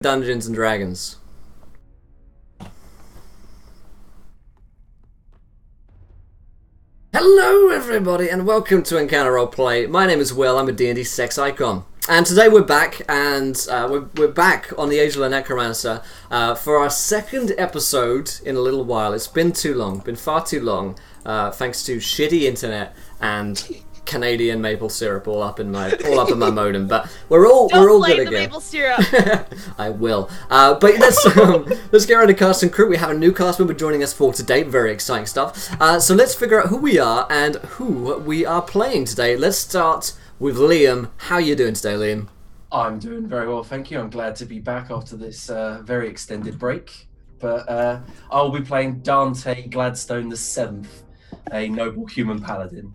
Dungeons and Dragons. Hello everybody and welcome to Encounter Roleplay. My name is Will, I'm a D&D sex icon. And today we're back, and we're back on the Age of the Necromancer for our second episode in a little while. It's been too long, been far too long, thanks to shitty internet and Canadian maple syrup all up in my modem. But we're all good again. Don't blame the maple syrup. I will. But let's get ready to cast and crew. We have a new cast member joining us for today. Very exciting stuff. So let's figure out who we are and who we are playing today. Let's start with Liam. How you doing today, Liam? I'm doing very well, thank you. I'm glad to be back after this very extended break. But I'll be playing Dante Gladstone the Seventh, a noble human paladin.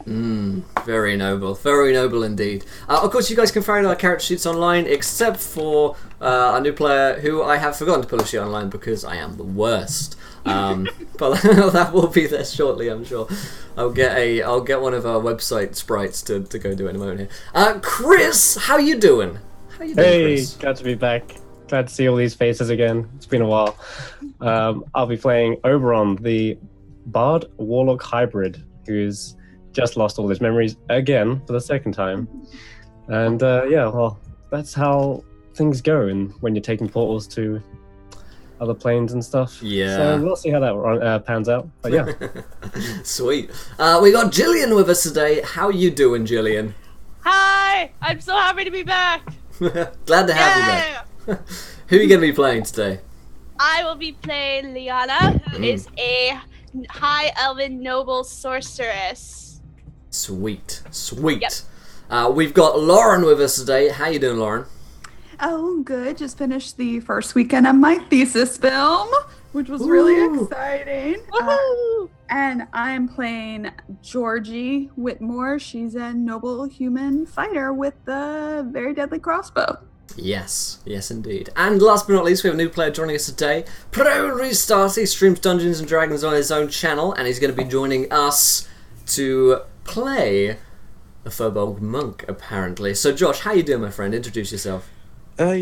Very noble indeed. Of course, you guys can find our character sheets online, except for a new player who I have forgotten to put a sheet online because I am the worst. But that will be there shortly, I'm sure. I'll get one of our website sprites to go do it in a moment here. Chris, how you doing? Hey, Chris? glad to be back. Glad to see all these faces again. It's been a while. I'll be playing Oberon, the Bard Warlock hybrid, who's just lost all his memories again for the second time. And well, that's how things go when you're taking portals to other planes and stuff. Yeah. So we'll see how that pans out. But yeah. Sweet. We got Jillian with us today. How you doing, Jillian? Hi! I'm so happy to be back! Glad to have you back. Who are you going to be playing today? I will be playing Liana, who is a high elven noble sorceress. Sweet. Yep. We've got Lauren with us today. How you doing, Lauren? Oh, good. Just finished the first weekend of my thesis film, which was really exciting. And I'm playing Georgie Whitmore. She's a noble human fighter with a very deadly crossbow. Yes, indeed. And last but not least, we have a new player joining us today. Pro Restart. He streams Dungeons and Dragons on his own channel, and he's going to be joining us to play a Furbolg monk, apparently. So, Josh, how you doing, my friend? Introduce yourself. I'm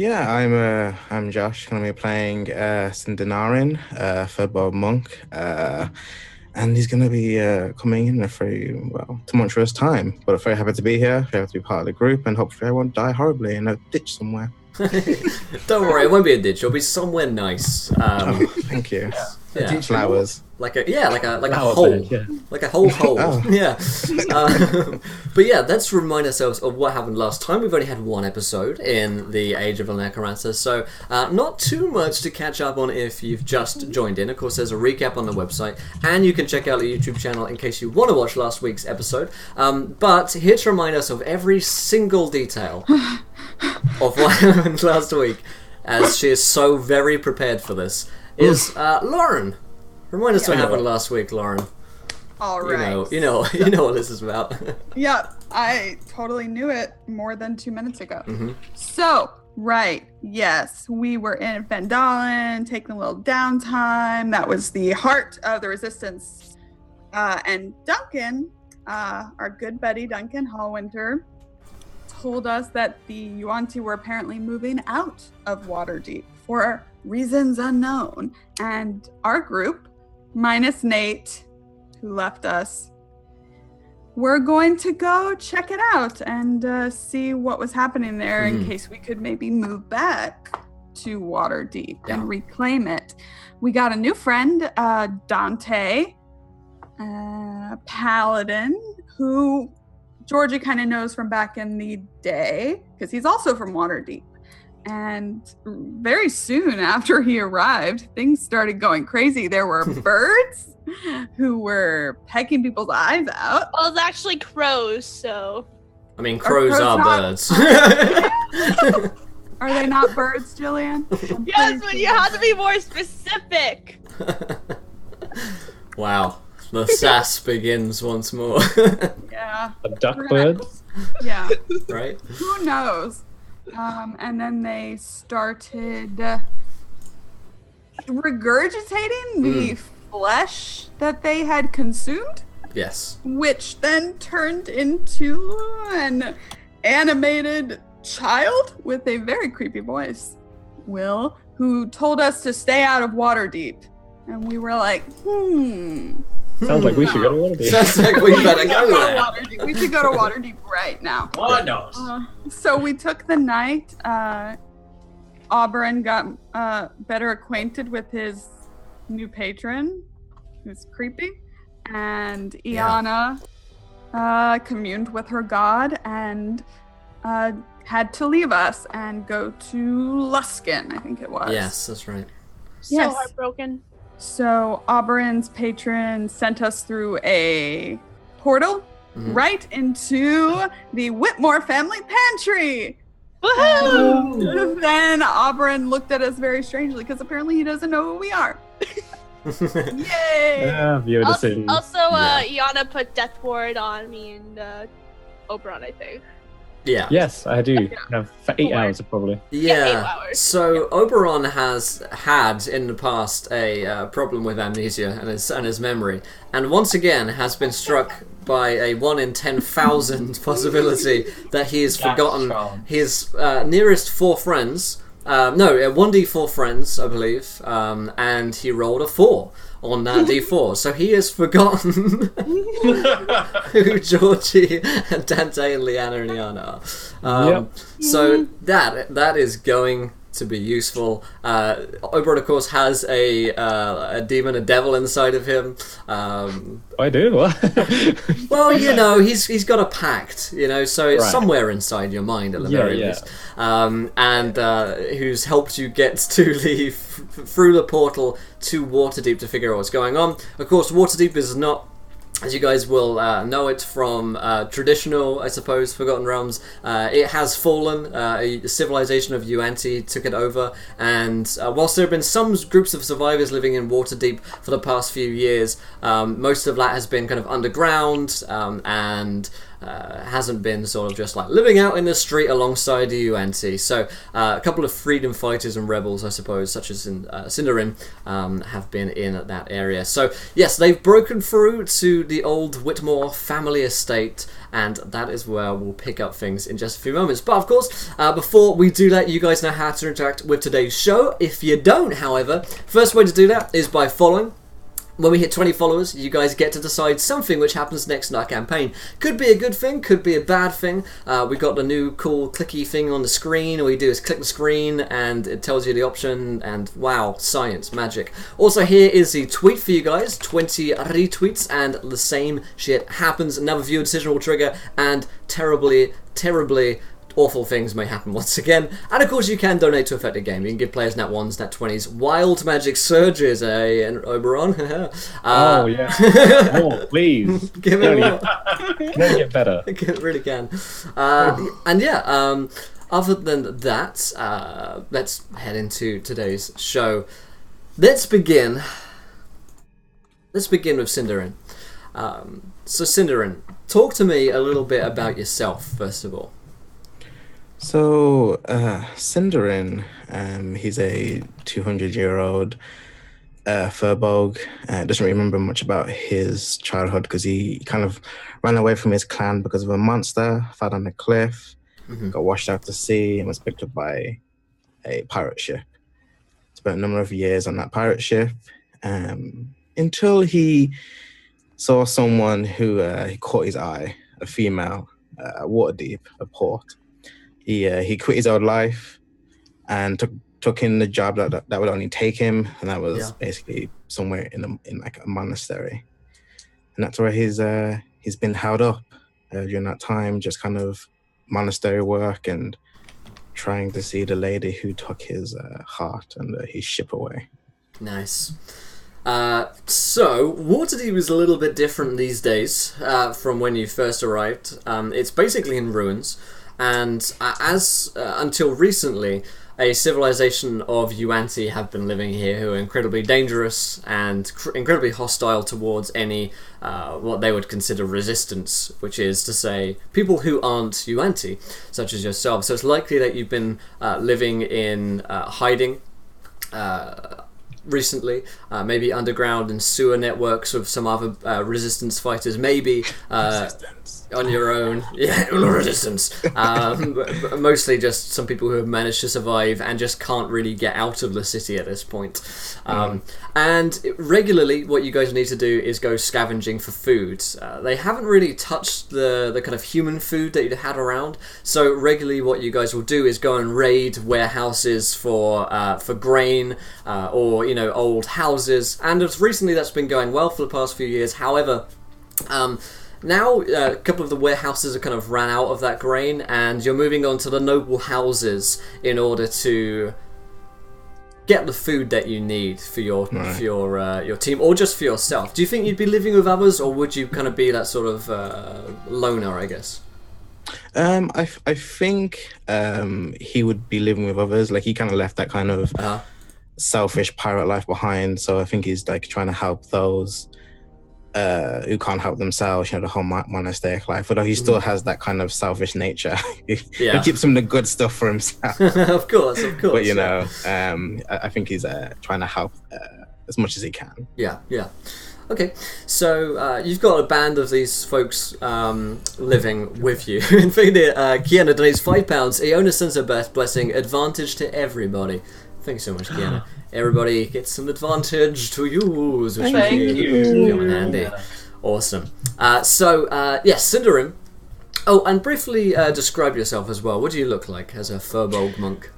Josh. Going to be playing Sindanarin, Furbolg monk, and he's going to be coming in a very tumultuous time. But I'm very happy to be here. Very happy to be part of the group, and hopefully I won't die horribly in a ditch somewhere. Don't worry, it won't be a ditch. It'll be somewhere nice. Thank you. Yeah. Flowers. Like a hole, bed, yeah. like a whole hole. Oh. Yeah. But yeah, let's remind ourselves of what happened last time. We've only had one episode in the Age of the Necromancer, so not too much to catch up on if you've just joined in. Of course, there's a recap on the website, and you can check out the YouTube channel in case you want to watch last week's episode. But here to remind us of every single detail of what happened last week, as she is so very prepared for this, is Lauren. Remind us what happened last week, Lauren. All right. You know what this is about. Yeah, I totally knew it more than 2 minutes ago. Mm-hmm. So, yes, we were in Vandalen, taking a little downtime. That was the heart of the resistance. And Duncan, our good buddy Duncan Hallwinter, told us that the Yuan-Ti were apparently moving out of Waterdeep for reasons unknown. And our group, minus Nate, who left us, we're going to go check it out and see what was happening there in case we could maybe move back to Waterdeep and reclaim it. We got a new friend, Dante, Paladin, who Georgia kind of knows from back in the day because he's also from Waterdeep. And very soon after he arrived, things started going crazy. There were birds who were pecking people's eyes out. Well, it's actually crows, so... I mean, crows are birds. Are they not birds, Jillian? Yes, but you have to be more specific. Wow. The sass begins once more. Yeah. A duck bird? Yeah. Right? Who knows? And then they started regurgitating the flesh that they had consumed. Yes. Which then turned into an animated child with a very creepy voice. Will, who told us to stay out of Waterdeep. And we were like, Sounds like we should go to Waterdeep. Sounds like we better go there. Waterdeep. We should go to Waterdeep right now. Why not? So we took the night. Auburn got better acquainted with his new patron, who's creepy, and Iana communed with her god and had to leave us and go to Luskin, I think it was. Yes, that's right. So heartbroken. So Auburn patron sent us through a portal right into the Whitmore family pantry. Woohoo! Then Auburn looked at us very strangely because apparently he doesn't know who we are. Yay! Viewer decision. Also, Iana put Death Ward on me and Oberon, I think. Yeah. Yes, I do. Have for 8 hours probably. Yeah, 8 Yeah. hours. So Oberon has had in the past a problem with amnesia and his memory, and once again has been struck by a 1 in 10,000 possibility that he has forgotten his nearest 4 friends. No, 1d4 friends, I believe, and he rolled a 4 on that d4, so he has forgotten who Georgie and Dante and Leanna and Iana are. So that is going to be useful. Oberon, of course, has a demon, a devil inside of him. I do. Well, you know, he's got a pact, you know, so it's somewhere inside your mind at the very least. And who's helped you get to leave through the portal to Waterdeep to figure out what's going on. Of course, Waterdeep is not, as you guys will know it from traditional, I suppose, Forgotten Realms. It has fallen. A civilization of Yuan-Ti took it over, and whilst there have been some groups of survivors living in Waterdeep for the past few years, most of that has been kind of underground and hasn't been sort of just like living out in the street alongside the Yuan-Ti. So a couple of freedom fighters and rebels, I suppose, such as in Sindarin, have been in that area. So yes, they've broken through to the old Whitmore family estate, and that is where we'll pick up things in just a few moments. But of course, before we do that, you guys know how to interact with today's show. If you don't, however, first way to do that is by following. When we hit 20 followers, you guys get to decide something which happens next in our campaign. Could be a good thing, could be a bad thing. We got the new cool clicky thing on the screen. All you do is click the screen and it tells you the option, and wow, science, magic. Also, here is the tweet for you guys. 20 retweets and the same shit happens. Another viewer decision will trigger, and terribly awful things may happen once again. And of course, you can donate to affect the game. You can give players nat 1s, nat 20s, wild magic surges, and Oberon. Oh, yeah. More, please. Give it more. Can only get better. It really can. And yeah, other than that, let's head into today's show. Let's begin with Sindarin. So Sindarin, talk to me a little bit about yourself, first of all. So, Sindarin, he's a 200-year-old Furbog. Doesn't remember much about his childhood because he kind of ran away from his clan because of a monster, fell on a cliff, got washed out to sea, and was picked up by a pirate ship. Spent a number of years on that pirate ship until he saw someone who he caught his eye, a female, at Waterdeep, a port. He quit his old life and took in the job that would only take him, and that was basically somewhere in like a monastery, and that's where he's been held up during that time, just kind of monastery work and trying to see the lady who took his heart and his ship away. Nice. So, Waterdeep is a little bit different these days from when you first arrived. It's basically in ruins. And as until recently, a civilization of Yuan-Ti have been living here who are incredibly dangerous and incredibly hostile towards any what they would consider resistance, which is to say people who aren't Yuan-Ti, such as yourself. So it's likely that you've been living in hiding recently, maybe underground and sewer networks with some other resistance fighters, maybe on your own. Yeah, resistance. Mostly just some people who have managed to survive and just can't really get out of the city at this point. And regularly, what you guys need to do is go scavenging for food. They haven't really touched the kind of human food that you'd had around, so regularly what you guys will do is go and raid warehouses for grain or old houses, and recently that's been going well for the past few years. However, now a couple of the warehouses have kind of ran out of that grain, and you're moving on to the noble houses in order to get the food that you need for your team, or just for yourself. Do you think you'd be living with others, or would you kind of be that sort of loner, I guess? I think he would be living with others. Like, he kind of left that kind of selfish pirate life behind, so I think he's like trying to help those who can't help themselves, the whole monastic life, although he still has that kind of selfish nature. He keeps some of the good stuff for himself. Of course. But I think he's trying to help as much as he can. Yeah. Okay, so you've got a band of these folks living with you. In fact, Kiana donates £5. Iona sends her blessing. Advantage to everybody. Thanks so much, Kiana. Everybody gets some advantage to use, which Thank you. Come in handy. Awesome. Cinderim. Oh, and briefly describe yourself as well. What do you look like as a Furbolg monk?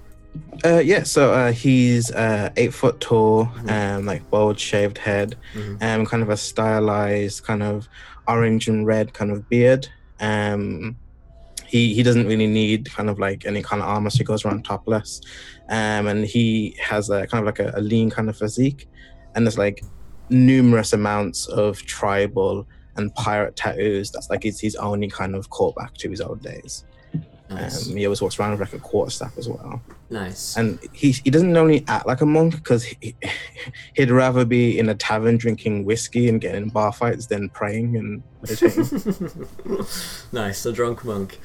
So he's 8 foot tall, like bald shaved head, kind of a stylized kind of orange and red kind of beard. He doesn't really need kind of like any kind of armor, so he goes around topless. And he has a kind of like a lean kind of physique, and there's like numerous amounts of tribal and pirate tattoos. That's like his only kind of callback to his old days. Nice. He always walks around with like a quarterstaff as well. Nice. And he doesn't only act like a monk, because he'd rather be in a tavern drinking whiskey and getting in bar fights than praying and meditating. Nice, a drunk monk.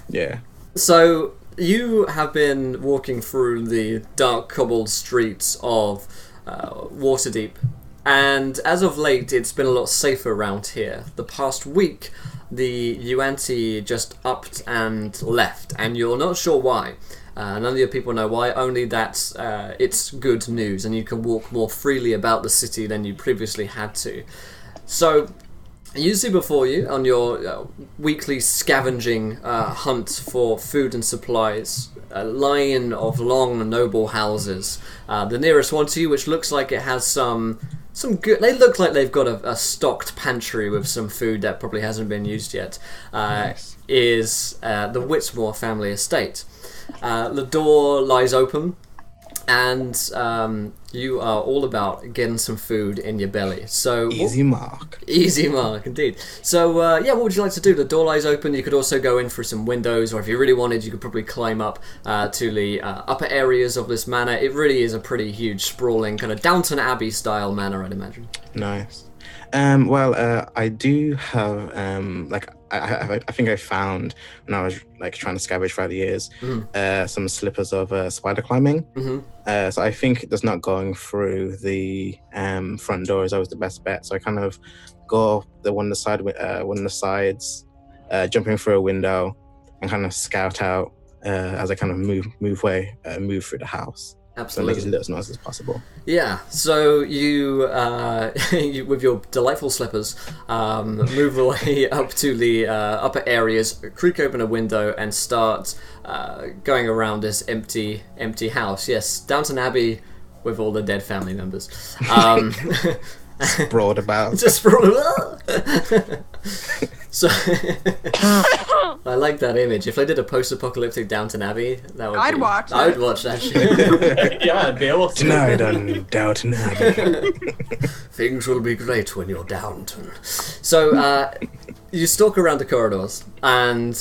Yeah. So you have been walking through the dark cobbled streets of Waterdeep, and as of late it's been a lot safer around here. The past week the Yuan-Ti just upped and left, and you're not sure why. None of your people know why, only that it's good news and you can walk more freely about the city than you previously had to. So you see before you, on your weekly scavenging hunt for food and supplies, a line of long noble houses. The nearest one to you, which looks like it has some good... They look like they've got a stocked pantry with some food that probably hasn't been used yet, Nice. is the Whitmore family estate. The door lies open, and you are all about getting some food in your belly. So Easy mark, indeed. So what would you like to do? The door lies open. You could also go in through some windows, or if you really wanted, you could probably climb up to the upper areas of this manor. It really is a pretty huge, sprawling, kind of Downton Abbey style manor, I'd imagine. Nice. I do have I think I found, when I was like trying to scavenge throughout the years, some slippers of spider climbing. So I think just not going through the front door is always the best bet. So I kind of go one of the sides, jumping through a window, and kind of scout out as I kind of move through the house. Absolutely. Make as little noise as possible. Yeah, so you, you with your delightful slippers, move away up to the upper areas, creak open a window, and start going around this empty house. Yes, Downton Abbey with all the dead family members. Sprawled about. Just sprawled. So I like that image. If they did a post-apocalyptic Downton Abbey, that would I'd watch I would it. watch that shit. Yeah, it'd be awesome. Tonight on Downton Abbey. Things will be great when you're Downton. So you stalk around the corridors, and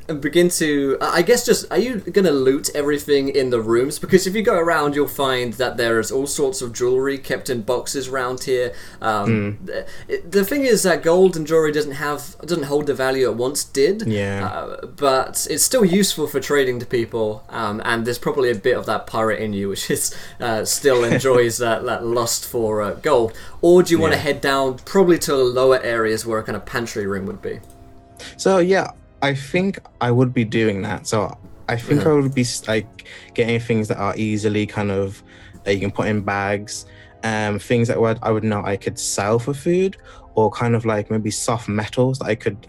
and begin to, I guess, just, are you going to loot everything in the rooms? Because if you go around, you'll find that there is all sorts of jewelry kept in boxes around here. The thing is that gold and jewelry doesn't hold the value it once did. Yeah. But it's still useful for trading to people, and there's probably a bit of that pirate in you, which is still enjoys that lust for gold. Or do you want to head down probably to the lower areas where a kind of pantry room would be? So yeah, I think I would be doing that. So I think I would be like getting things that are easily kind of you can put in bags, things that I would know I could sell for food, or kind of like maybe soft metals that I could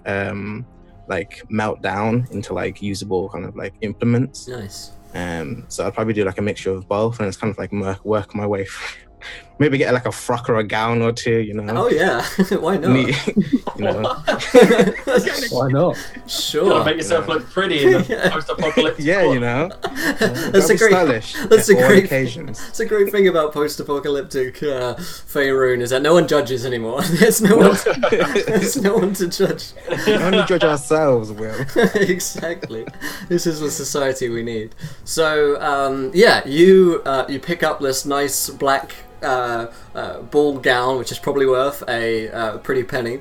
like melt down into like usable kind of like implements. Nice. So I'd probably do like a mixture of both, and it's kind of like work my way through. Maybe get like a frock or a gown or two, you know. Oh yeah, why not? You know. Why not? Sure. Gotta make yourself look pretty in the post-apocalyptic. Yeah, you know. That's a great. Stylish. That's a for all great. occasions. That's a great thing about post-apocalyptic Faerun is that no one judges anymore. There's no one. There's no one to judge. We only judge ourselves, Will. Exactly. This is the society we need. So yeah, you pick up this nice black ball gown, which is probably worth a pretty penny.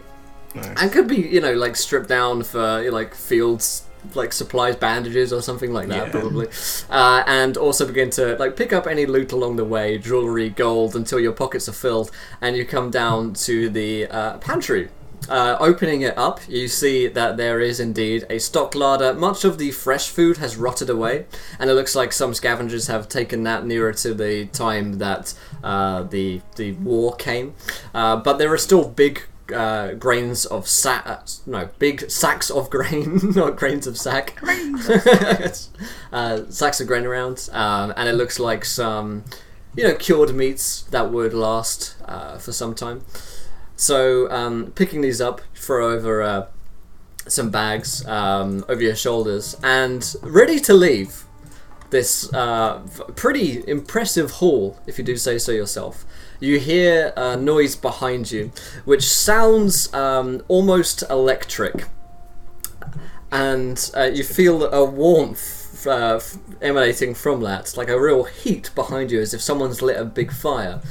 Nice. And could be, like stripped down for like fields, like supplies, bandages, or something like that, probably. And also begin to like pick up any loot along the way, jewelry, gold, until your pockets are filled, and you come down to the pantry. Opening it up, you see that there is indeed a stock larder. Much of the fresh food has rotted away, and it looks like some scavengers have taken that nearer to the time that the war came. But there are still big grains of big sacks of grain, not grains of sack. Sacks of grain around, and it looks like some, cured meats that would last for some time. So, picking these up, throw over some bags over your shoulders, and ready to leave this pretty impressive hall, if you do say so yourself. You hear a noise behind you, which sounds almost electric, and you feel a warmth emanating from that, like a real heat behind you, as if someone's lit a big fire.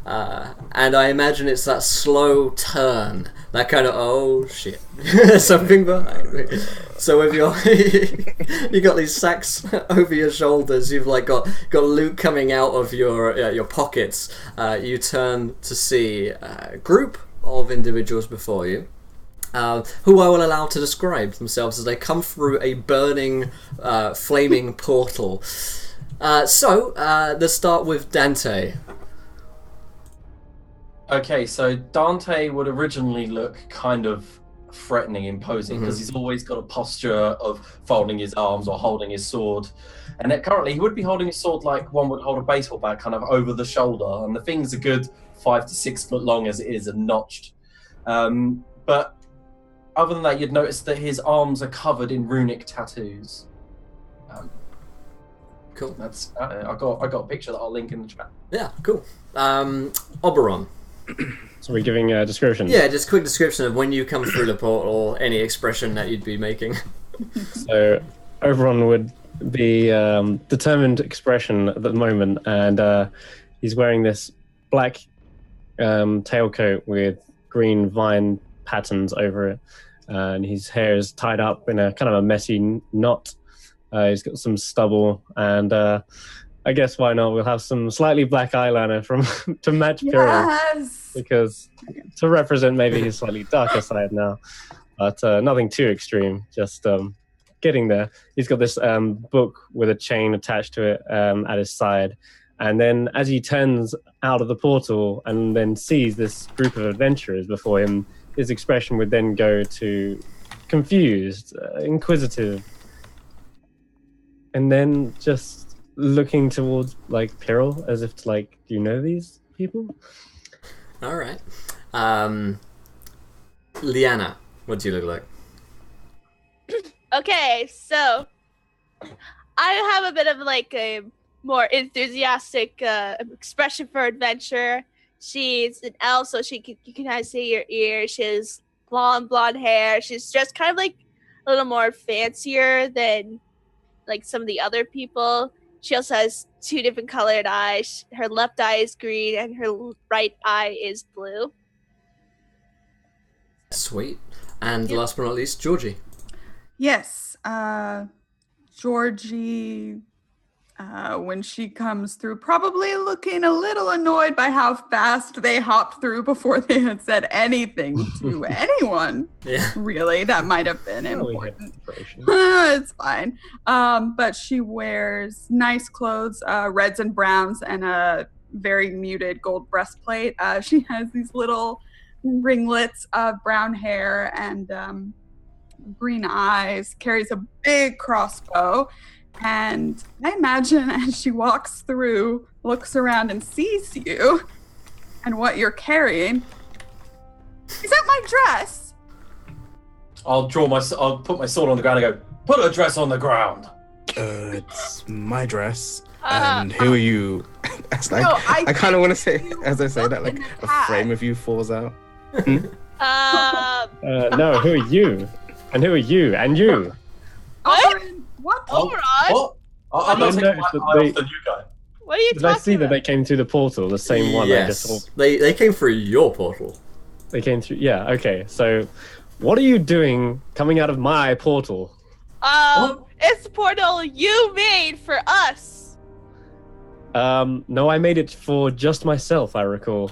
And I imagine it's that slow turn, that kind of, oh shit, something behind me. So with you got these sacks over your shoulders, you've like got loot coming out of your pockets. You turn to see a group of individuals before you, who I will allow to describe themselves as they come through a burning, flaming portal. So let's start with Dante. Okay, so Dante would originally look kind of threatening, imposing, because he's always got a posture of folding his arms or holding his sword. And currently, he would be holding his sword like one would hold a baseball bat, kind of over the shoulder. And the thing's a good 5 to 6 foot long as it is and notched. But other than that, you'd notice that his arms are covered in runic tattoos. Cool. That's I got a picture that I'll link in the chat. Yeah, cool. Oberon. So we're giving a description. Yeah, just a quick description of when you come through the portal, any expression that you'd be making. So Oberon would be determined expression at the moment, and he's wearing this black tailcoat with green vine patterns over it, and his hair is tied up in a kind of a messy knot. He's got some stubble, and I guess why not? We'll have some slightly black eyeliner to match Pyrrhus. Yes. Because to represent maybe his slightly darker side now, but nothing too extreme. Just getting there. He's got this book with a chain attached to it at his side, and then as he turns out of the portal and then sees this group of adventurers before him, his expression would then go to confused, inquisitive, and then just looking towards like Pyrrhus as if to like, do you know these people? All right. Liana, what do you look like? Okay, so I have a bit of like a more enthusiastic expression for adventure. She's an elf, so you can kind of see her ears. She has blonde hair. She's just kind of like a little more fancier than like some of the other people. She also has 2 different colored eyes. Her left eye is green and her right eye is blue. Sweet. And Yep. last but not least, Georgie. Yes, Georgie, when she comes through, probably looking a little annoyed by how fast they hopped through before they had said anything to anyone. Yeah. Really, that might have been Oh, we had important. preparation. It's fine. But she wears nice clothes, reds and browns, and a very muted gold breastplate. She has these little ringlets of brown hair and green eyes, carries a big crossbow. And I imagine as she walks through, looks around and sees you and what you're carrying. Is that my dress? I'll put my sword on the ground and go, put a dress on the ground. It's my dress. Uh, And who are you? It's like, No, I kind of want to say, you as I say look that, like in the a hat. frame of you falls out. No, who are you? And who are you? And you? What? Oberon, what? Oh. Oberon? What? I'm I not taking my noticed that eye they- off the new guy. What are you Did I talking see that about? they came through the portal, the same one? I just saw? Yes. They came through your portal. They came through. Yeah. Okay. So, what are you doing coming out of my portal? It's the portal you made for us. No, I made it for just myself. I recall.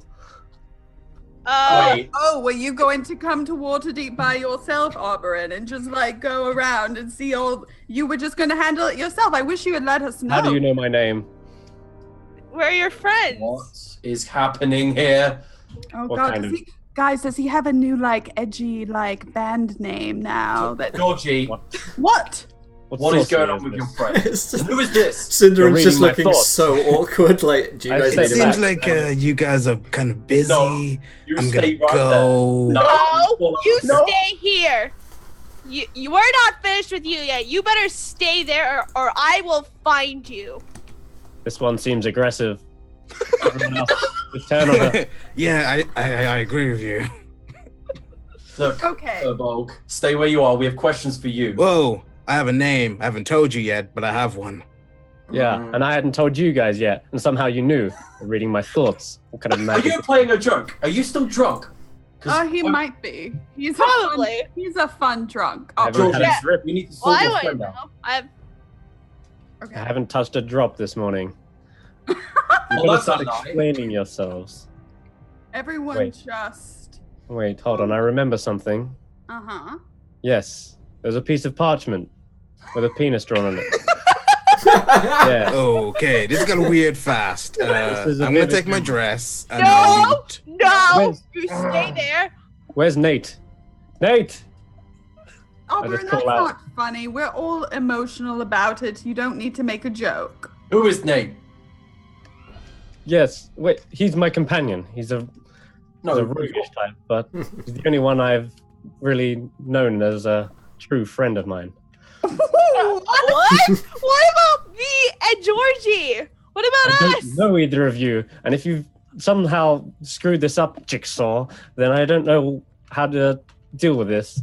Wait. Oh, were you going to come to Waterdeep by yourself, Oberon, and just like go around and see all? You were just going to handle it yourself. I wish you had let us know. How do you know my name? We're your friends. What is happening here? Oh What God, kind does of- he, guys, does he have a new like edgy like band name now? That Georgie, What? what? what is sorcery going on with this? your friend? It's just- Who is this? You're Syndrome's just reading my looking thoughts. so awkward. Like, do you I guys said It need that. to seems like you guys are kind of busy. No, You I'm stay gonna right go. there. No, you No. stay here. You we're not finished with you yet. You better stay there, or I will find you. This one seems aggressive. Everyone else, just turn on her. Yeah, I agree with you. Look, Okay. Urbolg, stay where you are. We have questions for you. Whoa, I have a name. I haven't told you yet, but I have one. Yeah, and I hadn't told you guys yet, and somehow you knew. Reading my thoughts. What kind of Are magic? you playing a joke? Are you still drunk? 'Cause He I'm- might be. He's Probably. He's a fun drunk. I Oh, haven't, Georgie, had Yeah. a drip. we need to Well, sort I your wouldn't friend out. know. I've I okay. haven't touched a drop this morning. Well, You've got to that's start a lie. explaining yourselves. Everyone Wait. just. Wait, hold on. I remember something. Uh-huh. Yes, there's a piece of parchment with a penis drawn on it. Yeah. Okay, this got weird fast. This is a I'm gonna vivid take my dream. dress and No! leave. no. Where's- You stay there. Where's Nate? Nate! Oberon, call that's out. not funny. We're all emotional about it. You don't need to make a joke. Who is Nate? Yes, wait, he's my companion. He's a No, roguish type, but he's the only one I've really known as a true friend of mine. What? What about me and Georgie? What I about us? don't know either of you, and if you've somehow screwed this up, Jigsaw, then I don't know how to deal with this.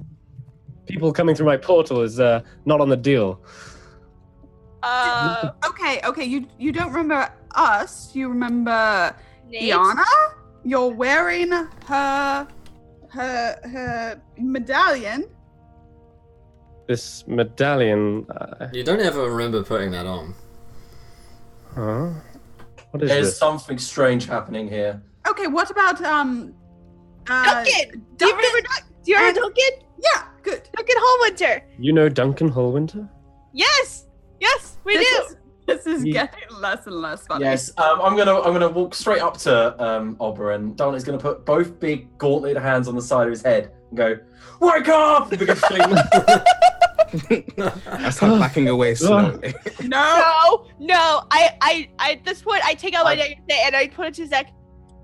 People coming through my portal is not on the deal. Okay. You don't remember us. You remember Nate? Iana? You're wearing her medallion. This medallion. You don't ever remember putting that on. Huh? What is There's this? something strange happening here. Okay, what about Duncan. Do you remember? Do you remember Duncan? Yeah, good. Duncan Hallwinter. You know Duncan Hallwinter? Yes. Yes, we do. This is Ye- getting less and less funny. Yes, I'm gonna walk straight up to Oberon. Don is gonna put both big gauntleted hands on the side of his head and go, "Wake up!" and begin screaming. I start backing away slowly. No. No. I at this point I take out my dagger and I put it to his neck.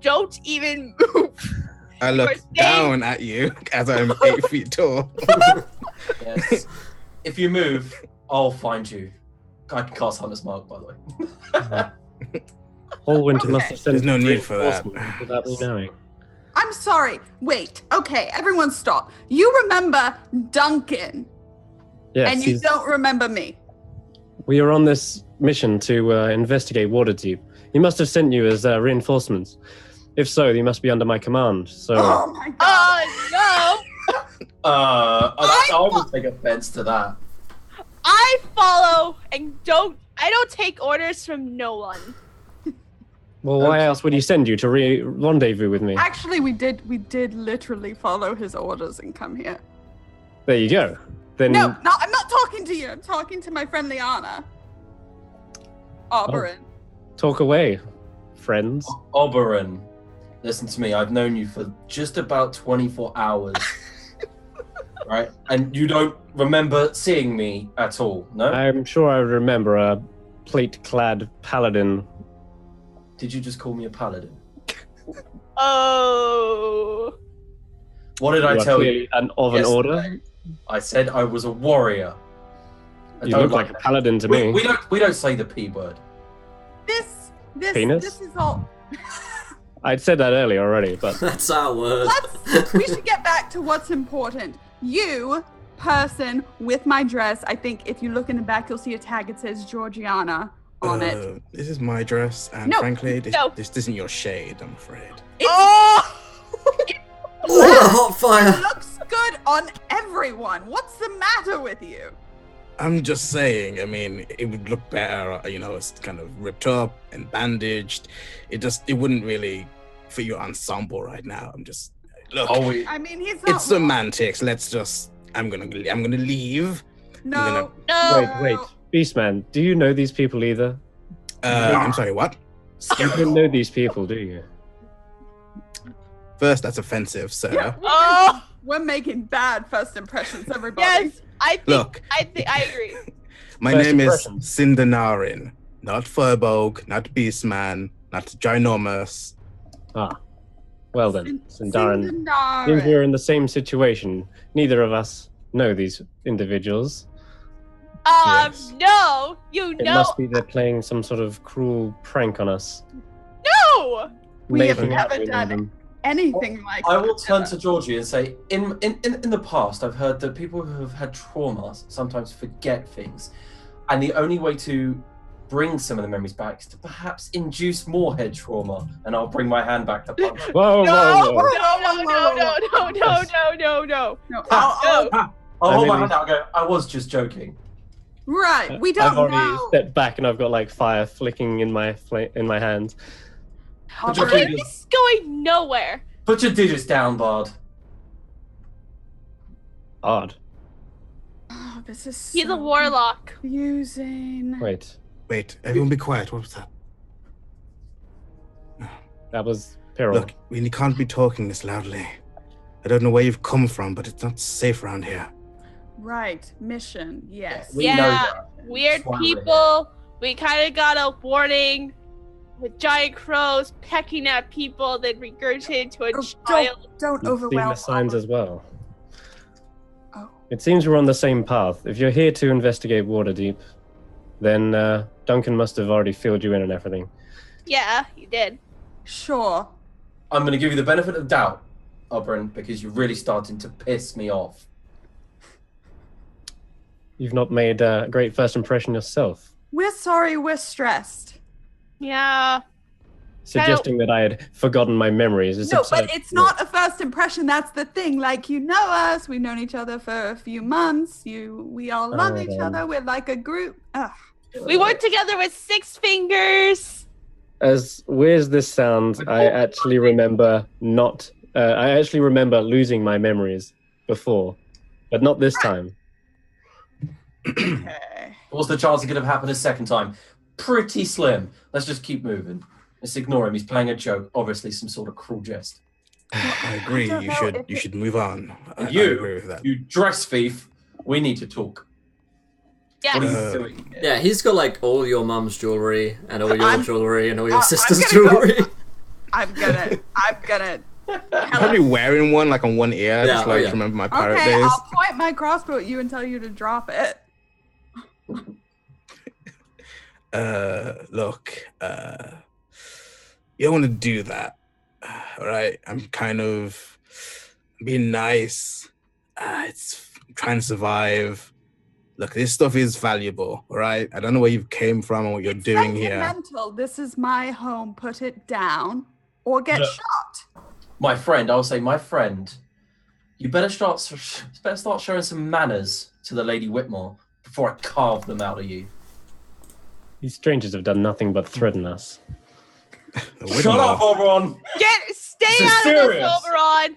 Don't even move. I look You're staying- down at you as I'm 8 feet tall. Yes. If you move, I'll find you. I can cast Hunter's Mark, by the way. Hallwinter must Okay. have sent There's no need three for that. horsemen without me knowing. I'm sorry. Wait. Okay, everyone stop. You remember Duncan? Yes, and you don't remember me. we are on this mission to investigate Waterdeep. He must have sent you as reinforcements. If so, you must be under my command. So, Oh my god. Oh no! I would take offense to that. I follow and I don't take orders from no one. well, why else would he send you to rendezvous with me? Actually, we did literally follow his orders and come here. There you go. Then No, I'm not talking to you. I'm talking to my friend Liana. Oberon. talk away, friends. Oberon, listen to me. I've known you for just about 24 hours. Right? And you don't remember seeing me at all, no? I'm sure I remember a plate-clad paladin. Did you just call me a paladin? Oh. What did I You are tell clearly you? an order? I said I was a warrior. I You don't look like a that. paladin to we, me. we don't say the P word. Penis? This is all. I'd said that earlier already, but That's our word. We should get back to what's important. You, person with my dress, I think if you look in the back, you'll see a tag. It says Georgiana on it. This is my dress, and No, frankly, no. this isn't your shade, I'm afraid. Oh! Oh, a hot fire! It looks good on everyone. What's the matter with you? I'm just saying, I mean, it would look better, it's kind of ripped up and bandaged. It wouldn't really fit your ensemble right now. Look, I mean, he's not. it's semantics. I'm gonna leave. No. No. wait. Beastman, do you know these people either? I'm sorry, what? You don't know these people, do you? First, that's offensive, sir. Oh! We're making bad first impressions, everybody. Yes, I think. Look. I agree. My First name impression. is Cindernarin, not Furbog, not Beastman, not Ginormous. Ah. Well then, Sindarin. Cindernarin. Seems we're in the same situation. Neither of us know these individuals. Yes. No, you It know. must be they're playing some sort of cruel prank on us. No! We have Making out never we know done them. Anything like I that. will turn to Georgie and say, in the past, I've heard that people who have had trauma sometimes forget things, and the only way to bring some of the memories back is to perhaps induce more head trauma. And I'll bring my hand back to punch. Whoa, No! whoa, whoa. No! No, No! I'll hold my really- hand out and go, I was just joking. Right, we I've don't already know. stepped back and I've got like fire flicking in my hand. Put your, Oberon, digits, This is going nowhere. put your digits down, Bard. Odd. oh, this is He's a so warlock. confusing. Wait, everyone be quiet. What was that? That was Pyrrhal. Look, we can't be talking this loudly. I don't know where you've come from, but it's not safe around here. Right, mission, yes. We Yeah, know that. Weird That's why we're people. We kind of got a warning with giant crows pecking at people that regurgitated to a Oh, child. don't You've seen overwhelm. the signs Oberon. as well. Oh. It seems we're on the same path. If you're here to investigate Waterdeep, then Duncan must have already filled you in and everything. Yeah, you did. Sure. I'm going to give you the benefit of the doubt, Oberon, because you're really starting to piss me off. You've not made a great first impression yourself, We're sorry, we're stressed. Yeah. suggesting that I had forgotten my memories. Is No, absurd. but it's not a first impression. That's the thing. Like, you know us. We've known each other for a few months. We all love each other. We're like a group. Ugh. We worked together with Six Fingers. As weird as this sounds, I actually remember not. I actually remember losing my memories before, but not this time. Okay. What's the chance it could have happened a second time? Pretty slim. Let's just keep moving. Let's ignore him. He's playing a joke. Obviously, some sort of cruel jest. I agree. don't You know should if you it- should move on. I You, agree with that. you dress thief. We need to talk. Yes. What are you Uh, doing here? Yeah, he's got like all your mum's jewelry and all your I'm- jewelry and all your I'm sister's gonna go- jewelry. I'm gonna. I'm probably wearing one like on one ear, Yeah, just like oh, yeah. to remember my pirate Okay, days. I'll point my crossbow at you and tell you to drop it. Look, you don't want to do that. All right, I'm kind of being nice. I'm trying to survive. Look, this stuff is valuable, all right? I don't know where you came from and what you're doing here. Sentimental. This is my home. Put it down or get Look. shot. My friend, I'll say, my friend, you better start showing some manners to the Lady Whitmore before I carve them out of you. These strangers have done nothing but threaten us. Shut up, Oberon! Stay This is out serious. of this, Oberon!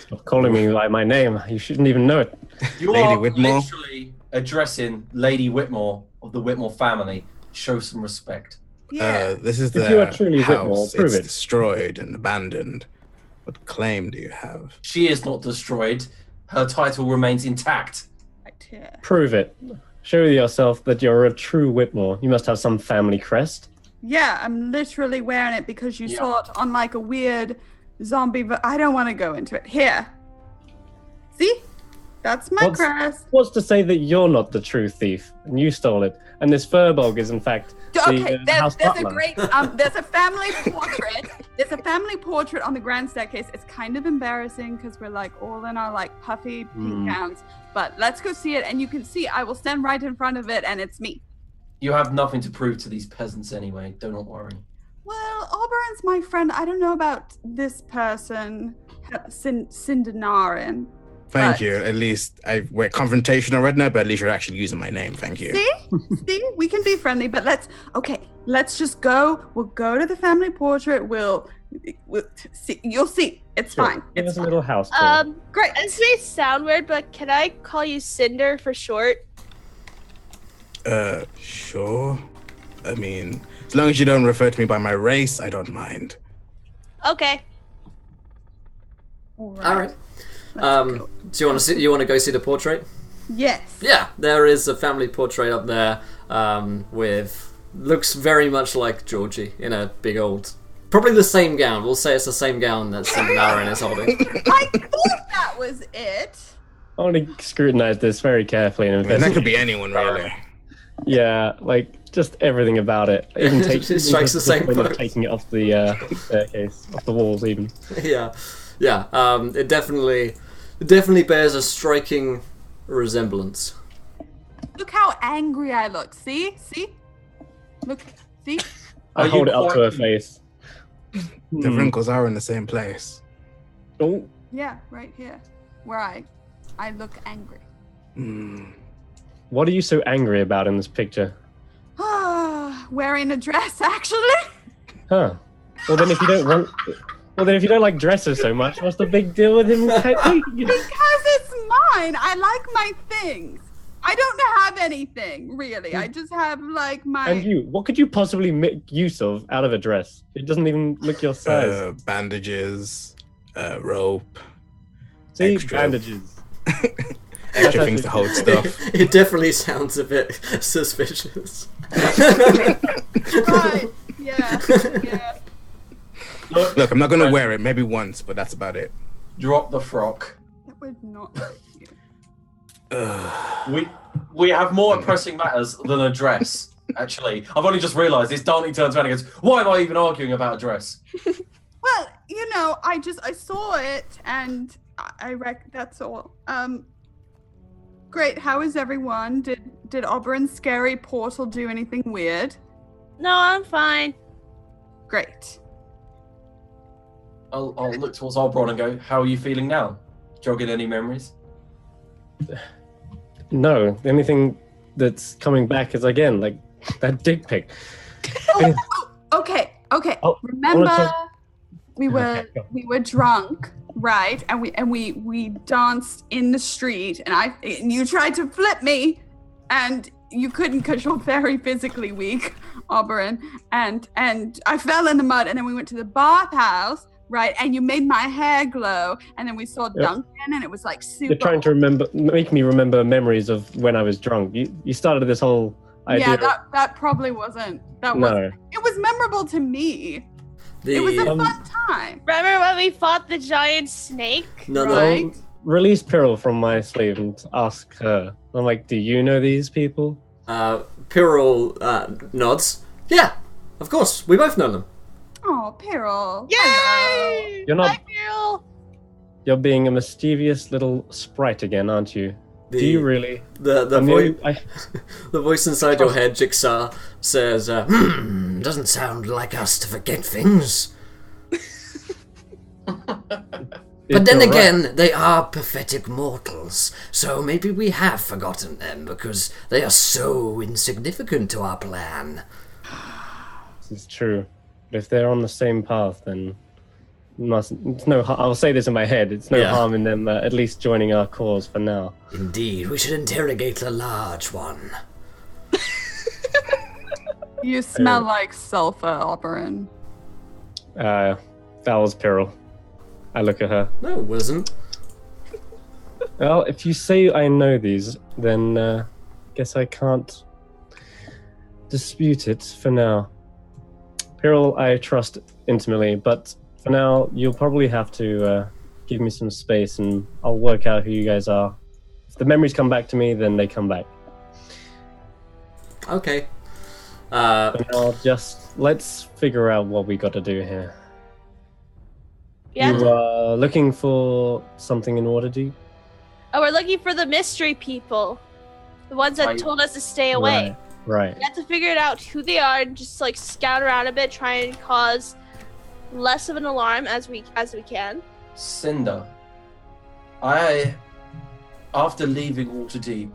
Stop calling me by my name. You shouldn't even know it. You Lady are Whitmore. literally addressing Lady Whitmore of the Whitmore family. Show some respect. Yeah. This is If you are the truly Whitmore, house. prove It's it. destroyed and abandoned. What claim do you have? She is not destroyed. Her title remains intact. Right here. Prove it. Show yourself that you're a true Whitmore. You must have some family crest. Yeah, I'm literally wearing it because you saw it on like a weird zombie. But I don't want to go into it. Here. See? That's my crest. What's to say that you're not the true thief and you stole it, and this Furbolg is in fact Okay, the house there's a butler? great there's a family portrait. There's a family portrait on the grand staircase. It's kind of embarrassing because we're like all in our like puffy pink gowns. But let's go see it, and you can see I will stand right in front of it, and it's me. You have nothing to prove to these peasants anyway. Do not worry. Well, Oberon's my friend. I don't know about this person, Cindenarin. Thank But- you. At least we're confrontational right now, but at least you're actually using my name. Thank you. See, we can be friendly, but let's just go. We'll go to the family portrait. We'll see. You'll see. It's Sure. fine. Give It's us a fine. little house tour. Great. This may sound weird, but can I call you Cinder for short? Sure. I mean, as long as you don't refer to me by my race, I don't mind. Okay. All right. Do you want to go see the portrait? Yes. Yeah, there is a family portrait up there with looks very much like Georgie in a big old, probably the same gown. We'll say it's the same gown that Cinderella is holding. I thought that was it. I want to scrutinize this very carefully and I mean, that investigate. could be anyone, really. Yeah, like just everything about it. Even It strikes the same point of pose. taking it off the staircase, off the walls, even. Yeah. It definitely bears a striking resemblance. Look how angry I look. See? Look. See? I Are hold you it up to quite- her face. The wrinkles are in the same place. Oh, Yeah, right here, where I look angry. what are you so angry about in this picture? Wearing a dress, actually. Huh. Well, then if you don't want... Well, then if you don't like dresses so much, what's the big deal with him taking it? Because it's mine. I like my things. I don't have anything, really. I just have, like, my... And you, what could you possibly make use of out of a dress? It doesn't even look your size. Bandages, rope, See, extra. bandages. extra things to hold stuff. It definitely sounds a bit suspicious. Right. Yeah. Look, I'm not going to wear it, maybe once, but that's about it. Drop the frock. That would not be cute. We have more pressing matters than a dress. Actually, I've only just realised this. Darnie turns around and goes, "Why am I even arguing about a dress?" Well, I saw it, and that's all. Great. How is everyone? Did Oberon's scary portal do anything weird? No, I'm fine. Great. I'll look towards Oberon and go, "How are you feeling now? Jogging any memories?" No, the only thing that's coming back is, again, like, that dick pic. Okay. Oh, Remember, to- we were Okay, go. we were drunk, right? And we danced in the street, and you tried to flip me, and you couldn't because you're very physically weak, Oberon. And I fell in the mud, and then we went to the bathhouse, right? And you made my hair glow, and then we saw Duncan, and it was like super. You're trying to make me remember memories of when I was drunk. You started this whole idea. Yeah, that probably wasn't. That No. wasn't. It was memorable to me. It was a fun time. Remember when we fought the giant snake? No, Right. Release Pyrrhal from my sleeve and ask her. I'm like, do you know these people? Pyrrhal nods. Yeah, of course. We both know them. Oh, Pyrrhal. Yay! You're not. I feel. You're being a mischievous little sprite again, aren't you? Do you really? The I voice knew- I- the voice inside your head, Jigsaw, says, doesn't sound like us to forget things. But then you're right. again, they are pathetic mortals, so maybe we have forgotten them because they are so insignificant to our plan. This is true. But if they're on the same path, then it's no. I'll say this in my head. It's no Yeah. harm in them at least joining our cause for now. Indeed, we should interrogate the large one. You smell like sulfur, Oberon. That was Pyrrhal. I look at her. No, it wasn't. Well, if you say I know these, then guess I can't dispute it for now. Pyrrhal, I trust intimately, but for now, you'll probably have to give me some space, and I'll work out who you guys are. If the memories come back to me, then they come back. Okay. For now, just let's figure out what we got to do here. Yeah. You are looking for something in order, do you? Oh, we're looking for the mystery people. The ones that Right. told us to stay away. Right. We have to figure it out who they are and just like scout around a bit, try and cause less of an alarm as we can. Cinder, after leaving Waterdeep,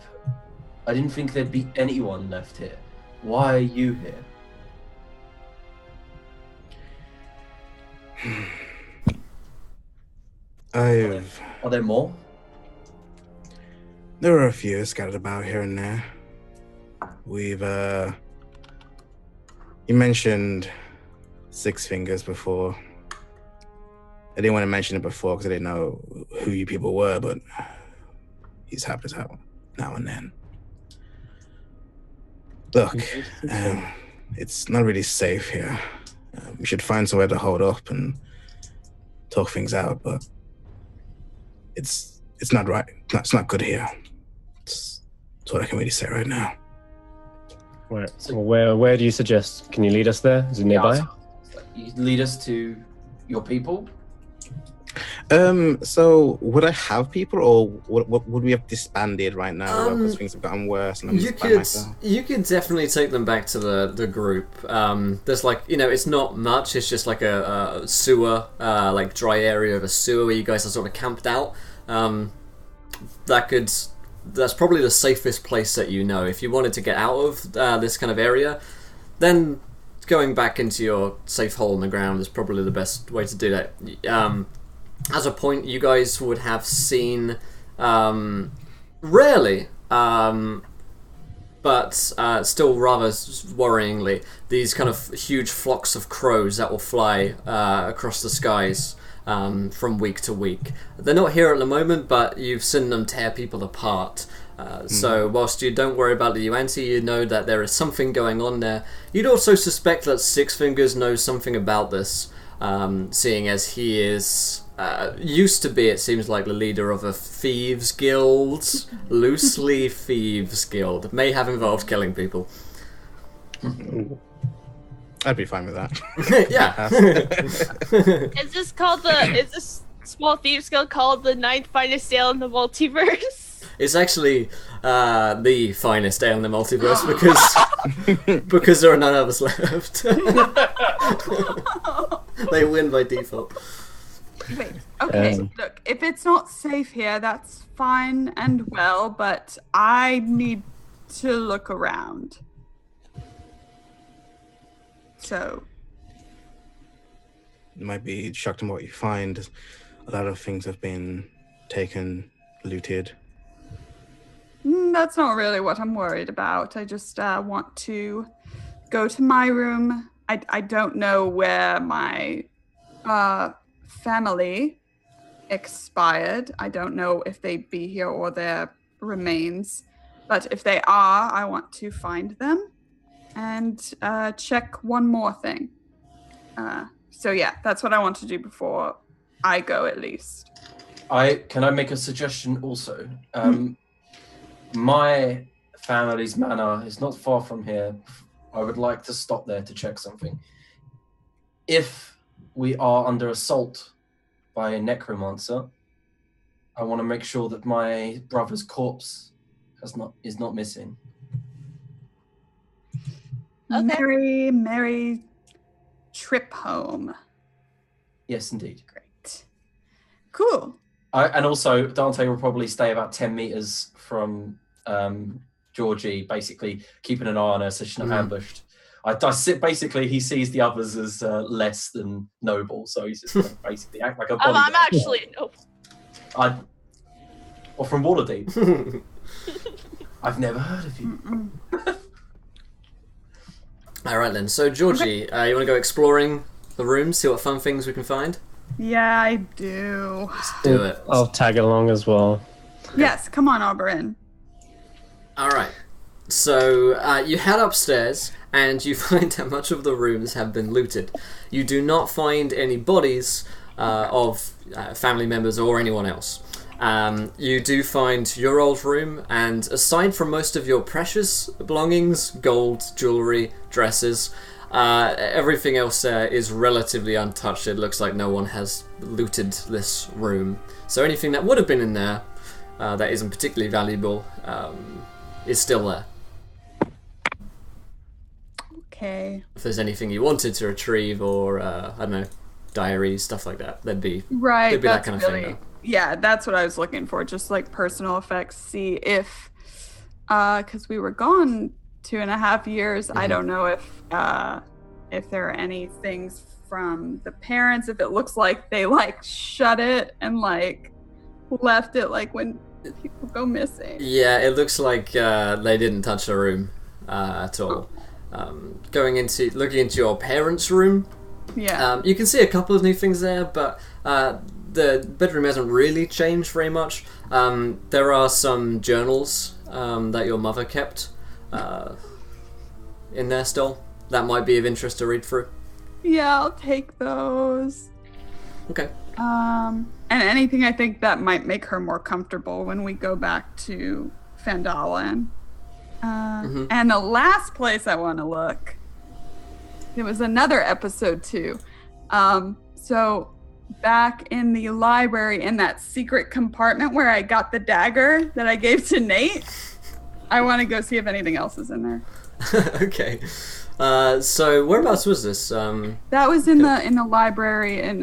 I didn't think there'd be anyone left here. Why are you here? Are there more? There are a few scattered about here and there. We've, you mentioned Six Fingers before. I didn't want to mention it before because I didn't know who you people were, but he's helped us out now and then. Look, it's not really safe here. We should find somewhere to hold up and talk things out, but it's not right. It's not good here. That's what I can really say right now. Right. Well, where do you suggest? Can you lead us there? Is it nearby? You lead us to your people? So would I have people, or would we have disbanded right now because things have gotten worse and I'm You just by could myself? you could definitely take them back to the group. There's like, it's not much. It's just like a sewer, like dry area of a sewer where you guys are sort of camped out. That's probably the safest place that you know. If you wanted to get out of this kind of area, then going back into your safe hole in the ground is probably the best way to do that. As a point, you guys would have seen, rarely, but still rather worryingly, these kind of huge flocks of crows that will fly across the skies from week to week. They're not here at the moment, but you've seen them tear people apart. So whilst you don't worry about the Yuan-Ti, you know that there is something going on there. You'd also suspect that Six Fingers knows something about this, seeing as he is used to be, it seems like, the leader of a thieves guild, loosely thieves guild. May have involved killing people. I'd be fine with that. Yeah. Is this small thieves guild called the ninth finest ale in the multiverse? It's actually the finest ale in the multiverse because there are none of us left. They win by default. Wait, okay, Um, look, if it's not safe here, that's fine and well, but I need to look around. So, You might be shocked in what you find. A lot of things have been taken, looted. that's not really what I'm worried about. I just want to go to my room. I don't know where my family expired. I don't know if they'd be here or their remains. But if they are, I want to find them and check one more thing. So yeah, that's what I want to do before I go, at least. Can I make a suggestion also? My family's manor is not far from here. I would like to stop there to check something. If we are under assault by a necromancer, I want to make sure that my brother's corpse is not missing. Okay. Merry trip home. Yes, indeed. Great. Cool. And also, Dante will probably stay about 10 meters from Georgie, basically keeping an eye on her so she's not ambushed. Basically, he sees the others as less than noble, so he's just going to basically act like a bodyguard. I'm actually noble. Or from Waterdeep. I've never heard of you. All right then. So Georgie, you want to go exploring the rooms, see what fun things we can find? Yeah, I do. Let's do it. I'll tag along as well. Yes, come on, Oberyn. All right. So you head upstairs and you find that much of the rooms have been looted. You do not find any bodies of family members or anyone else. You do find your old room, and aside from most of your precious belongings, gold, jewellery, dresses, everything else there is relatively untouched. It looks like no one has looted this room. So anything that would have been in there that isn't particularly valuable is still there. Okay. If there's anything you wanted to retrieve, or I don't know, diaries, stuff like that, there'd be Right. that kind of thing there. Yeah, that's what I was looking for. Just like personal effects. See if, because we were gone 2.5 years. I don't know if there are any things from the parents. If it looks like they like shut it and like left it like when people go missing. Yeah, it looks like they didn't touch the room at all. Looking into your parents' room, Yeah. you can see a couple of new things there, but the bedroom hasn't really changed very much. There are some journals that your mother kept in there still. That might be of interest to read through. Yeah, I'll take those. Okay. And anything I think that might make her more comfortable when we go back to Fandalin. And the last place I want to look, it was another episode too. So back in the library, in that secret compartment where I got the dagger that I gave to Nate, I want to go see if anything else is in there. Okay. So whereabouts was this? That was in the library in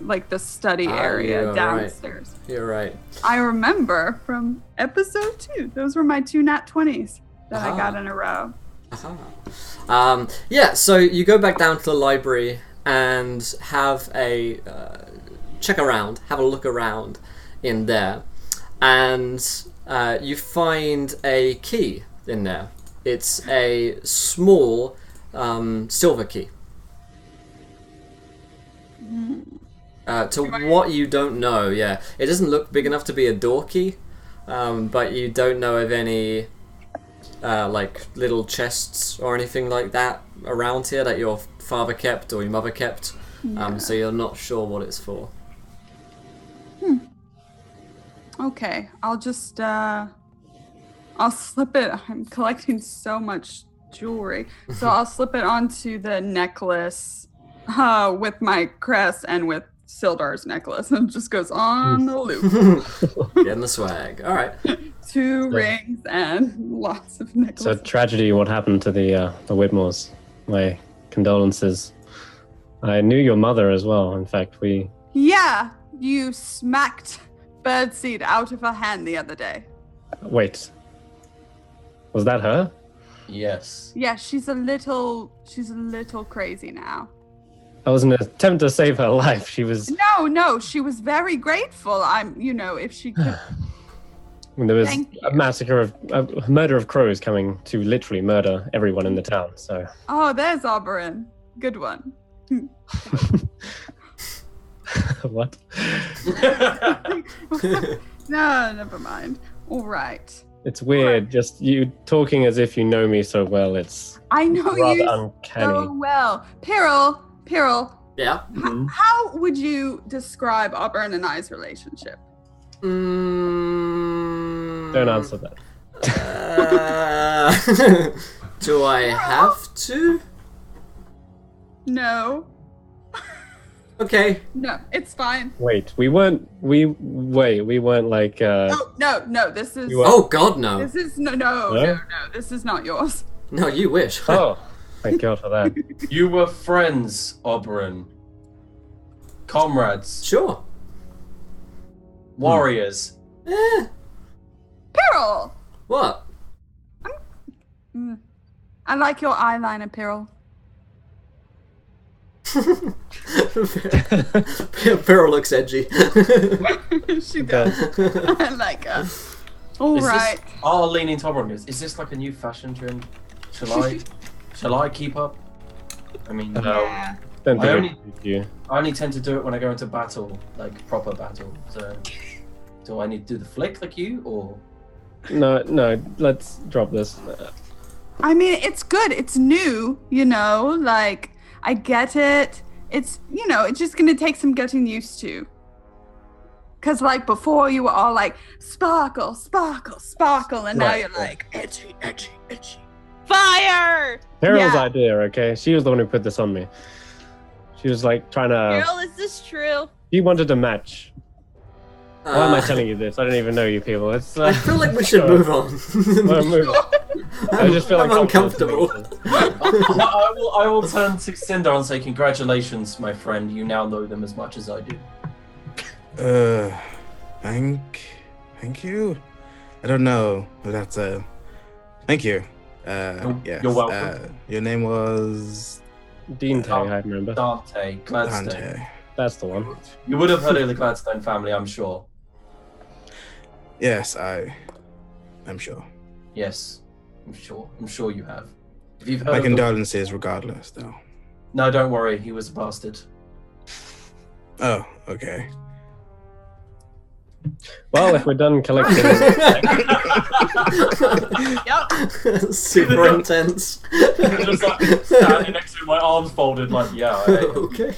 like the study area you're downstairs. Right. You're right. I remember from episode 2. Those were my 2 nat 20s that I got in a row. Yeah, so you go back down to the library and have a have a look around in there, and you find a key in there. It's a small silver key. To what you don't know, yeah. It doesn't look big enough to be a door key, but you don't know of any like little chests or anything like that around here that your father kept or your mother kept. So you're not sure what it's for. Okay, I'll just I'll slip it. I'm collecting so much jewelry, so I'll slip it onto the necklace with my crest and with Sildar's necklace, and it just goes on the loop. Getting the swag. All right. 2 rings and lots of necklaces. It's a tragedy what happened to the Whitmores. My condolences. I knew your mother as well. In fact, Yeah, you smacked Birdseed out of her hand the other day. Wait. Was that her? Yes. Yeah, she's a little crazy now. That was an attempt to save her life. She was... No, she was very grateful. If she could... There was Thank you. a murder of crows coming to literally murder everyone in the town, so... Oh, there's Oberyn. Good one. What? No, never mind. All right. It's weird, just you talking as if you know me so well. It's I know rather you uncanny. so well. Pyrrell, Yeah. how would you describe Oberyn and I's relationship? Don't answer that. Do I have to? No. Okay. No, it's fine. Wait, we weren't like Oh no, this is Oh God, no. this is no. This is not yours. No, you wish. Oh, thank God for that. You were friends, Oberon. Comrades. Sure. Warriors. Eh. Pirrell! What? I like your eyeliner, Pirrell. Pearl looks edgy. She does. I like her. All right. I'll lean into Oberon. Is this like a new fashion trend? Shall I keep up? I mean, Yeah. Don't I think only- it'd be you. I only tend to do it when I go into battle, like proper battle. So, do I need to do the flick like you, or? No, let's drop this. I mean, it's good. It's new, like, I get it. It's, it's just going to take some getting used to. Because, like, before you were all like, sparkle, sparkle, sparkle. And now Right, you're like, edgy, edgy, edgy. Fire! Carol's Yeah. idea, okay? She was the one who put this on me. She was like trying to. Girl, is this true? She wanted to match. Why am I Uh, telling you this? I don't even know you people. It's. I feel like we should move on. Well, move on. I just feel I'm uncomfortable. uncomfortable. I will turn to Cinder and say, "Congratulations, my friend. You now know them as much as I do." Thank you. I don't know, but that's thank you. Yes. You're welcome. Your name was Dean Tang, I remember. Dante Gladstone. Dante. That's the one. You would have heard of the Gladstone family, I'm sure. Yes, I'm sure. Yes, I'm sure you have. If you've heard My of the... condolences, regardless, though. No, don't worry. He was a bastard. Oh, okay. Well, if we're done collecting. Yep. Super intense. Just like standing next to my arms folded, like, yeah. Okay.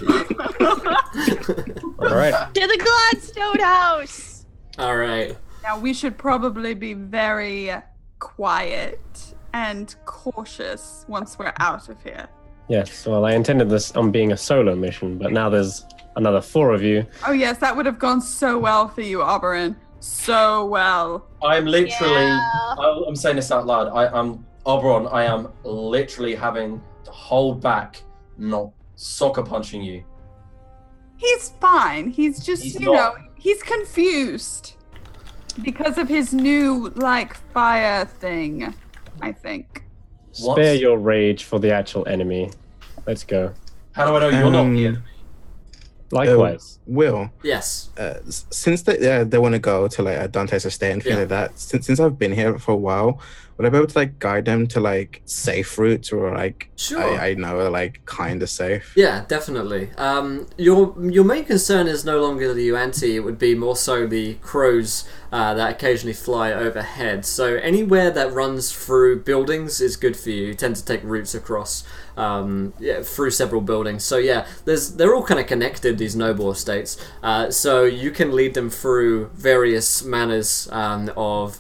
All right. To the Gladstone house! All right. Now, we should probably be very quiet and cautious once we're out of here. Yes. Well, I intended this on being a solo mission, but now there's another 4 of you. Oh, yes, that would have gone so well for you, Oberon. So well. I'm literally... Yeah. I'm saying this out loud. I'm Oberon, I am literally having to hold back, not soccer punching you. He's fine. He's just, He's you not. know, he's confused because of his new, like, fire thing, I think. What? Spare your rage for the actual enemy. Let's go. How do I know you're not here? Likewise. Will, Yes. since they want to go to like Dante's estate and things Yeah. like that, since I've been here for a while, would I be able to like guide them to like safe routes or like Sure. I know like kind of safe? Yeah, definitely. Your main concern is no longer the Yuan-Ti, it would be more so the crows that occasionally fly overhead. So anywhere that runs through buildings is good for you. You tend to take routes across through several buildings. So yeah, they're all kind of connected, these noble estates. So you can lead them through various manners of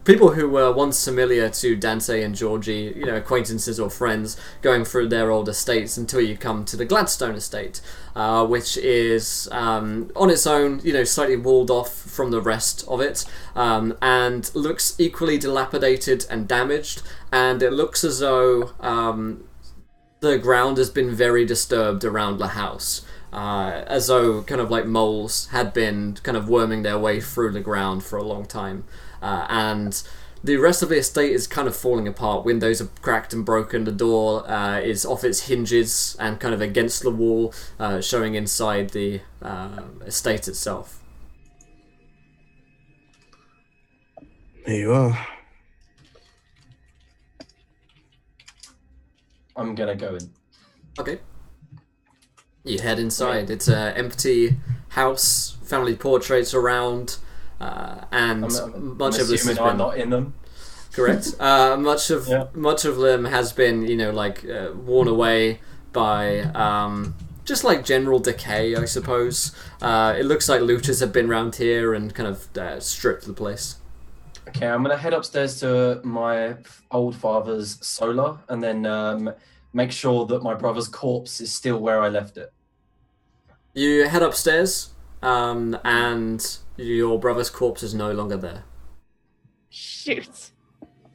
people who were once familiar to Dante and Georgie, you know, acquaintances or friends, going through their old estates until you come to the Gladstone estate, which is on its own, you know, slightly walled off from the rest of it, and looks equally dilapidated and damaged, and it looks as though the ground has been very disturbed around the house. As though kind of like moles had been kind of worming their way through the ground for a long time. And the rest of the estate is kind of falling apart. Windows are cracked and broken. The door is off its hinges and kind of against the wall, showing inside the estate itself. There you are. I'm gonna go in. Okay. You head inside. It's an empty house, family portraits around, and much I'm of this has assuming I'm been not in them. correct. Much of them has been, you know, like worn away by just like general decay, I suppose. It looks like looters have been around here and kind of stripped the place. Okay, I'm gonna head upstairs to my old father's solar, and then make sure that my brother's corpse is still where I left it. You head upstairs, and your brother's corpse is no longer there. Shoot.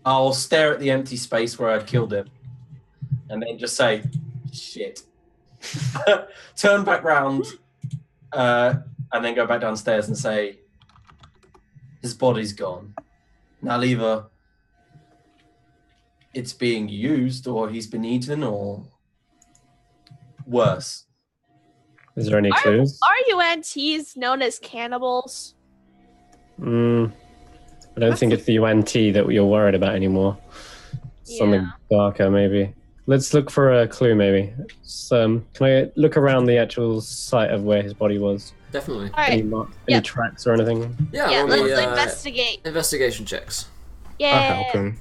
I'll stare at the empty space where I'd killed him, and then just say, "Shit." Turn back round, and then go back downstairs and say, "His body's gone. Now either it's being used, or he's been eaten, or worse." Is there any clues? Are UNTs known as cannibals? I don't think it's the UNT that you're worried about anymore. Something darker, maybe. Let's look for a clue, maybe. Can I look around the actual site of where his body was? Definitely. All right. Any tracks or anything? Yeah, roll let's me, investigate. investigation checks. I'll Yeah. help him.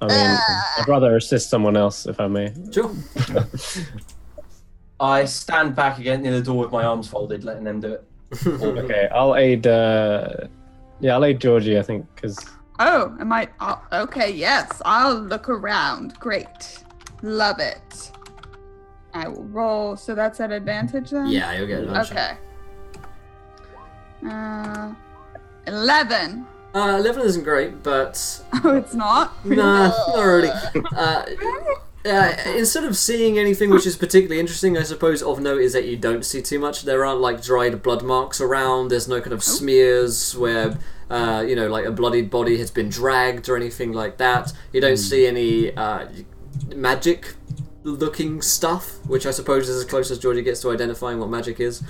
I mean, I'd rather assist someone else, if I may. Sure. I stand back again near the door with my arms folded, letting them do it. Okay, I'll aid. I'll aid Georgie, I think, because. Oh, am I? Oh, okay, yes. I'll look around. Great. Love it. I will roll. So that's at advantage then? Yeah, you'll get advantage. Okay. 11. 11 isn't great, but Oh, it's not? nah, not really. Instead of seeing anything which is particularly interesting, I suppose of note is that you don't see too much. There aren't like dried blood marks around. There's no kind of smears where like a bloodied body has been dragged or anything like that. You don't see any magic looking stuff, which I suppose is as close as Georgie gets to identifying what magic is.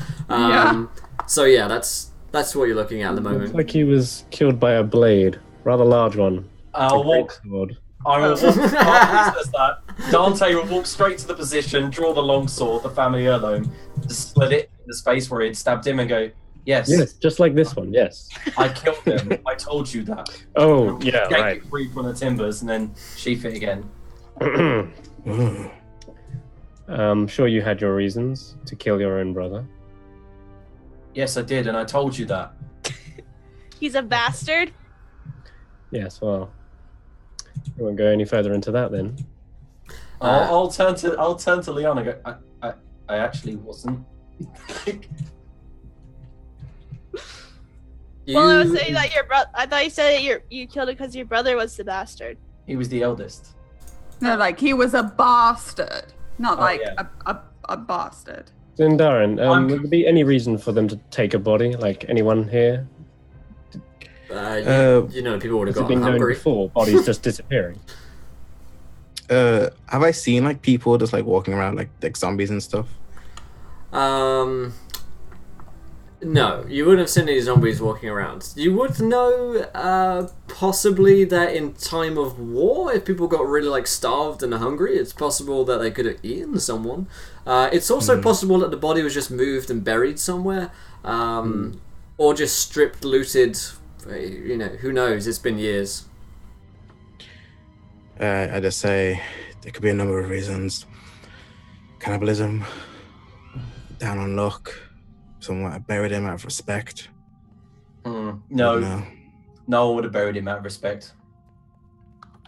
So yeah, that's what you're looking at the moment. Looks like he was killed by a blade, rather large one. I'll A great walk. sword. I will walk. After he says that, Dante will walk straight to the position, draw the longsword, the family heirloom, just split it in the space where he'd stabbed him, and go, "Yes, Yes, just like this one. Yes. I killed him. I told you that." Oh, yeah, Yank right. it free from the timbers, and then sheath it again. I'm sure you had your reasons to kill your own brother. Yes, I did, and I told you that. He's a bastard. Yes, well, I won't go any further into that then. I'll turn to Leon and go, I actually wasn't. Well, I was saying that your brother. I thought you said that you killed him because your brother was the bastard. He was the eldest. No, like he was a bastard. Not like yeah. a bastard. Then Darren, would there be any reason for them to take a body? Like anyone here? People would have Has it gotten been known hungry. before? Bodies just disappearing. Have I seen like people just like walking around like zombies and stuff? No, you wouldn't have seen any zombies walking around. You would know, possibly that in time of war, if people got really like starved and hungry, it's possible that they could have eaten someone. It's also possible that the body was just moved and buried somewhere, or just stripped, looted. Who knows? It's been years. I just say there could be a number of reasons. Cannibalism, down on luck. Someone buried him out of respect. No, No. no one would have buried him out of respect.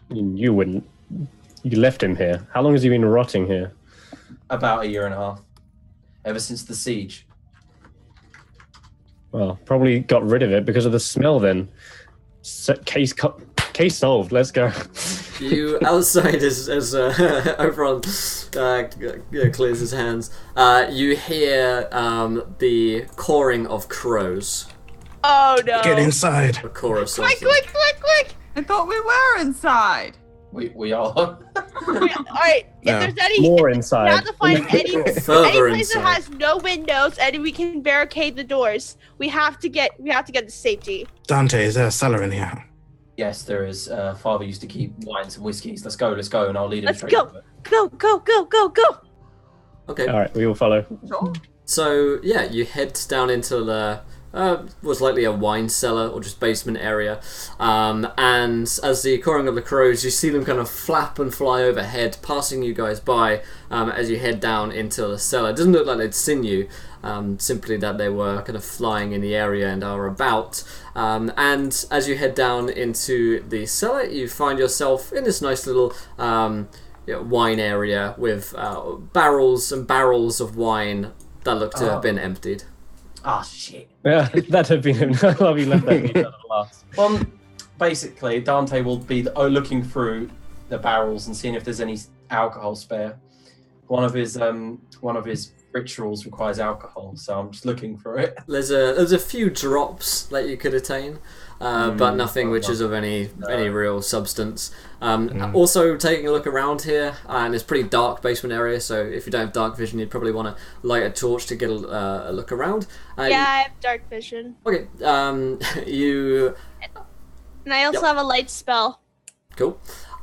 You wouldn't. You left him here. How long has he been rotting here? About a year and a half, ever since the siege. Well, probably got rid of it because of the smell then. Case solved. Let's go. You outside as Oberon clears his hands. You hear the cawing of crows. Oh no! Get inside. A chorus. Quick! I thought we were inside. We are. All right. If No. there's any, More we inside. have to find any Further place that inside. has no windows, and we can barricade the doors. We have to get to safety. Dante, is there a cellar in here? Yes, there is. Father used to keep wines and whiskies. Let's go, and I'll lead him Let's straight go. to it. Go! Okay. All right, we will follow. Sure. So yeah, you head down into the was likely a wine cellar or just basement area, and as the cawing of the crows, you see them kind of flap and fly overhead, passing you guys by as you head down into the cellar. It doesn't look like they'd seen you, simply that they were kind of flying in the area and are about. And as you head down into the cellar, you find yourself in this nice little wine area with barrels and barrels of wine that looked to have been emptied. Ah, shit. Yeah, that had been him. Well, we left that detail at last. Well, basically, Dante will be looking through the barrels and seeing if there's any alcohol spare. One of his rituals requires alcohol, so I'm just looking for it. There's a few drops that you could attain, but nothing which is of any real substance. Also, taking a look around here, and it's a pretty dark basement area, so if you don't have dark vision, you'd probably want to light a torch to get a look around. Yeah, I have dark vision. Okay. You. And I also have a light spell. Cool.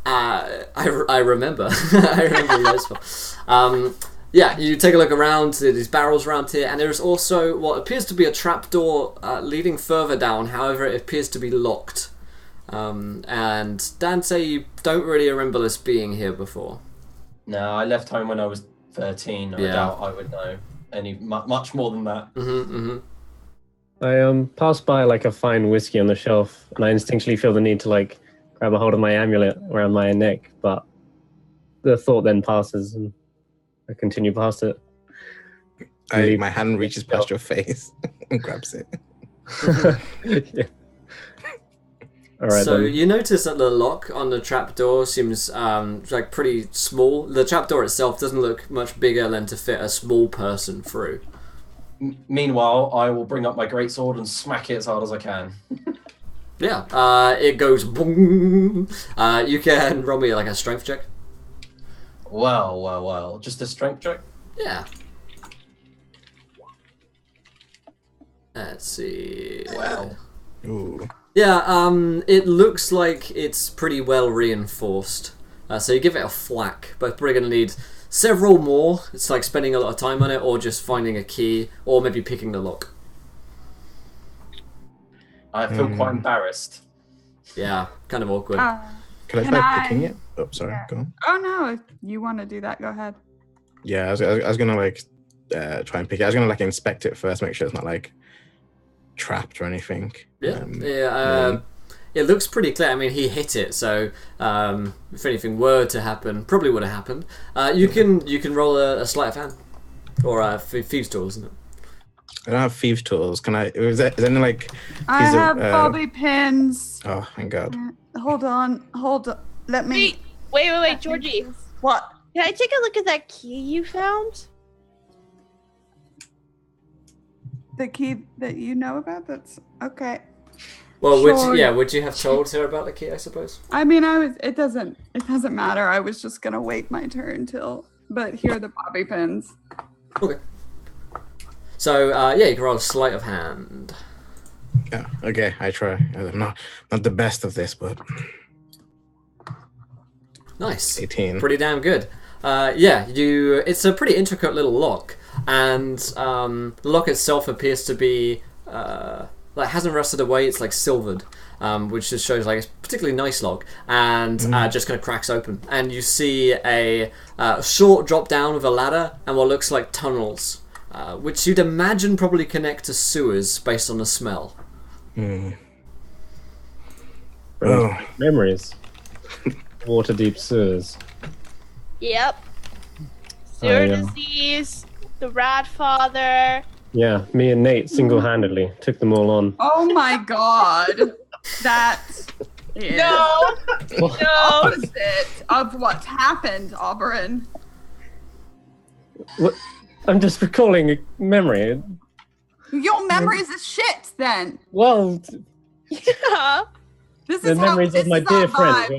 I remember. I remember the light spell. Yeah, you take a look around, there's barrels around here, and there's also what appears to be a trapdoor leading further down, however it appears to be locked. And Dante, you don't really remember this being here before. No, I left home when I was 13. I doubt I would know much more than that. I pass by like a fine whiskey on the shelf, and I instinctually feel the need to like grab a hold of my amulet around my neck, but the thought then passes, and I continue past it. My hand reaches past your face and grabs it. Yeah. All right, so then. you notice that the lock on the trapdoor seems like pretty small. The trapdoor itself doesn't look much bigger than to fit a small person through. Meanwhile, I will bring up my greatsword and smack it as hard as I can. Yeah, it goes boom. You can roll me like a strength check. Well. Just a strength check? Yeah. Let's see. Wow. Ooh. Yeah, it looks like it's pretty well reinforced. So you give it a thwack, but probably going to need several more. It's like spending a lot of time on it, or just finding a key, or maybe picking the lock. I feel quite embarrassed. Yeah, kind of awkward. Can I try picking it? Oh, sorry. Yeah. Go on. Oh no, if you want to do that, go ahead. Yeah, I was gonna like try and pick it. I was gonna like inspect it first, make sure it's not like trapped or anything. Yeah, it looks pretty clear. I mean, he hit it, so if anything were to happen, probably would have happened. You can roll a sleight of hand or thieves' tool, isn't it? I don't have thieves' tools. Can I? Is there any like? I have bobby pins. Oh, thank God. Hold on. Let me. Wait, Georgie. What? Can I take a look at that key you found? The key that you know about? That's okay. Well, Sure. would you have told her about the key, I suppose? I mean, it doesn't matter. I was just gonna wait my turn but here are the bobby pins. Okay. So, you can roll a sleight of hand. Yeah. Okay, I try. I'm not the best of this, but Nice. 18. Pretty damn good. It's a pretty intricate little lock, and the lock itself appears to be like hasn't rusted away. It's like silvered, which just shows like it's a particularly nice lock, and just kind of cracks open, and you see a short drop down with a ladder and what looks like tunnels, which you'd imagine probably connect to sewers based on the smell. Oh. Memories. Water deep sewers. Yep. Sewer disease, the rat father. Yeah, me and Nate single-handedly took them all on. Oh my God, that is No! the opposite of what's happened, Auburn. What? I'm just recalling a memory. Your memories is shit. Then Well, Yeah. this the is memories of my dear friend.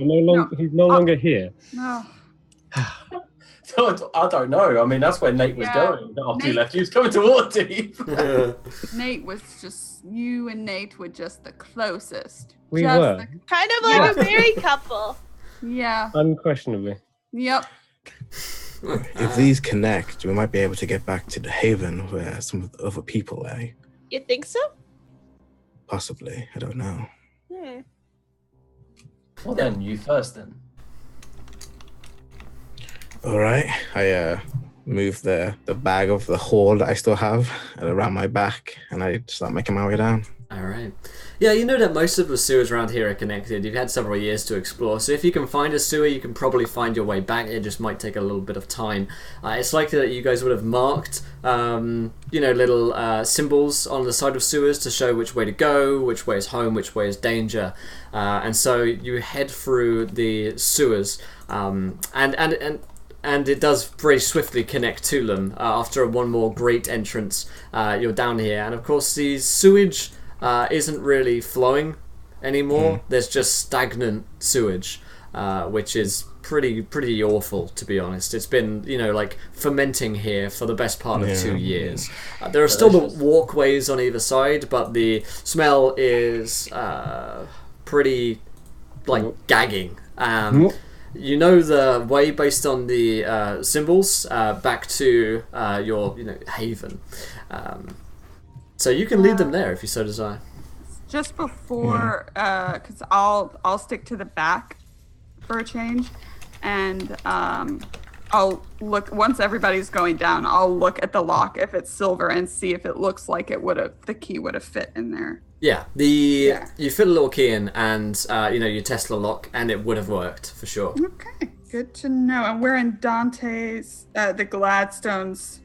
He's no longer here. No. So I don't know. I mean, that's where Nate was going after you left. He was coming to Waterdeep. Nate was just you and Nate were just the closest. We Just were. Kind of like a married couple. Yeah. Unquestionably. Yep. If these connect, we might be able to get back to the haven where some of the other people lay. You think so? Possibly. I don't know. Well, then, you first, then. All right. I move the bag of the haul that I still have around my back, and I start making my way down. All right. Yeah, you know that most of the sewers around here are connected. You've had several years to explore, so if you can find a sewer, you can probably find your way back. It just might take a little bit of time. It's likely that you guys would have marked little symbols on the side of sewers to show which way to go, which way is home, which way is danger. And so you head through the sewers, and it does very swiftly connect to them. After one more great entrance, you're down here, and of course the sewage isn't really flowing anymore. There's just stagnant sewage, which is pretty awful, to be honest. It's been fermenting here for the best part of 2 years. There are still the walkways on either side, but the smell is pretty gagging. You know the way based on the symbols back to your haven, so you can lead them there if you so desire. Just before, because I'll stick to the back for a change, and I'll look once everybody's going down. I'll look at the lock if it's silver and see if it looks like the key would have fit in there. Yeah, you fit a little key in, and you test the lock, and it would have worked for sure. Okay, good to know. And we're in Dante's, the Gladstone's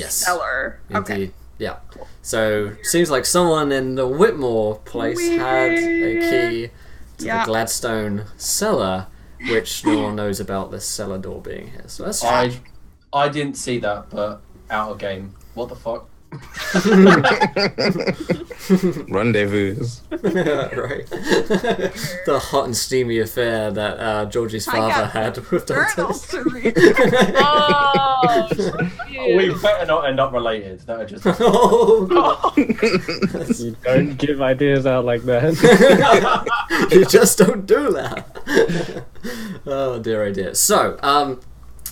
cellar. Indeed. Okay. Yeah. So seems like someone in the Whitmore place had a key to the Gladstone cellar, which no one knows about this cellar door being here. So that's I didn't see that, but out of game. What the fuck? Rendezvous. Right. The hot and steamy affair that Georgie's father had with Journals Dante. to read. Oh, We better not end up related. That would just. You don't give ideas out like that. You just don't do that. Oh dear, oh dear. So,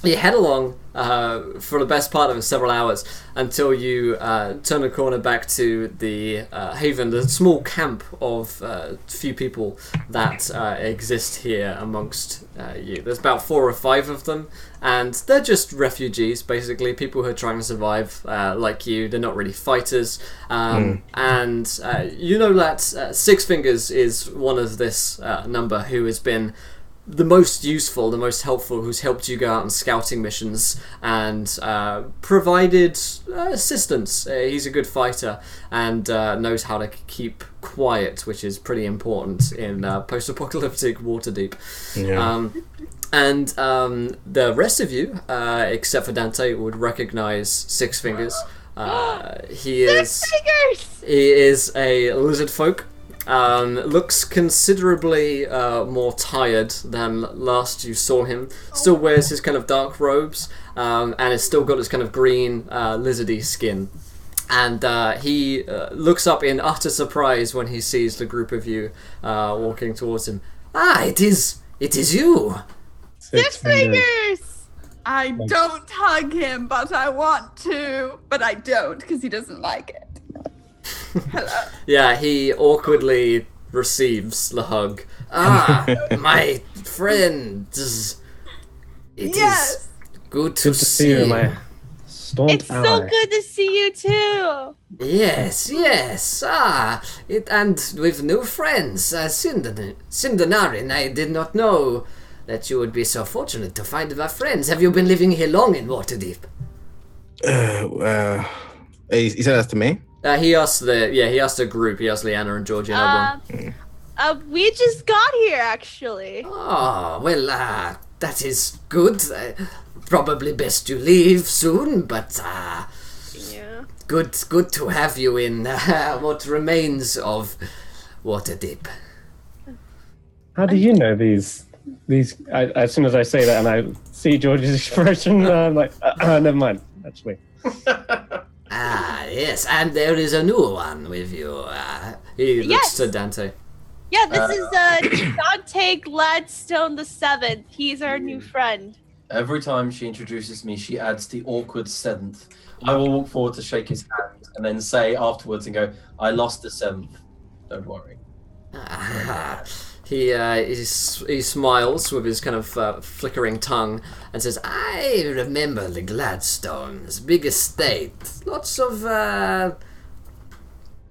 you head along for the best part of several hours until you turn the corner back to the haven, the small camp of few people that exist here amongst you. There's about 4 or 5 of them, and they're just refugees, basically, people who are trying to survive like you. They're not really fighters. And you know that Six Fingers is one of this number who has been the most useful, the most helpful, who's helped you go out on scouting missions and provided assistance. He's a good fighter and knows how to keep quiet, which is pretty important in post-apocalyptic Waterdeep. Yeah. And the rest of you, except for Dante, would recognize Six Fingers. He is a lizard folk. Looks considerably more tired than last you saw him. Still wears his kind of dark robes, and has still got his kind of green lizardy skin. And he looks up in utter surprise when he sees the group of you walking towards him. Ah, it is you! Six Fingers! I don't hug him, but I want to. But I don't, because he doesn't like it. Hello. Yeah, he awkwardly receives the hug. Ah, my friends. It is good to see you. My staunch It's ally. so good to see you too. Yes. And with new friends, Sindenarin, I did not know that you would be so fortunate to find my friends. Have you been living here long in Waterdeep? He said that to me. He asked the group. He asked Leanna and Georgie and everyone. We just got here actually. Oh, well, that is good. Probably best you leave soon, but Yeah. good to have you in what remains of Waterdeep. How do you know these? As soon as I say that and I see George's expression, I'm like, never mind, actually. Ah, yes, and there is a new one with you. He looks to Dante. Yeah, this is Dante Gladstone the 7th. He's our new friend. Every time she introduces me, she adds the awkward 7th. I will walk forward to shake his hand and then say afterwards and go, I lost the 7th. Don't worry. He smiles with his kind of flickering tongue and says, I remember the Gladstones, big estate, lots of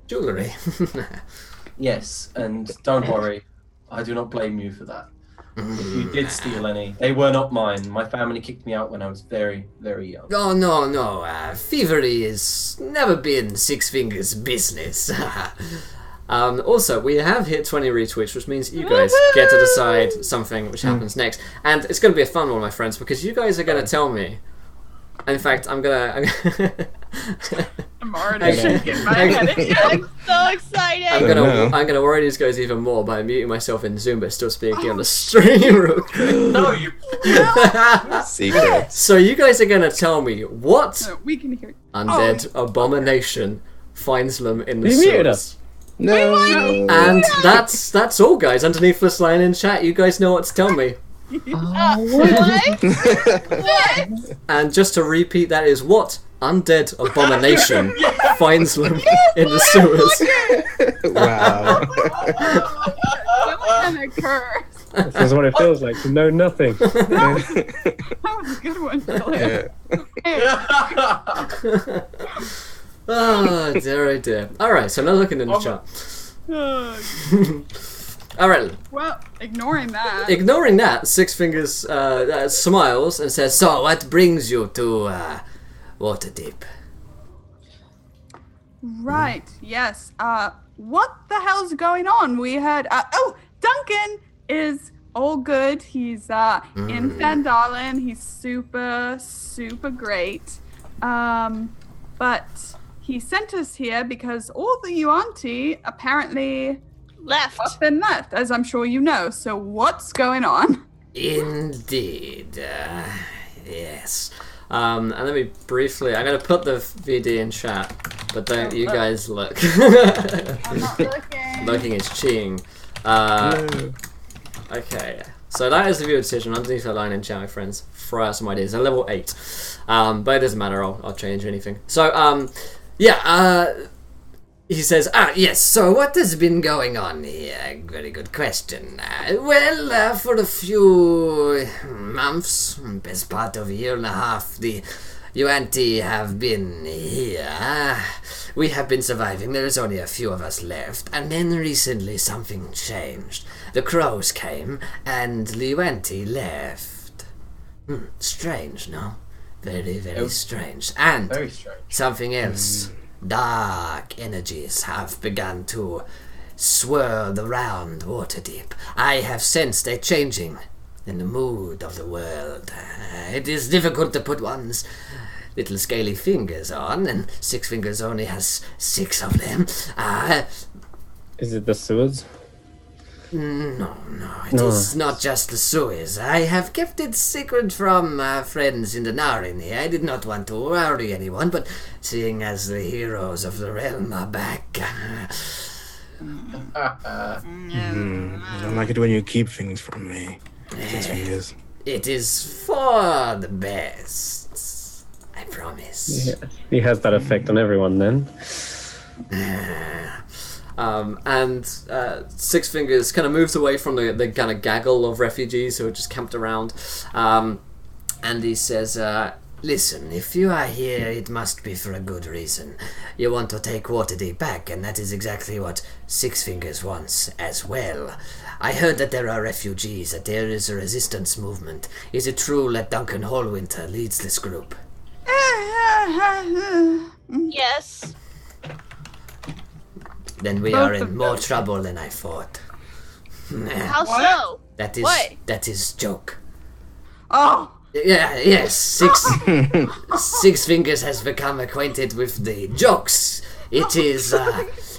jewellery. Yes, and don't worry, I do not blame you for that. If you did steal any, they were not mine. My family kicked me out when I was very, very young. Oh, no. Thievery has never been Six Fingers' business. Also, we have hit 20 retweets, which means you guys get to decide something which happens next. And it's going to be a fun one, my friends, because you guys are going to tell me. In fact, I'm already shaking my head. I'm so excited. I'm gonna worry these guys even more by muting myself in Zoom, but still speaking on the stream real quick. No, you. Secrets. So you guys are gonna tell me what No, we can hear. undead abomination finds them in the You muted us. sewers. No. And that's all, guys. Underneath this line in chat, you guys know what to tell me. What? What? And just to repeat, that is what undead abomination finds them in the sewers. Wow. And a curse. This is what it feels like to know nothing. That was a good one, Julia. Oh dear. Alright, so now looking in the chat. Alright, Well, ignoring that. ignoring that, Six Fingers smiles and says, "So, what brings you to Waterdeep?" Right, yes. What the hell's going on? We had, Duncan is all good. He's in Fandolin. He's super great. But he sent us here because all the Yuanti apparently Left. up and left, as I'm sure you know. So what's going on? Indeed. Yes. And let me briefly... I'm going to put the VD in chat, but don't you guys look. I'm not looking. Looking is cheating. Okay. So that is the viewer decision. Underneath that line in chat, my friends. Throw out some ideas. They're level 8. But it doesn't matter. I'll change anything. So, he says, yes, so what has been going on here? Very good question. For a few months, best part of a year and a half, the Yuanti have been here. We have been surviving. There is only a few of us left. And then recently something changed. The crows came, and the Yuanti left. Strange, no? Very, very strange. And Very strange. something else. Dark energies have begun to swirl around Waterdeep. I have sensed a changing in the mood of the world. It is difficult to put one's little scaly fingers on, and Six Fingers only has 6 of them. Is it the sewers? No, it is not just the sewers. I have kept it secret from friends in the Narin here. I did not want to worry anyone, but seeing as the heroes of the realm are back... I don't like it when you keep things from me. Six Fingers. It is for the best. I promise. Yeah. He has that effect on everyone then. And Six Fingers kind of moves away from the kind of gaggle of refugees who are just camped around. And he says, listen, if you are here, it must be for a good reason. You want to take Waterdeep back, and that is exactly what Six Fingers wants as well. I heard that there are refugees, that there is a resistance movement. Is it true that Duncan Hallwinter leads this group? Yes. Then we Both are of in more them. trouble than I thought. How so? What? That is joke. Oh, Yes, Six Fingers has become acquainted with the jokes. It is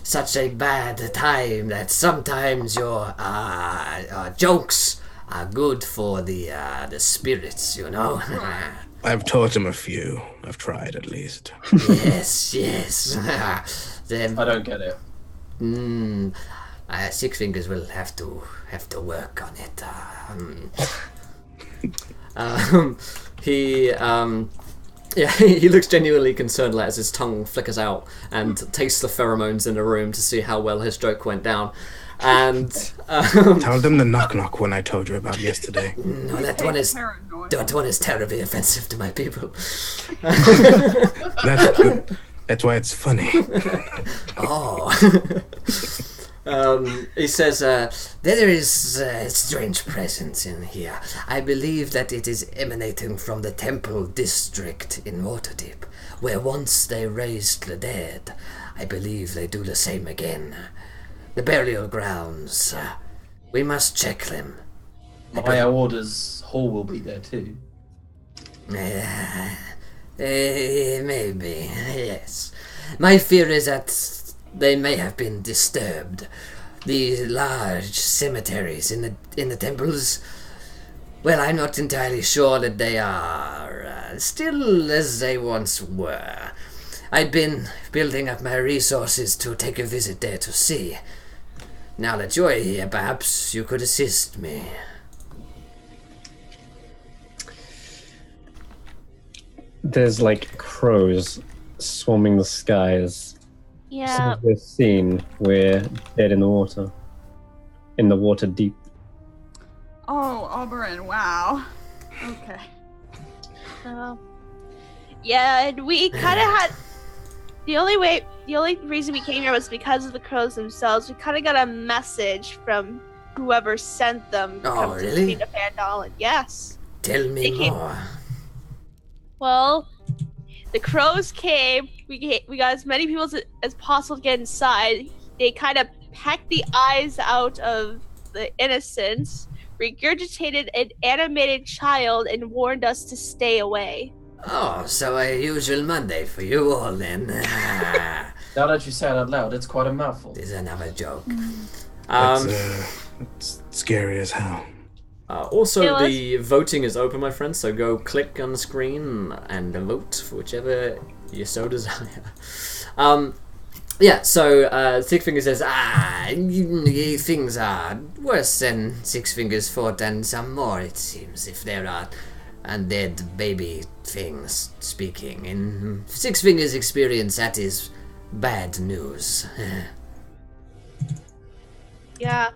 such a bad time that sometimes your jokes are good for the spirits, you know. I've taught him a few. I've tried at least. Yes. Then I don't get it. Six Fingers will have to work on it. He looks genuinely concerned as his tongue flickers out and tastes the pheromones in the room to see how well his joke went down. And Tell them the knock when I told you about yesterday. no, that one is terribly offensive to my people. That's good. That's why it's funny. Oh. He says, there is a strange presence in here. I believe that it is emanating from the temple district in Waterdeep, where once they raised the dead. I believe they do the same again. The burial grounds. We must check them. By our orders, Hall will be there too. Maybe, yes. My fear is that they may have been disturbed. The large cemeteries in the temples, well, I'm not entirely sure that they are still as they once were. I'd been building up my resources to take a visit there to see. Now that you're here, perhaps you could assist me. There's like crows swarming the skies. Yeah. Since this scene, we're dead in the water. In the water deep. Oh, Oberon, wow. Okay. Yeah, and we kind of had the only reason we came here was because of the crows themselves. We kind of got a message from whoever sent them. Oh, really? To Faerun. Yes. Tell me came- more. Well, the crows came. We got as many people as possible to get inside. They kind of pecked the eyes out of the innocents, regurgitated an animated child, and warned us to stay away. Oh, so a usual Monday for you all then. Now that you say it out loud, it's quite a mouthful. There's another joke. It's scary as hell. Also, It was- the voting is open, my friends, so go click on the screen and vote for whichever you so desire. Six Fingers says, things are worse than Six Fingers fought, and some more, it seems, if there are undead baby things speaking. In Six Fingers' experience, that is bad news. Yeah.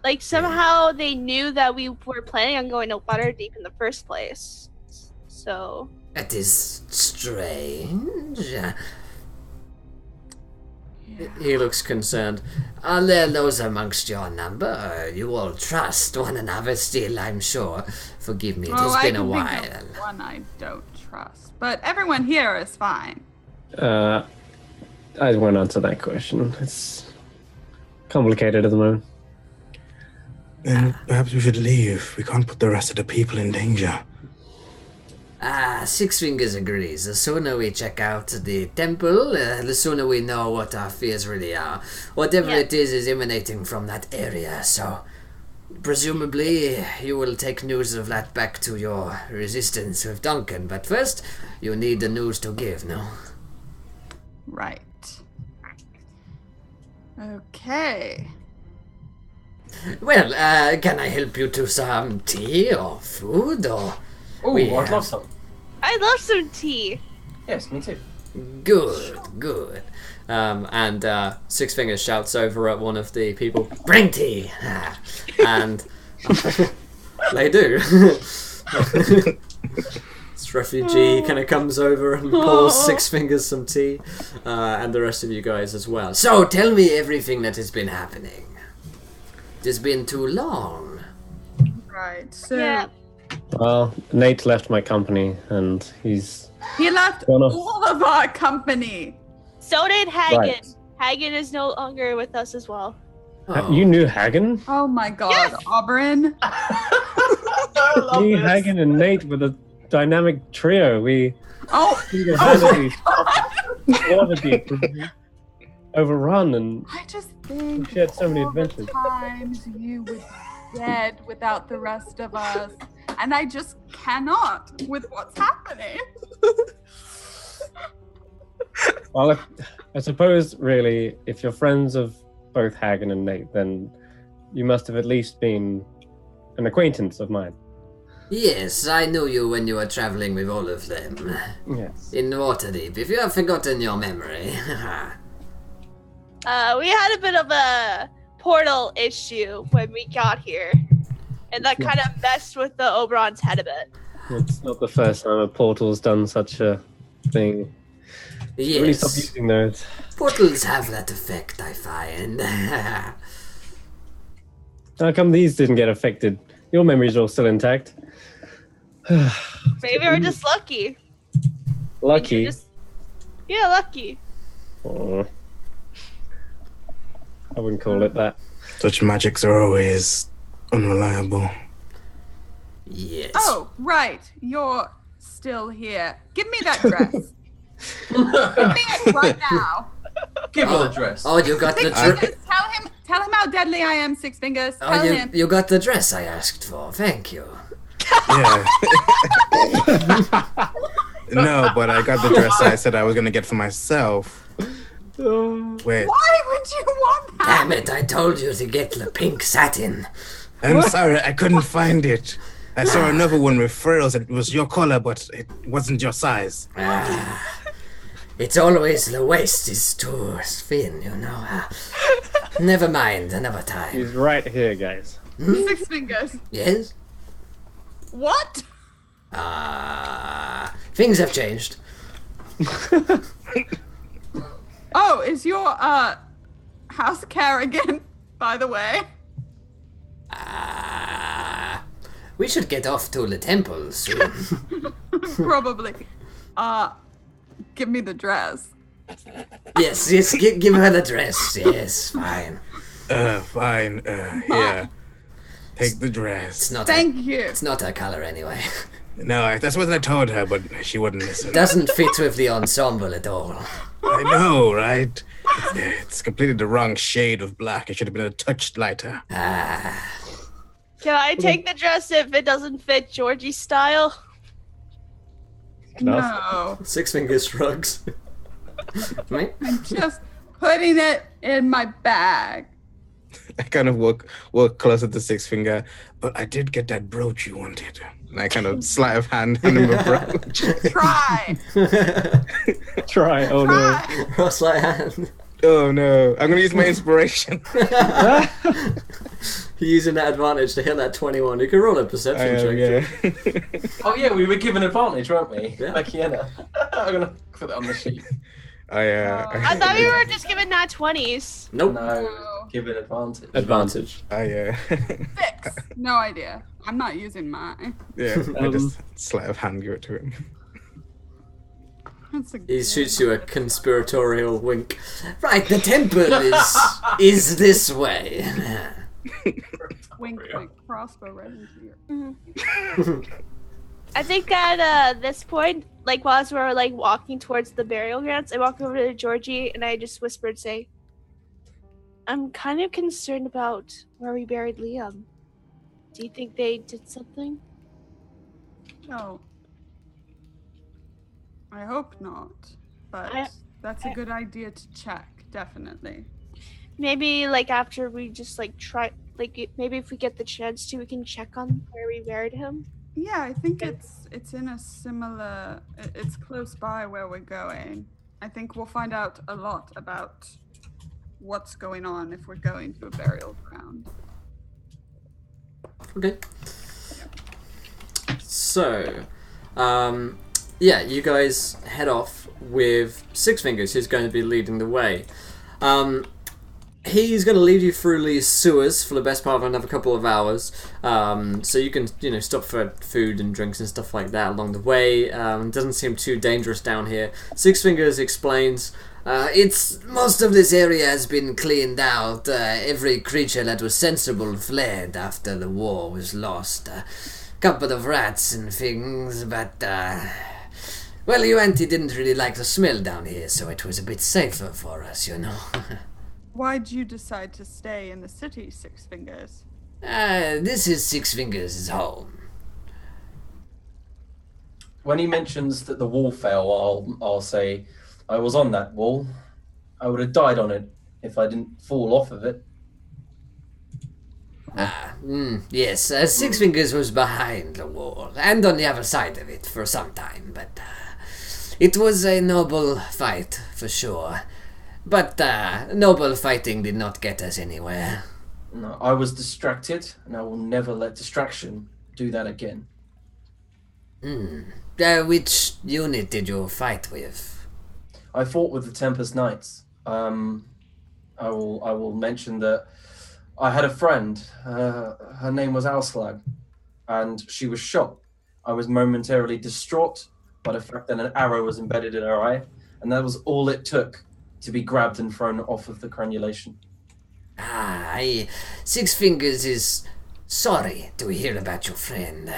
Like, somehow they knew that we were planning on going to Waterdeep in the first place. So... That is strange. He looks concerned. Are there those amongst your number? You all trust one another still, I'm sure. Forgive me, it has been a while. Think of one I don't trust, but everyone here is fine. I won't answer that question. It's complicated at the moment. Then perhaps we should leave. We can't put the rest of the people in danger. Six Fingers agrees. The sooner we check out the temple, the sooner we know what our fears really are. Whatever it is emanating from that area, so presumably you will take news of that back to your resistance with Duncan, but first, you need the news to give, no? Right. Okay. Well, can I help you to some tea or food or... Oh, We I'd have- love some. I love some tea. Yes, me too. Good. And Six Fingers shouts over at one of the people, "Bring tea!" And they do. This refugee kind of comes over and pours Six Fingers some tea, and the rest of you guys as well. So tell me everything that has been happening. It's been too long. Right. So Yeah. Well, Nate left my company, and he's he left Gone off. all of our company. So did Hagen. Right. Hagen is no longer with us as well. Oh. You knew Hagen? Oh my god, Yes! Auburn. I love Me, this. Hagen, and Nate were the dynamic trio. We Oh, single-handedly stopped Waterdeep overrun, and I just think We shared so many all the adventures. times you would be dead without the rest of us, and I just cannot with what's happening. well, I suppose really, if you're friends of both Hagen and Nate, then you must have at least been an acquaintance of mine. Yes, I knew you when you were traveling with all of them. Yes. In Waterdeep, if you have forgotten your memory. We had a bit of a portal issue when we got here. And that kind of messed with the Oberon's head a bit. It's not the first time a portal's done such a thing. Really stop Yes. using those. Portals have that effect, I find. How come these didn't get affected? Your memories are all still intact. Maybe we're just lucky. Lucky. Yeah, lucky. Aw. I wouldn't call it that. Such magics are always unreliable. Yes. Oh, right. You're still here. Give me that dress. Give me it right now. Give her the dress. Oh, you got the Six dress. Fingers, tell him how deadly I am, Six Fingers. Tell Oh, him. you got the dress I asked for. Thank you. Yeah. No, but I got the dress I said I was gonna get for myself. Wait, Why would you want that? Damn it, I told you to get the pink satin. I'm sorry, I couldn't find it. I saw another one with frills. It was your color, but it wasn't your size. It's always the waist is too thin, you know. Never mind, another time. He's right here, guys. Six Fingers. Yes? What? Things have changed. Oh, is your house Kerrigan, by the way? We should get off to the temple soon. Probably. Give me the dress. Yes, give her the dress. Yes, fine. Fine. Here. Take the dress. It's not Thank you. It's not her color anyway. No, that's what I told her, but she wouldn't listen. Doesn't fit with the ensemble at all. I know, right? It's completely the wrong shade of black. It should have been a touch lighter. Can I take the dress if it doesn't fit Georgie's style? No. Six Fingers shrugs. Me? I'm just putting it in my bag. I kind of walk closer to Six Finger, but I did get that brooch you wanted. And I kind of sleight of hand him a brooch. Try. Try. Oh Try. Cross like hand. Oh no, I'm gonna use my inspiration. Using that advantage to hit that 21. You can roll a I perception am, check. yeah. Oh yeah, we were given advantage, weren't we? Yeah. Like Iena. I'm gonna put that on the sheet. I thought we were just giving nat 20s. Nope. No, given advantage. Advantage. Six. No idea. I'm not using mine. Yeah, I just sleight of hand give it to him. That's a He good shoots you a conspiratorial wink. Right, the temple is this way. wink, wink, crossbow right into your. I think at this point, like while we're like walking towards the burial grounds, I walk over to Georgie and I just whispered, say, "I'm kind of concerned about where we buried Liam. Do you think they did something?" No. I hope not. But I- that's a good idea to check, definitely. Maybe like after we just like try, like maybe if we get the chance to, we can check on where we buried him. Yeah, I think it's in a similar. It's close by where we're going. I think we'll find out a lot about what's going on if we're going to a burial ground. Okay. So, yeah, you guys head off with Six Fingers, who's going to be leading the way. He's going to lead you through these sewers for the best part of another couple of hours, so you can, stop for food and drinks and stuff like that along the way. It doesn't seem too dangerous down here. Six Fingers explains, it's most of this area has been cleaned out. Every creature that was sensible fled after the war was lost. Couple of rats and things, but well, Yuanti didn't really like the smell down here, so it was a bit safer for us, Why'd you decide to stay in the city, Six Fingers? This is Six Fingers' home. When he mentions that the wall fell, I'll say, I was on that wall. I would have died on it if I didn't fall off of it. Yes, Six Fingers was behind the wall, and on the other side of it for some time, but it was a noble fight, for sure. But noble fighting did not get us anywhere. No, I was distracted, and I will never let distraction do that again. Which unit did you fight with? I fought with the Tempest Knights. I will mention that I had a friend. Her name was Alslag, and she was shot. I was momentarily distraught by the fact that an arrow was embedded in her eye, and that was all it took to be grabbed and thrown off of the crenulation. Six Fingers is sorry to hear about your friend.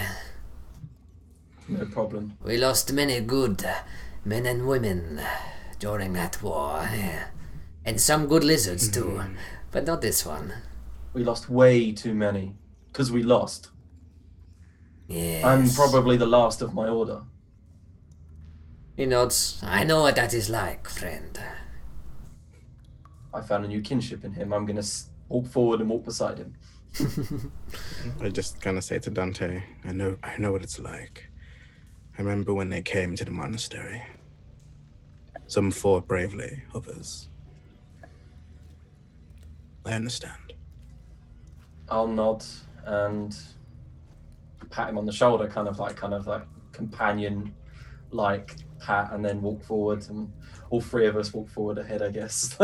No problem. We lost many good men and women during that war. And some good lizards too, but not this one. We lost way too many, because we lost. Yes. I'm probably the last of my order. He nods. I know what that is like, friend. I found a new kinship in him. I'm going to walk forward and walk beside him. I just kind of say to Dante, I know what it's like. I remember when they came to the monastery. Some fought bravely, others. I understand. I'll nod and pat him on the shoulder, kind of like companion like pat, and then walk forward, and all three of us walk forward ahead, I guess.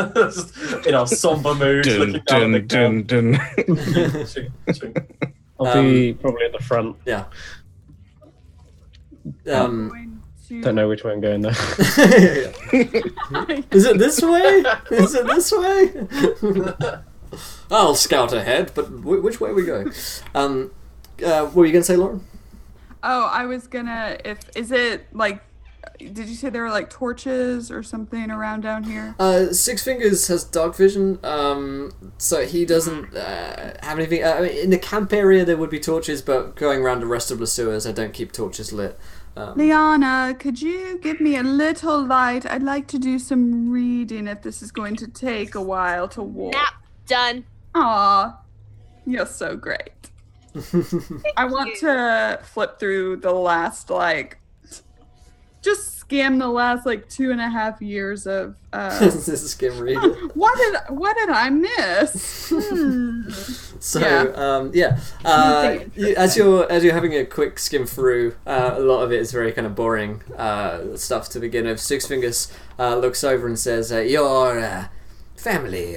In our somber mood, looking down at the ground. I'll be probably at the front. Yeah. Don't know which way I'm going though. Is it this way? Is it this way? I'll scout ahead, but which way are we going? What were you going to say, Lauren? Oh, I was gonna, is it like, did you say there were like torches or something around down here? Six Fingers has dark vision, so he doesn't have anything. I mean, in the camp area there would be torches, but going around the rest of the sewers, I don't keep torches lit. Liana, could you give me a little light? I'd like to do some reading if this is going to take a while to walk. Nap done. Aw, you're so great. I want to flip through the last, just skim the last 2.5 years of This is skim read. what did I miss? So as you're having a quick skim through, a lot of it is very kind of boring stuff to begin with. Six Fingers looks over and says, "Your family,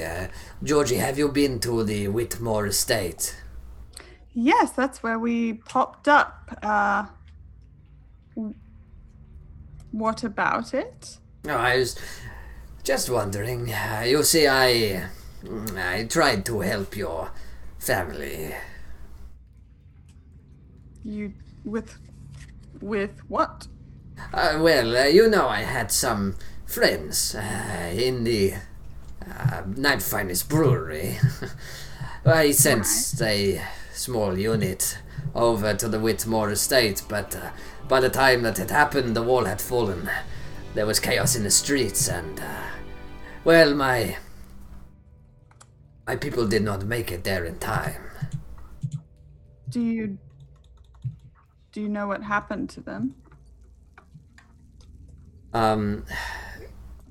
Georgie, have you been to the Whitmore estate?" Yes, that's where we popped up. What about it? No, I was just wondering. You see, I tried to help your family. You with what? Well, I had some friends in the Night Finest Brewery. I sent a small unit over to the Whitmore estate, but by the time that it happened, the wall had fallen. There was chaos in the streets, and my people did not make it there in time. Do you know what happened to them?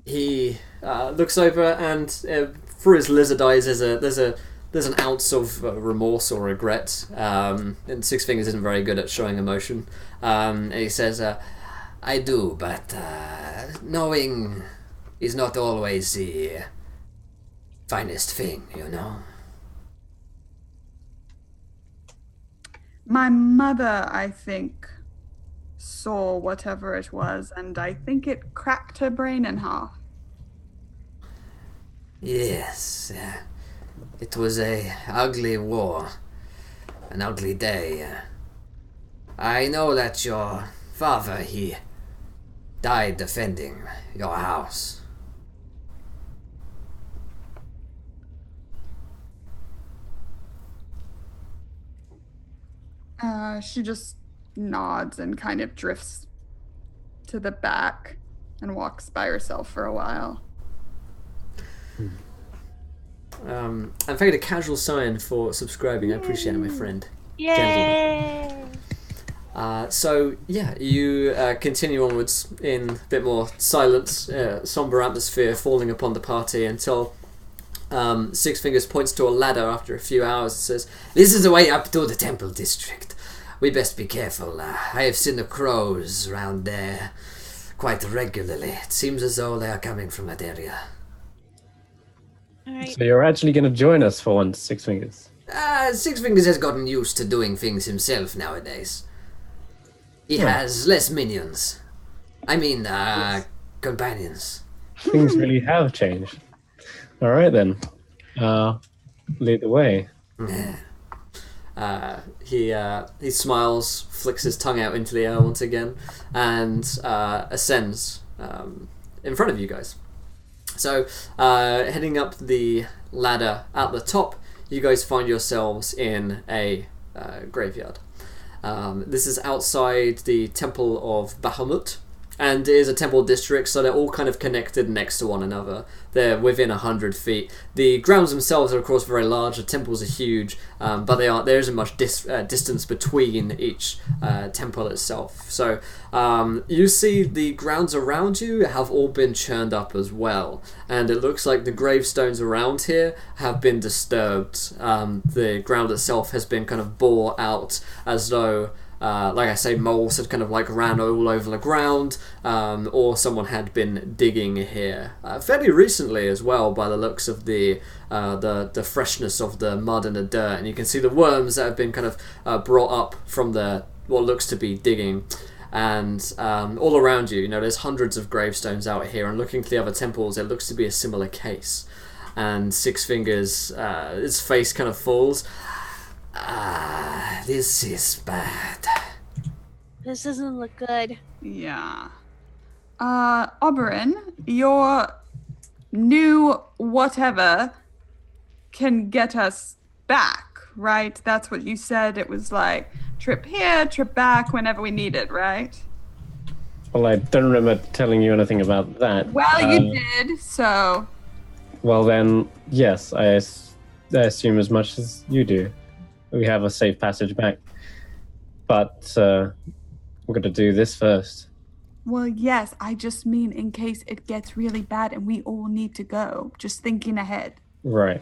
He looks over, and through his lizard eyes, there's an ounce of remorse or regret. And Six Fingers isn't very good at showing emotion. And he says, "I do, but knowing is not always the finest thing, you know." My mother, I think, saw whatever it was, and I think it cracked her brain in half. Yes, it was a ugly war, an ugly day. I know that your father, he died defending your house. She just nods and kind of drifts to the back and walks by herself for a while. I'm thanking a casual sign for subscribing. I appreciate it, my friend. Yay! You continue onwards in a bit more silence, somber atmosphere falling upon the party until Six Fingers points to a ladder after a few hours and says, "This is the way up to the temple district. We best be careful. I have seen the crows around there quite regularly. It seems as though they are coming from that area. All right. So you're actually going to join us for once, Six Fingers. Six Fingers has gotten used to doing things himself nowadays. He Yeah. has less minions. I mean, companions. Things really have changed. All right, then. Lead the way. He smiles, flicks his tongue out into the air once again, and ascends in front of you guys. So, heading up the ladder at the top, you guys find yourselves in a graveyard. This is outside the Temple of Bahamut, and it is a temple district, so they're all kind of connected next to one another. They're within 100 feet. The grounds themselves are, of course, very large. The temples are huge, but there isn't much distance between each temple itself. So you see the grounds around you have all been churned up as well, and it looks like the gravestones around here have been disturbed. The ground itself has been kind of bore out as though like I say, moles had kind of like ran all over the ground, or someone had been digging here fairly recently as well, by the looks of the freshness of the mud and the dirt, and you can see the worms that have been kind of brought up from the what looks to be digging. And all around you, there's hundreds of gravestones out here, and looking to the other temples, it looks to be a similar case. And Six Fingers, his face kind of falls. This is bad. This doesn't look good. Yeah. Oberyn, your new whatever can get us back, right? That's what you said. It was like trip here, trip back whenever we need it, right? Well, I don't remember telling you anything about that. Well, you did, so... Well, then, yes, I assume as much as you do. We have a safe passage back. But we're going to do this first. Well, yes, I just mean in case it gets really bad and we all need to go. Just thinking ahead. Right.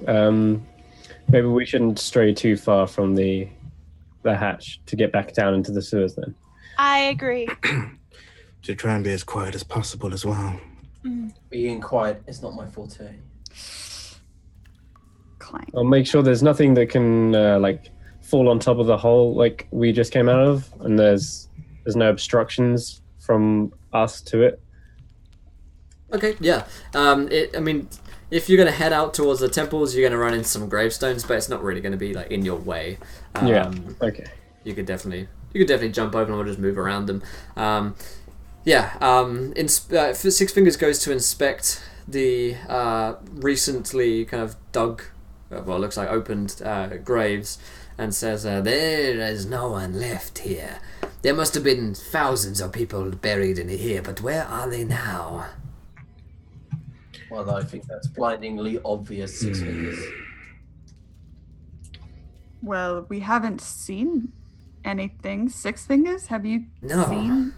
Maybe we shouldn't stray too far from the hatch to get back down into the sewers then. I agree. To try and be as quiet as possible as well. Being quiet is not my forte. Clank. I'll make sure there's nothing that can fall on top of the hole like we just came out of, and there's no obstructions from us to it. Okay, yeah. If you're going to head out towards the temples, you're going to run into some gravestones, but it's not really going to be in your way. Yeah. Okay. You could definitely jump over them or just move around them. Six Fingers goes to inspect the recently kind of dug, well, it looks like opened graves, and says, there is no one left here. There must have been thousands of people buried in here, but where are they now? Well, I think that's blindingly obvious, Six Fingers. Well, we haven't seen anything. Six Fingers, have you No. seen?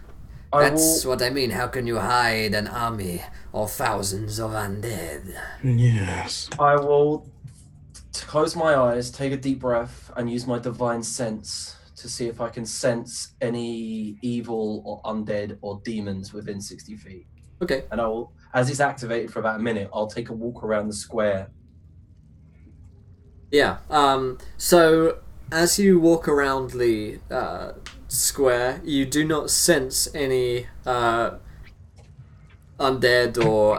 That's what I mean. How can you hide an army of thousands of undead? Yes. I will close my eyes, take a deep breath, and use my divine sense to see if I can sense any evil or undead or demons within 60 feet. Okay. And I will, as it's activated for about a minute, I'll take a walk around the square. Yeah. So as you walk around the square, you do not sense any undead or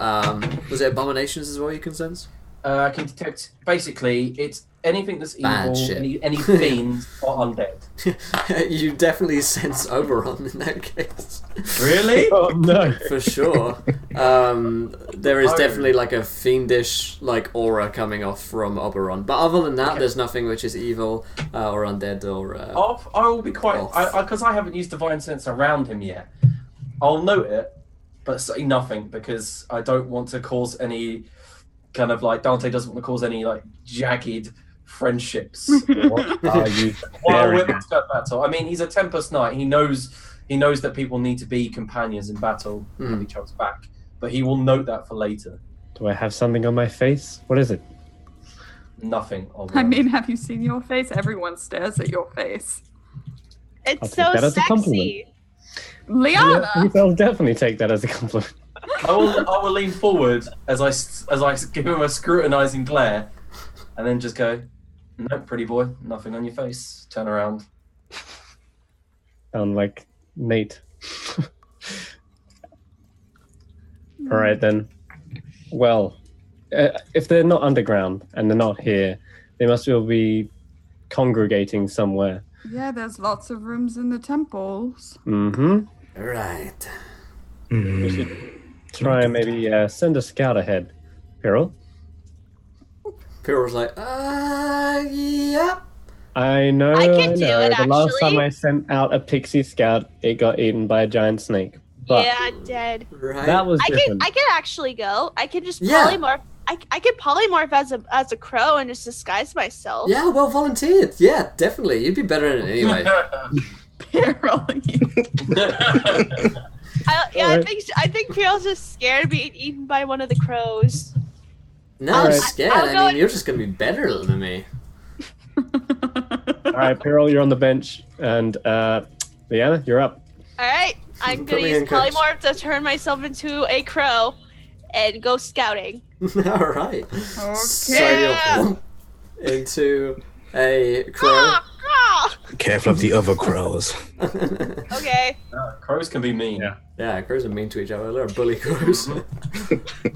was it abominations as well you can sense? I can detect, basically, it's anything that's Bad evil, shit. any fiends or undead. You definitely sense Oberon in that case. Really? Oh no. For sure. There is Oh. definitely a fiendish aura coming off from Oberon. But other than that, Okay. there's nothing which is evil or undead or... I will be quite, Off. because I haven't used divine sense around him yet. I'll note it, but say nothing because I don't want to cause any kind of Dante doesn't want to cause any jagged friendships. What are you While we're staring in battle, I mean, he's a Tempest Knight. He knows that people need to be companions in battle with each other's back, but he will note that for later. Do I have something on my face? What is it? Nothing. I mean, have you seen your face? Everyone stares at your face. I'll It's take so that as a compliment. sexy. Liana. He'll definitely take that as a compliment. I will lean forward as I give him a scrutinizing glare, and then just go, "No, pretty boy, nothing on your face. Turn around." Sound like Nate. All right then. Well, if they're not underground and they're not here, they must all be congregating somewhere. Yeah, there's lots of rooms in the temples. Mm-hmm. Right. We should try and maybe send a scout ahead. Pirrell? Pirrell's like, yeah. I know. I can do it, The last time actually. I sent out a pixie scout, it got eaten by a giant snake. But Yeah, dead. Right. that was I different. can actually go. I can just Yeah. polymorph. I can polymorph as a crow and just disguise myself. Yeah, well volunteered. Yeah, definitely. You'd be better in it anyway. I think Pierre's just scared of being eaten by one of the crows. No, All I'm right. scared. I'll I go mean, you're just going to be better than me. All right, Pirrell, you're on the bench. And Leanna, you're up. All right, I'm Put gonna me use in, coach. polymorph to turn myself into a crow and go scouting. All right. Okay. So you're into a crow. Ah, ah! Careful of the other crows. Okay. Crows can be mean. Yeah. Yeah, crows are mean to each other. They're bully crows. All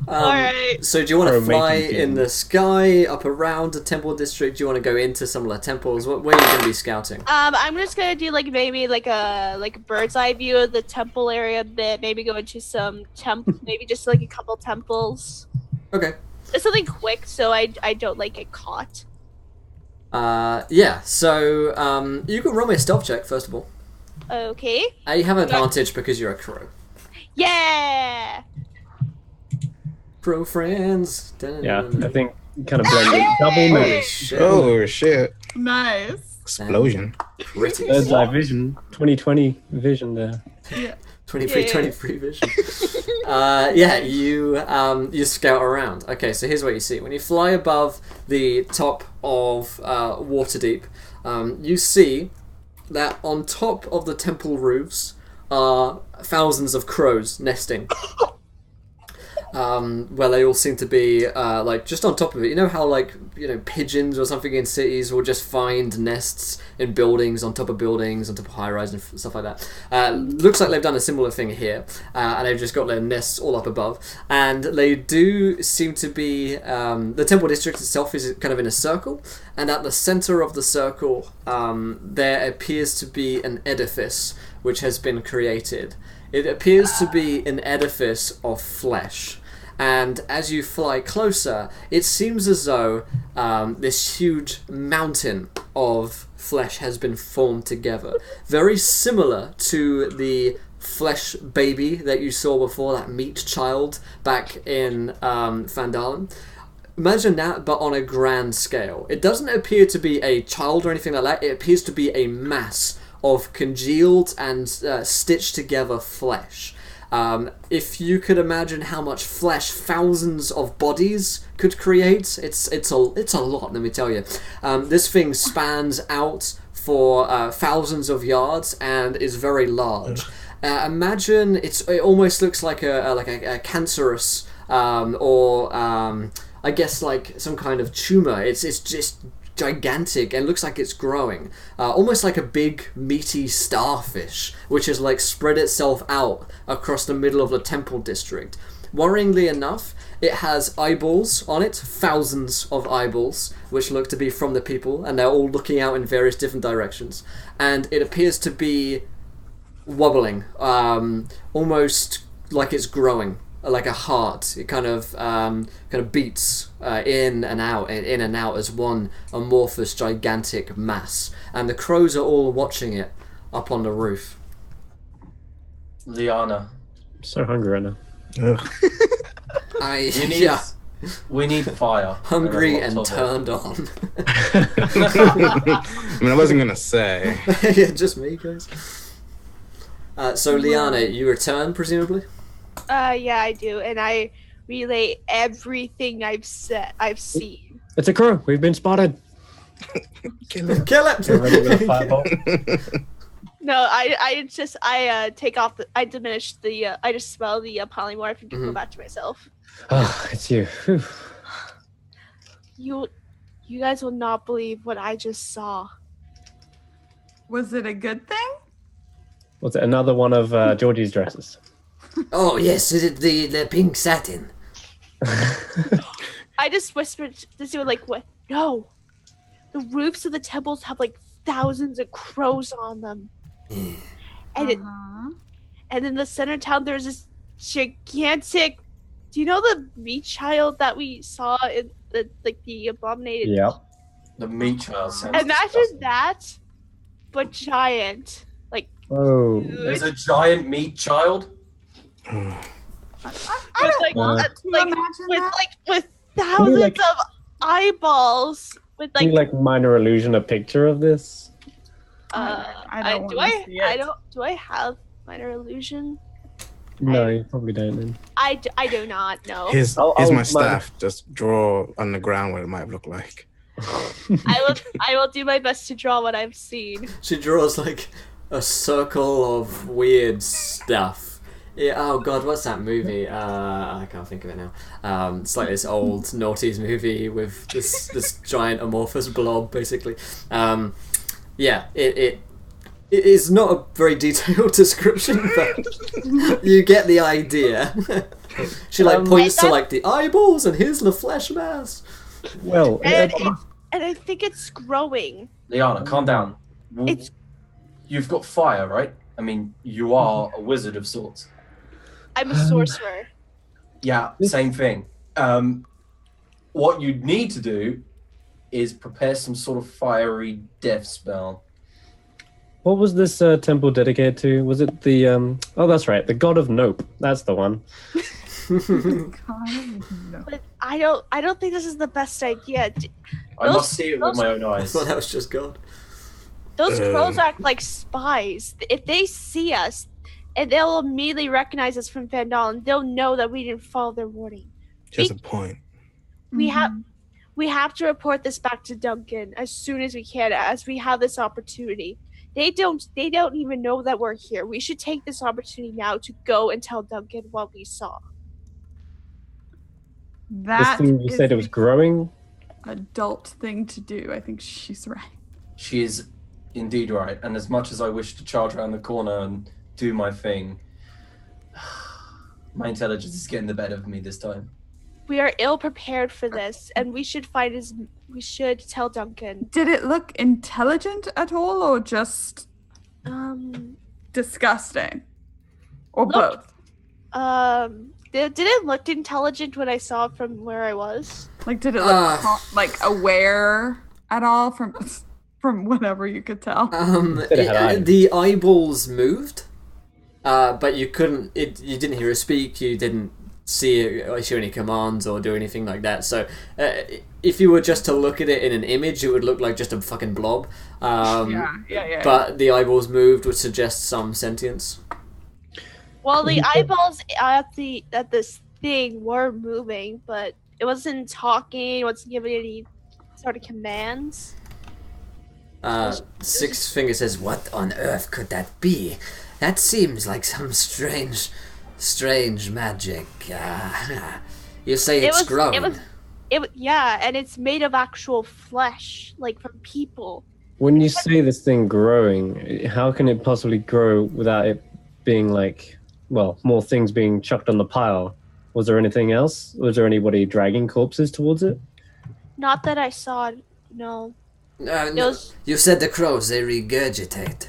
right. So do you want to Crow fly mating team. in the sky, up around the temple district? Do you want to go into some of the temples? Where are you going to be scouting? I'm just gonna do maybe a bird's eye view of the temple area a bit. Maybe go into some maybe just a couple temples. Okay. It's something quick, so I don't get caught. Yeah, so you can roll me a stealth check, first of all. Okay. You have advantage because you're a crow. Yeah. Crow friends. Yeah, I think kind of blended. Double Holy move. shit. Oh shit! Nice. Explosion. Pretty. Bird's eye vision. 2020 vision there. 23 vision. Yeah, you scout around. Okay, so here's what you see. When you fly above the top of Waterdeep, you see that on top of the temple roofs are thousands of crows nesting. Where they all seem to be just on top of it. You know how pigeons or something in cities will just find nests in buildings, on top of buildings, on top of high rise and stuff like that. Looks like they've done a similar thing here, and they've just got their nests all up above. And they do seem to be the temple district itself is kind of in a circle, and at the center of the circle there appears to be an edifice which has been created. It appears to be an edifice of flesh, and as you fly closer, it seems as though this huge mountain of flesh has been formed together. Very similar to the flesh baby that you saw before, that meat child back in Fandalen. Imagine that, but on a grand scale. It doesn't appear to be a child or anything like that. It appears to be a mass of congealed and stitched together flesh. If you could imagine how much flesh thousands of bodies could create, it's a lot, let me tell you. This thing spans out for thousands of yards and is very large. Imagine it almost looks like a cancerous or I guess like some kind of tumor. It's just gigantic and looks like it's growing, almost like a big meaty starfish which has spread itself out across the middle of the temple district. Worryingly enough, it has eyeballs on it, thousands of eyeballs, which look to be from the people, and they're all looking out in various different directions, and it appears to be wobbling, almost like it's growing, like a heart. It kind of beats in and out as one amorphous, gigantic mass. And the crows are all watching it up on the roof. Liana, I'm so hungry right now. Ugh. we need fire. Hungry There's and lots of turned on. I mean, I wasn't gonna say. Yeah, just me, guys. So, Liana, you return, presumably? Yeah, I do, and I relay everything I've seen. It's a crow. We've been spotted. Kill it. Kill it! Get ready with a fireball. No, I take off I diminish the I just smell the polymorph and go back to myself. Oh, it's you. Whew. You guys will not believe what I just saw. Was it a good thing? Was it another one of Georgie's dresses? Oh yes, is it the pink satin? I just whispered to see like what? No, the roofs of the temples have like thousands of crows on them, and and in the center of town there's this gigantic. Do you know the meat child that we saw in the abominated? Yeah. The meat child sounds Imagine disgusting. that, but giant. Like Oh. There's a giant meat child? I with don't like, want to like imagine with that. with thousands like- of eyeballs. With Can you minor illusion a picture of this? I don't do wanna I? see it. I don't. Do I have minor illusion? No, you probably don't then. I do not know. Here's I'll my minor- staff. Just draw on the ground what it might look like. I will do my best to draw what I've seen. She draws like a circle of weird stuff. Yeah, oh god, what's that movie? I can't think of it now. It's like this old noughties movie with this giant amorphous blob, basically. Yeah, it is not a very detailed description, but you get the idea. She points to the eyeballs, and here's the flesh mass. Well, And I think it's growing. Liana, calm down. It's- You've got fire, right? I mean, you are a wizard of sorts. I'm a sorcerer. Yeah, same thing. What you'd need to do is prepare some sort of fiery death spell. what was this temple dedicated to? Was it the oh, that's right, the god of Nope. That's the one. No. But I don't think this is the best idea. I must see it with my own I eyes. thought that was just God. Those crows act like spies. If they see us, and they'll immediately recognize us from Vandal, and they'll know that we didn't follow their warning. Just a point. We have to report this back to Duncan as soon as we can, as we have this opportunity. They don't even know that we're here. We should take this opportunity now to go and tell Duncan what we saw. This That thing you is said it was the growing. adult thing to do. I think she's right. She is indeed right. And as much as I wish to charge around the corner and do my thing, my intelligence is getting the better of me this time. We are ill prepared for this, and we should tell Duncan. Did it look intelligent at all, or just disgusting, or Look- both? Did it look intelligent when I saw it from where I was? Like, did it look aware at all from whatever you could tell? It had eyes. The eyeballs moved, but you couldn't. You didn't hear her speak. You didn't see it issue any commands or do anything like that. So, if you were just to look at it in an image, it would look like just a fucking blob. Yeah. But the eyeballs moved, would suggest some sentience. Well, the eyeballs at this thing were moving, but it wasn't talking. It wasn't giving any sort of commands. Six Finger says, "What on earth could that be? That seems like some strange magic. You say it's growing." Yeah, and it's made of actual flesh, like from people. When you say this thing growing, how can it possibly grow without it being more things being chucked on the pile? Was there anything else? Was there anybody dragging corpses towards it? Not that I saw. No. No, Those- you said the crows, they regurgitate.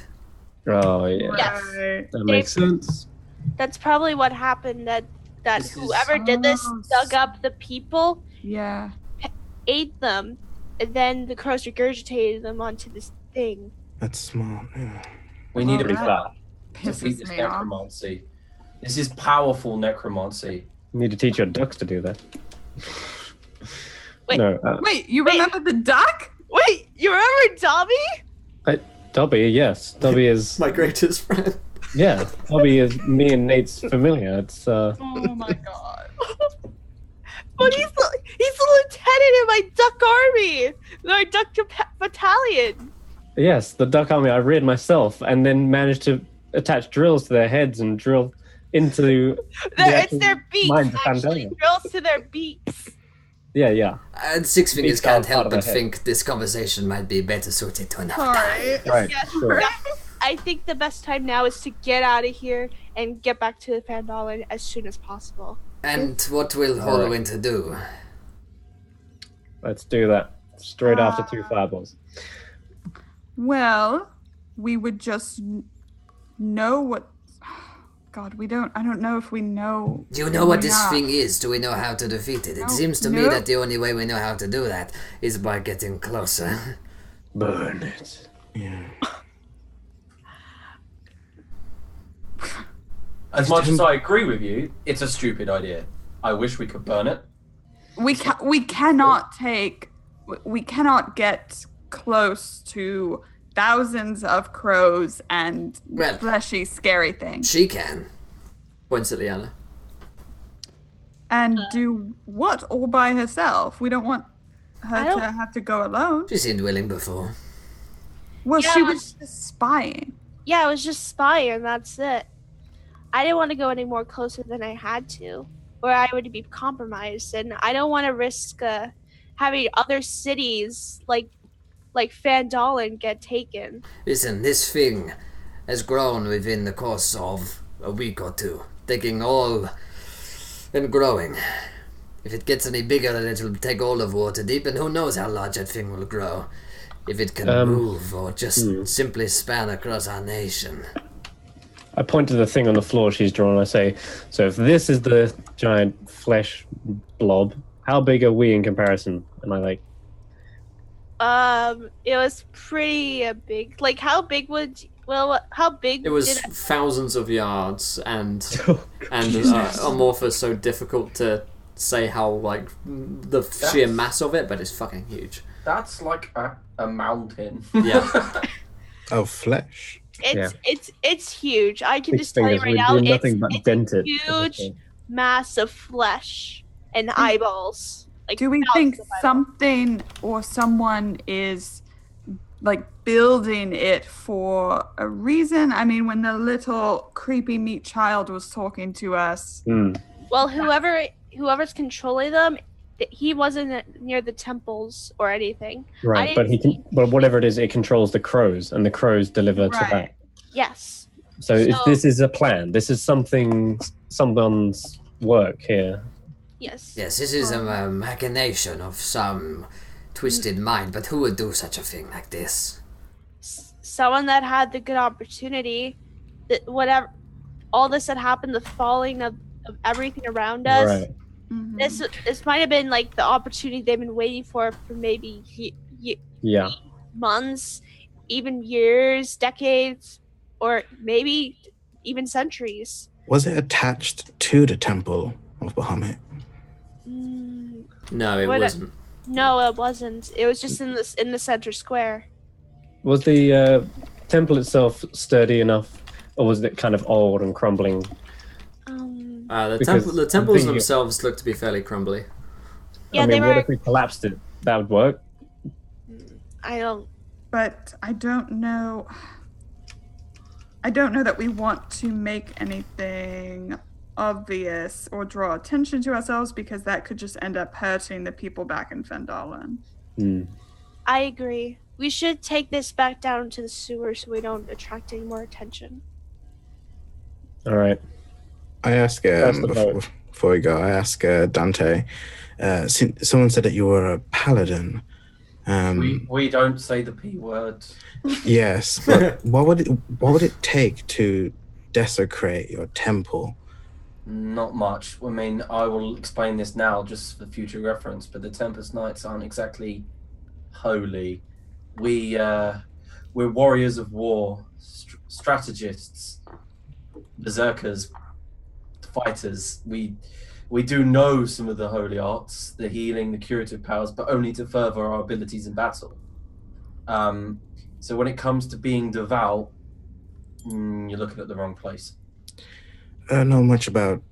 Oh yeah, Yes. Right. that makes sense. That's probably what happened. That This is- whoever did this dug up the people, Yeah. ate them, and then the crows regurgitated them onto this thing. That's smart. Yeah. We need Pretty to fast. defeat Pisses this me off. necromancy. This is powerful necromancy. You need to teach your ducks to do that. Wait. No, Wait, you remember the duck? Wait, you remember Dobby? Dobby. Yes, Dobby is. My greatest friend. Yeah, Dobby is me and Nate's familiar. It's Oh my god. But he's the lieutenant in my duck army, my duck battalion. Yes, the duck army I reared myself, and then managed to attach drills to their heads and drill into It's their beaks, minds of actually. Fandalia. Drills to their beaks. Yeah. And Six Fingers Beats out can't part help of but their head. think this conversation might be better suited to another time. Sorry. Right, Yes, sure. I think the best time now is to get out of here and get back to the Fandolin as soon as possible. And what will Horwinter do? Let's do that. Straight after 2 fireballs. Well, we would just know what. God, I don't know if we know. Do you know what why this not. thing is? Do we know how to defeat it? It No. seems to me Nope. that the only way we know how to do that is by getting closer. Burn it. Yeah. As much as I agree with you, it's a stupid idea. I wish we could burn it. We cannot get close to thousands of crows and Well- fleshy, scary things. She can. Points at Liana. And do what all by herself? We don't want her I don't- to have to go alone. She seemed willing before. Well, Yeah, she was just spying. Yeah, I was just spying, and that's it. I didn't want to go any more closer than I had to, or I would be compromised, and I don't want to risk having other cities like Fandolin get taken. Listen, this thing has grown within the course of a week or two, taking all and growing. If it gets any bigger, then it'll take all of Waterdeep, and who knows how large that thing will grow. If it can move or just simply span across our nation. I point to the thing on the floor she's drawn. I say, so if this is the giant flesh blob, how big are we in comparison? And I like, It was pretty big. Like, how big how big? It was did thousands of yards, and Jesus. Amorphous so difficult to say how, like, the sheer mass of it, but it's fucking huge. That's like a mountain. Yeah. Oh, flesh. It's huge. I can big just tell you fingers, right we now, do nothing but it's dent a it. huge mass of flesh and eyeballs. Like, Do we thousands think of eyeballs. something or someone is like building it for a reason? I mean, when the little creepy meat child was talking to us, Well, whoever's controlling them, he wasn't near the temples or anything. Right, but but whatever it is, it controls the crows, and the crows deliver to that. Right. Yes. So if this is a plan, this is someone's work here. Yes. Yes, this is a machination of some twisted mind, but who would do such a thing like this? Someone that had the good opportunity, that whatever, all this had happened, the falling of everything around us. Right. This might have been like the opportunity they've been waiting for maybe Yeah. months, even years, decades, or maybe even centuries. Was it attached to the temple of Bahamut? No, it What- wasn't. No, it wasn't. It was just in the center square. Was the temple itself sturdy enough, or was it kind of old and crumbling? The Because temples I'm thinking- themselves look to be fairly crumbly. Yeah, I they mean, what were. if we collapsed it? That would work. I don't. but I don't know. I don't know that we want to make anything obvious or draw attention to ourselves, because that could just end up hurting the people back in Fandolin. I agree. We should take this back down to the sewer so we don't attract any more attention. All right. I ask That's the vote. before we go. I ask Dante. Someone said that you were a paladin. We don't say the P word. Yes, but what would it take to desecrate your temple? Not much. I mean, I will explain this now just for future reference, but the Tempest Knights aren't exactly holy. We're warriors of war, strategists, berserkers, fighters. We do know some of the holy arts, the healing, the curative powers, but only to further our abilities in battle. So when it comes to being devout, you're looking at the wrong place. I don't know much about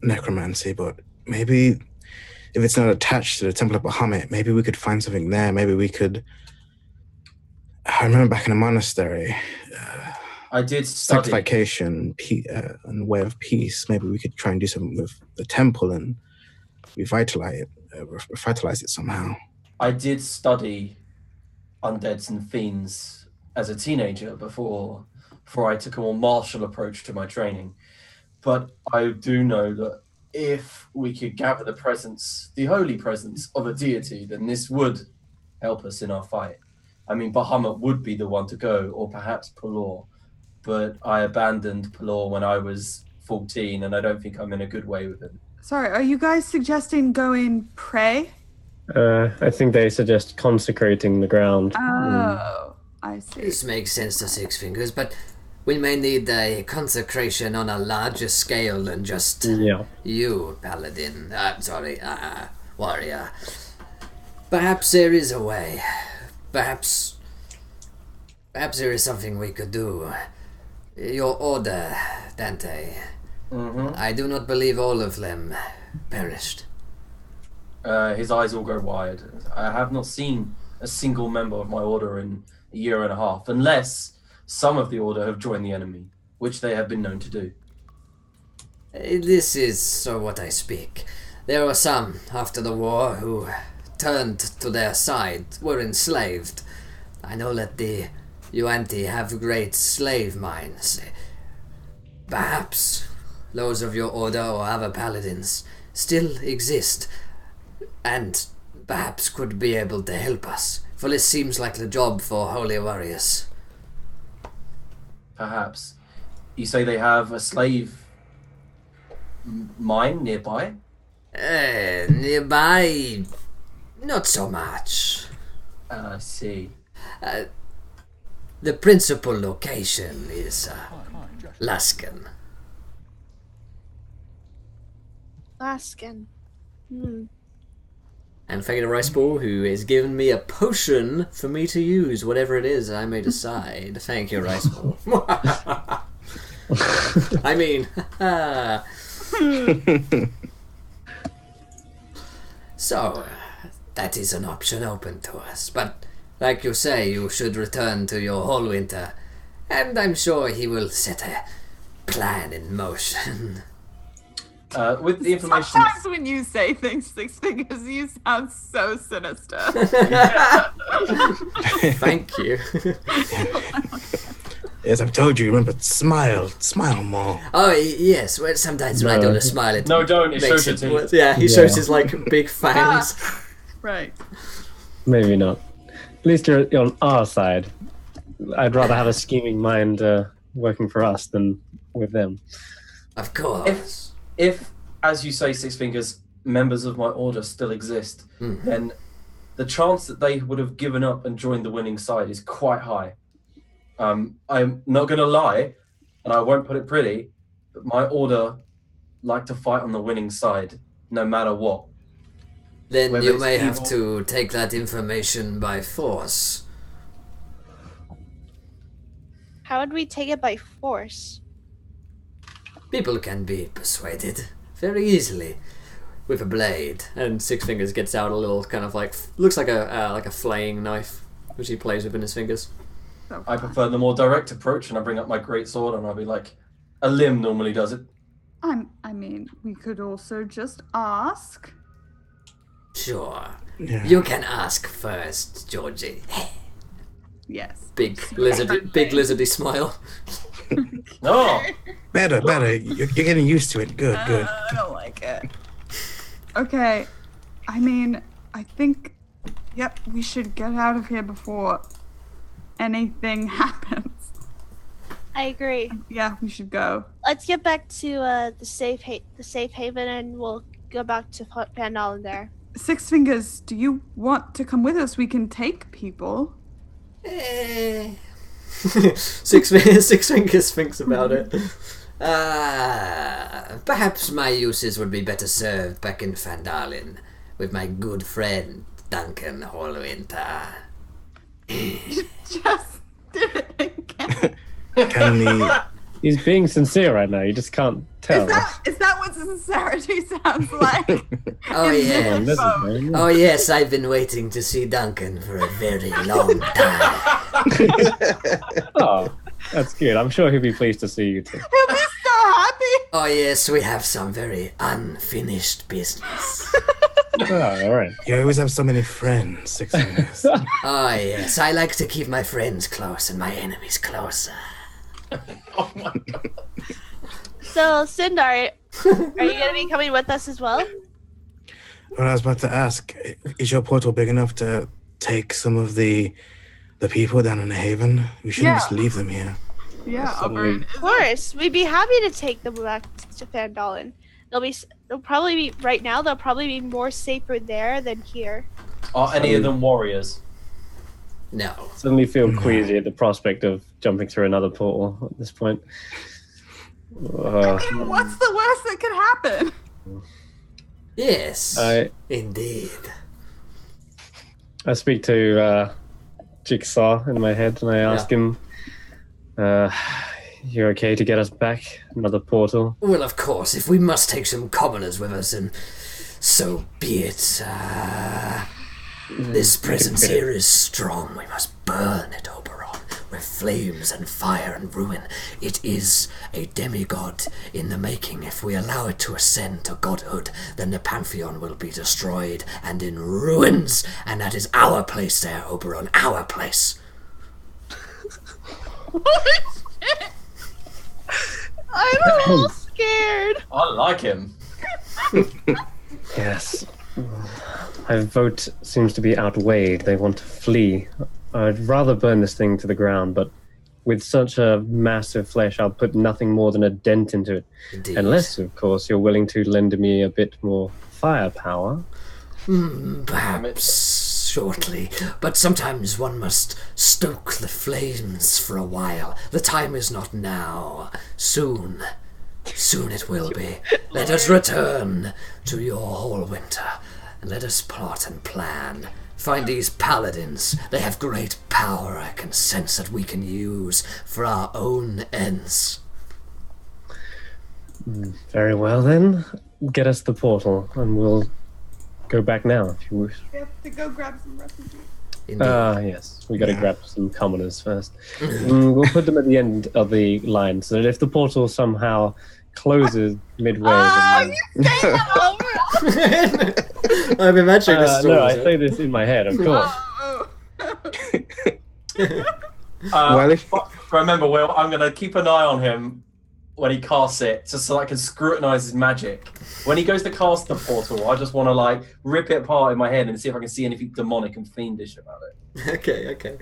necromancy, but maybe if it's not attached to the Temple of Bahamut, maybe we could find something there. Maybe we could. I remember back in the monastery, I did study. sanctification and way of peace. Maybe we could try and do something with the temple and revitalize it somehow. I did study undeads and fiends as a teenager before I took a more martial approach to my training. But I do know that if we could gather the holy presence of a deity, then this would help us in our fight. I mean, Bahamut would be the one to go, or perhaps Pelor. But I abandoned Pelor when I was 14, and I don't think I'm in a good way with him. Sorry, are you guys suggesting going pray? I think they suggest consecrating the ground. Oh, I see. This makes sense to Six Fingers, but we may need a consecration on a larger scale than just you, Paladin. Warrior. Perhaps there is a way. Perhaps there is something we could do. Your order, Dante. Mm-hmm. I do not believe all of them perished. His eyes all go wide. I have not seen a single member of my order in a year and a half, unless some of the order have joined the enemy, which they have been known to do. This is so what I speak. There were some, after the war, who turned to their side, were enslaved. I know that the Yuanti have great slave mines. Perhaps those of your order or other paladins still exist, and perhaps could be able to help us, for this seems like the job for holy warriors. Perhaps. You say they have a slave mine nearby? Nearby, not so much. I see. The principal location is Laskin. Laskin. And thank you to Rice Ball, who has given me a potion for me to use, whatever it is I may decide. Thank you, Rice Ball. I mean, so, that is an option open to us. But, like you say, you should return to your Hallwinter, and I'm sure he will set a plan in motion. With the information... Sometimes when you say things, Six Fingers, you sound so sinister. Thank you. Yes, I've told you, remember, smile more. Oh, yes, well, sometimes when I do the smile, it No, don't, it makes shows it your worse. teeth. Yeah, he shows his, like, big fangs. Right. Maybe not. At least you're on our side. I'd rather have a scheming mind working for us than with them. Of course. If, as you say, Six Fingers, members of my order still exist, then the chance that they would have given up and joined the winning side is quite high. I'm not going to lie, and I won't put it pretty, but my order like to fight on the winning side, no matter what. Then Whether you it's may have evil- to take that information by force. How would we take it by force? People can be persuaded very easily with a blade. And Six Fingers gets out a little kind of like looks like a flaying knife, which he plays with in his fingers. So I prefer the more direct approach, and I bring up my great sword, and I'll be like, a limb normally does it. I mean, we could also just ask. Sure. Yeah. You can ask first, Georgie. Yes. Big lizardy smile. No! Better. You're getting used to it. Good. I don't like it. Okay. I mean, I think, yep, we should get out of here before anything happens. I agree. Yeah, we should go. Let's get back to the safe haven, and we'll go back to Van Dalen there. Six Fingers, do you want to come with us? We can take people. Six Fingers thinks about it. Perhaps my uses would be better served back in Fandalin with my good friend Duncan Hallwinter. Just did it again. Can we? He's being sincere right now. You just can't tell us. Is that what sincerity sounds like? Oh, In yeah. This this is boat? very- Oh, yes, I've been waiting to see Duncan for a very long time. Oh, that's good. I'm sure he'll be pleased to see you too. He'll be so happy. Oh, yes, we have some very unfinished business. Oh, all right. You always have so many friends, 6 minutes. Oh, yes, I like to keep my friends close and my enemies closer. Oh my god. So, Sindar, are you going to be coming with us as well? Well, I was about to ask, is your portal big enough to take some of the people down in the haven? We shouldn't just leave them here. Yeah, Suddenly- Of course, we'd be happy to take them back to Fandolin. They'll probably be right now. They'll probably be more safer there than here. Are any of them warriors? No. Suddenly feel queasy at the prospect of jumping through another portal at this point. What's the worst that could happen? Yes, I indeed. speak to Jigsaw in my head and I ask him, "You're okay to get us back? Another portal?" Well, of course, if we must take some commoners with us, then so be it. This presence here is strong. We must burn it, Oberon, with flames and fire and ruin. It is a demigod in the making. If we allow it to ascend to godhood, then the Pantheon will be destroyed and in ruins. And that is our place there, Oberon, our place. I'm a little scared. I like him. Yes. My vote seems to be outweighed. They want to flee. I'd rather burn this thing to the ground, but with such a massive flesh, I'll put nothing more than a dent into it. Indeed. Unless, of course, you're willing to lend me a bit more firepower. Perhaps shortly, but sometimes one must stoke the flames for a while. The time is not now. Soon it will be. Let us return to your whole winter, and let us plot and plan. Find these paladins. They have great power I can sense that we can use for our own ends. Very well, then. Get us the portal, and we'll go back now, if you wish. We have to go grab some refugees. Indeed. Yes. We gotta grab some commoners first. We'll put them at the end of the line, so that if the portal somehow closes midway... then- You say that over. I'm imagining this story. no, I say this in my head, of course. Well, if- But remember, Will, I'm going to keep an eye on him when he casts it, just so I can scrutinize his magic. When he goes to cast the portal, I just want to rip it apart in my head and see if I can see anything demonic and fiendish about it. Okay.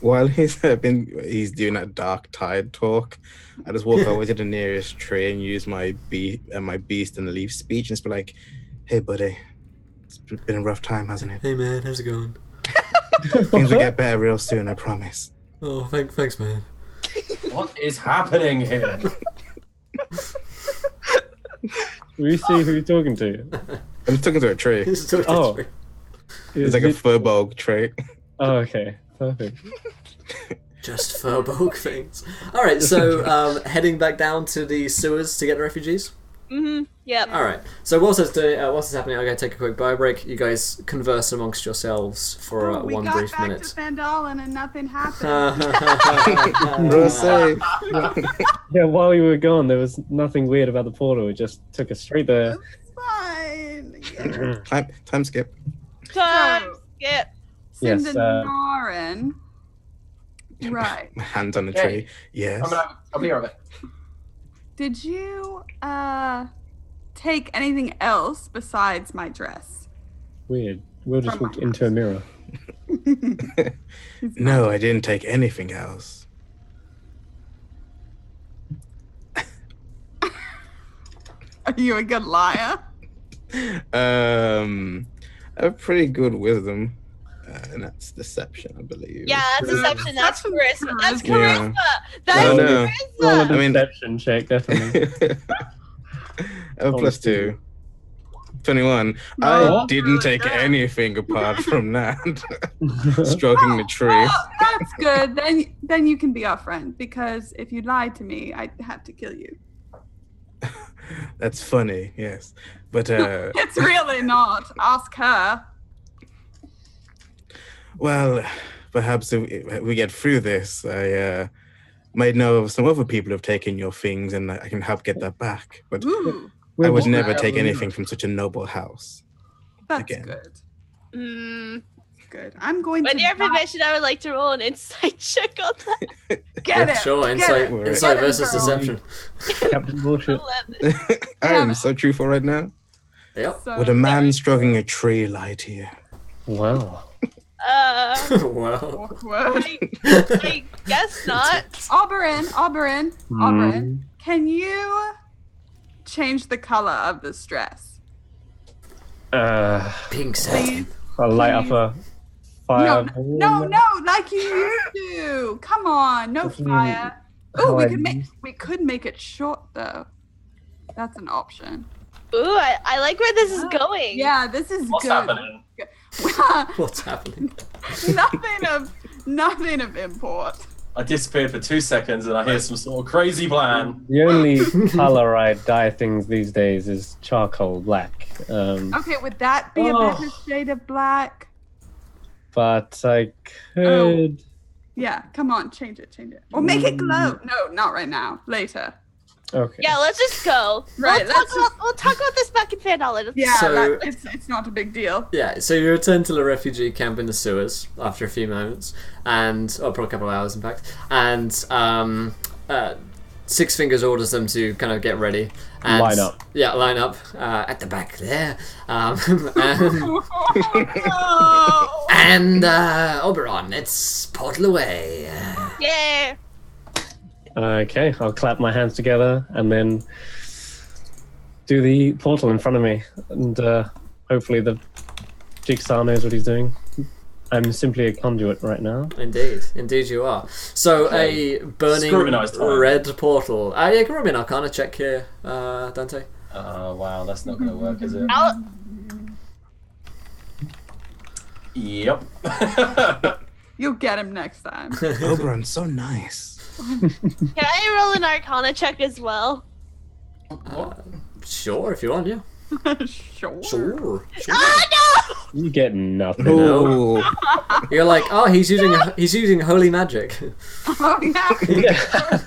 While he's doing that dark tide talk, I just walk over to the nearest tree and use my beast and leaf speech and just be like, "Hey, buddy, it's been a rough time, hasn't it? Hey man, how's it going? Things will get better real soon, I promise." Oh, thanks man. What is happening here? We see who you're talking to. I'm talking to a tree. Oh. It's like a furbog tree. Oh, okay. Perfect. Just Furbolg things. Alright, so heading back down to the sewers to get the refugees? Mm-hmm. Yep. Alright, so whilst this happening, I'm going to take a quick bio break. You guys converse amongst yourselves for we one got brief back minute. to Fandolin and nothing happened. Real safe. Yeah, while we were gone, there was nothing weird about the portal. It just took us straight there. It's fine. Yeah. Time skip. Time skip. Yes, Cindenarin. Right. My hands on the Okay. tree. Yes. I'll be right back. Did you take anything else besides my dress? Weird. We'll just look into a mirror. No, I didn't take anything else. Are you a good liar? I have pretty good wisdom, and that's deception, I believe. Yeah, that's deception. That's charisma. That's Yeah. charisma. That's Oh, no. Roll a charisma. I mean- deception check, definitely. I have plus 2. 21. No. I didn't take anything apart from that. Stroking the tree. Oh, that's good. Then you can be our friend, because if you lied to me, I'd have to kill you. That's funny, yes. But It's really not. Ask her. well, perhaps if we get through this, I might know of some other people who've taken your things, and I can help get that back. But Ooh, I would We'll- never take anything from such a noble house. that's Again. good. Mm. Good. I'm going With to your not permission, I would like to roll an insight check on that. get it. Sure, Get insight, it. insight Get it, versus girl. deception. Captain Bullshit. 11. I am so truthful right now. Yep. So, Would a man stroking a tree lie to you? Wow. Wow. awkward. I guess not. Oberon, can you change the color of this dress? Pink satin. Please? I'll light up a fire. No, like you used to. Come on, no What do you fire. mean? Oh, How I we could make it short though. That's an option. Ooh, I like where this is going. Yeah, this is What's good. happening? What's happening? nothing of import. I disappeared for 2 seconds and I hear some sort of crazy plan. The only color I dye things these days is charcoal black. Okay, would that be a Oh. better shade of black? But I could. Yeah, come on, change it. Or make it glow. No, not right now. Later. Okay. Yeah, let's just go. Right, We'll talk about this back in Fandolin. Yeah, So- it's not a big deal. Yeah, so you return to the refugee camp in the sewers after a few moments, or probably a couple of hours, in fact. And Six Fingers orders them to kind of get ready. And, Line up. Yeah, line up at the back there. And Oberon, it's portal away. Yeah. Okay, I'll clap my hands together and then do the portal in front of me. And hopefully the Jigsaw knows what he's doing. I'm simply a conduit right now. Indeed you are. So Okay. a burning Scrutinise time. red portal. Yeah, can roll me an Arcana check here, Dante. Wow, that's not going to work, is it? I'll, Yep. You'll get him next time. Oberon's so nice. can I roll an Arcana check as well? Sure, if you want, yeah. Sure. Sure. Ah, You get nothing. Ooh. You're like, oh, he's using holy magic. Oh yeah.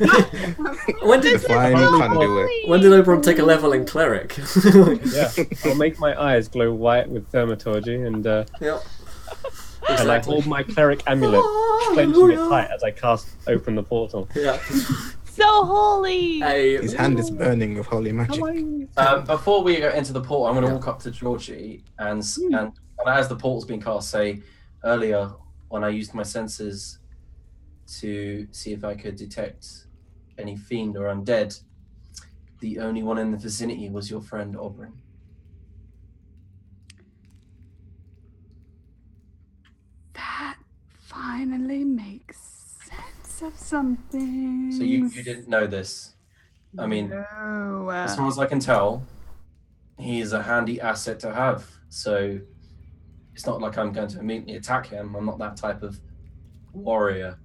when did Fine conduit. when did Oberon take a level in cleric? Yeah, I'll make my eyes glow white with thaumaturgy and Yep. and I hold my cleric amulet, clenching it tight as I open the portal. Yeah. So holy. His hand is burning with holy magic. Before we go into the portal, I'm going to walk up to Georgie and as the portal's being cast, say, earlier when I used my senses to see if I could detect any fiend or undead, the only one in the vicinity was your friend Oberon. That finally makes sense of something. So you didn't know this. I mean, No. as far as I can tell, he is a handy asset to have. So it's not like I'm going to immediately attack him. I'm not that type of warrior.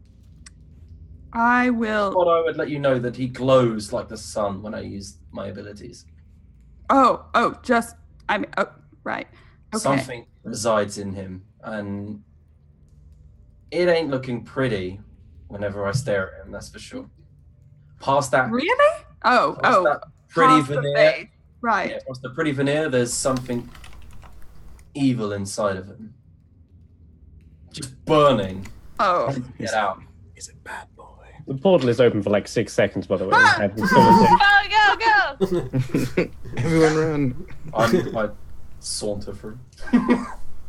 I will. But I would let you know that he glows like the sun when I use my abilities. Oh, right. Okay. Something resides in him, and it ain't looking pretty whenever I stare at him, that's for sure. Past that, Really? Oh, past that pretty past the veneer, face. Right. yeah, past the pretty veneer, there's something evil inside of him. Just burning. Oh. Get out. He's a bad boy. The portal is open for like 6 seconds, by the way. Ah! I had this conversation. Go. Everyone run. I saunter through.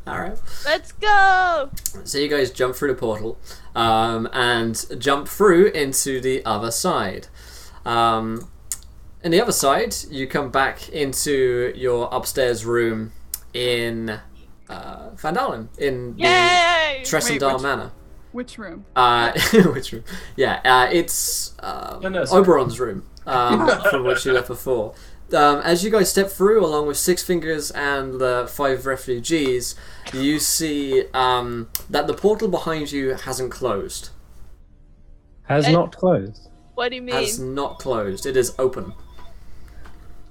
Alright. Let's go. So you guys jump through the portal and jump through into the other side. In the other side, you come back into your upstairs room in Fandalin, in the Yay. Tressendar Wait, Manor. Which room? Which room? Yeah, it's nursery. Oberon's room, from which you left before. As you guys step through, along with Six Fingers and the 5 refugees, you see that the portal behind you hasn't closed. Has not closed. What do you mean? Has not closed. It is open.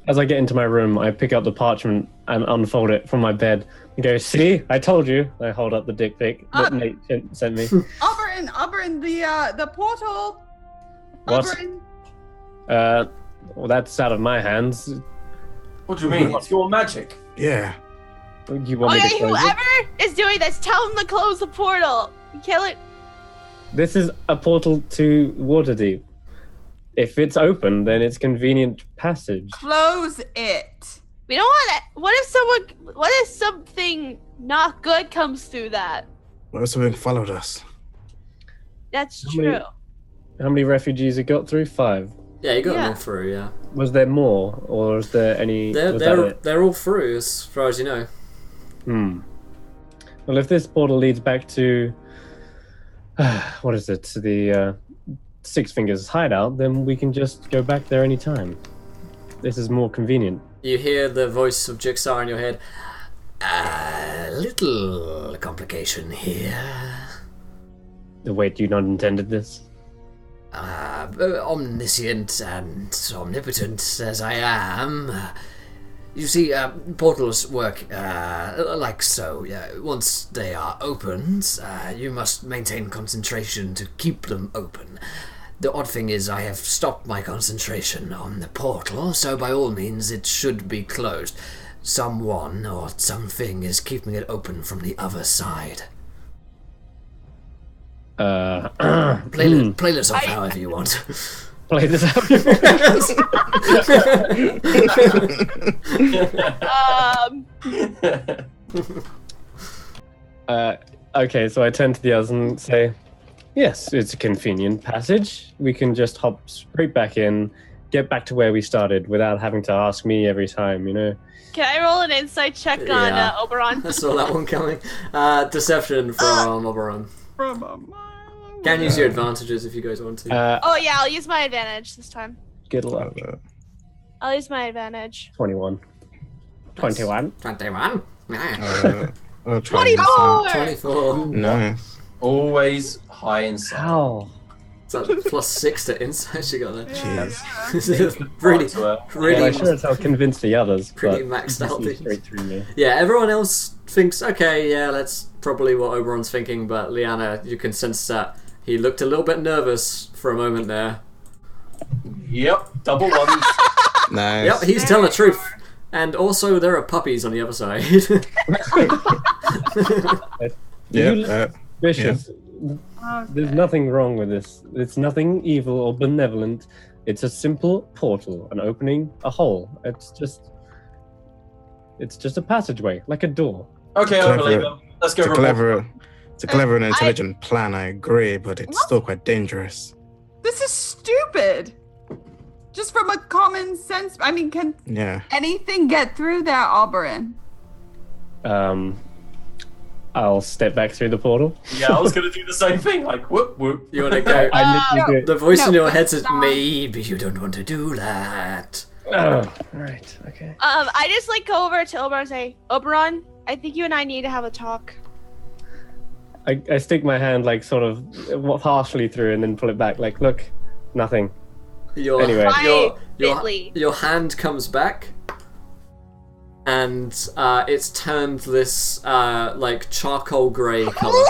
As I get into my room, I pick up the parchment and unfold it from my bed and go, "See, I told you." I hold up the dick pic that Nate sent me. Auburn, the portal. What? Auburn. Well, that's out of my hands. What do you mean? It's your magic. Yeah. You want me to Okay, close it? whoever is doing this, tell them to close the portal. You kill it. This is a portal to Waterdeep. If it's open, then it's convenient passage. Close it. We don't want that. What if something not good comes through that? What if something followed us? That's How true. many- How many refugees it got through? 5. Yeah, you got them Yeah. all through. Yeah, Was there more, or was there any? Was that it? they're all through as far as you know. Well, if this portal leads back to what is it? To the Six Fingers hideout, then we can just go back there anytime. This is more convenient. You hear the voice of Jigsaw in your head. A little complication here. Wait, you not intended this? Omniscient and omnipotent as I am, you see, portals work like so. Once they are opened, you must maintain concentration to keep them open. The odd thing is I have stopped my concentration on the portal, so by all means it should be closed. Someone or something is keeping it open from the other side. Play this off however you want. Play this out. Okay, so I turn to the others and say, "Yes, it's a convenient passage. We can just hop straight back in, get back to where we started without having to ask me every time, you know." Can I roll an insight check on Yeah. Oberon? I saw that one coming. Deception from Oberon. From a mile away. Can use your advantages if you guys want to. Oh yeah, I'll use my advantage this time. Good luck. I'll use my advantage. 21. 21. 21. I'll try this one. 24. Nice. Always high inside. How? Is that +6 to insight you got there? Jeez. This is really, Well, really, I sure as hell convinced the others, pretty but maxed out. you see straight through me. Yeah, everyone else thinks, okay, yeah, that's probably what Oberon's thinking, but Liana, you can sense that he looked a little bit nervous for a moment there. Yep, double ones. Nice. Yep, he's telling the truth. And also, there are puppies on the other side. Yeah. You- Vicious. There's nothing wrong with this. It's nothing evil or benevolent. It's a simple portal, an opening, a hole. It's just a passageway, like a door. Okay, I Clever. believe him. Let's go. It's a clever and intelligent plan, I agree, but it's still quite dangerous. This is stupid. Just from a common sense. I mean, can Yeah. anything get through there, Auburn? I'll step back through the portal. Yeah, I was gonna do the same thing. Like whoop whoop. You want to go? I literally do it. The voice in No, your head says, stop. maybe you don't want to do that. Oh, right, okay. I just like go over to Oberon and say, Oberon, I think you and I need to have a talk. I stick my hand like sort of partially through and then pull it back. Like, look, nothing. Anyway. Your hand comes back, and it's turned this like charcoal grey color.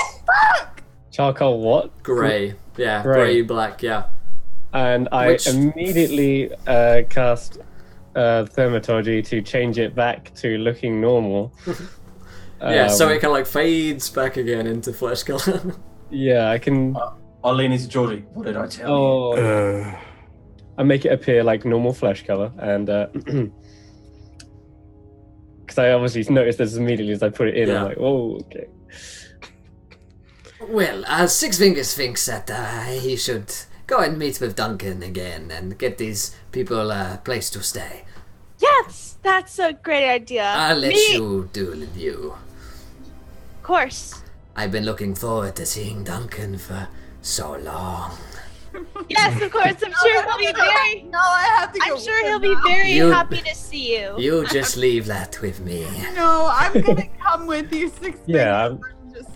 Charcoal what? Grey, yeah, Grey. grey black, yeah. And I Which- immediately cast thaumaturgy to change it back to looking normal. Yeah, so it kind of like fades back again into flesh color. Yeah, I can. I'll lean into Geordie. What did I tell you? Oh, I make it appear like normal flesh color, and because I obviously noticed this immediately as I put it in. Yeah. I'm like, oh, okay. Well, Six Fingers thinks that he should go and meet with Duncan again and get these people a place to stay. Yes, that's a great idea. I'll let Me- you do you. Of course. I've been looking forward to seeing Duncan for so long. Yes, of course. I'm sure he'll be very. No, I have to go. I'm sure he'll be very You- happy to see you. You just leave that with me. No, I'm gonna come with you, Six Yeah, Fingers. I'm just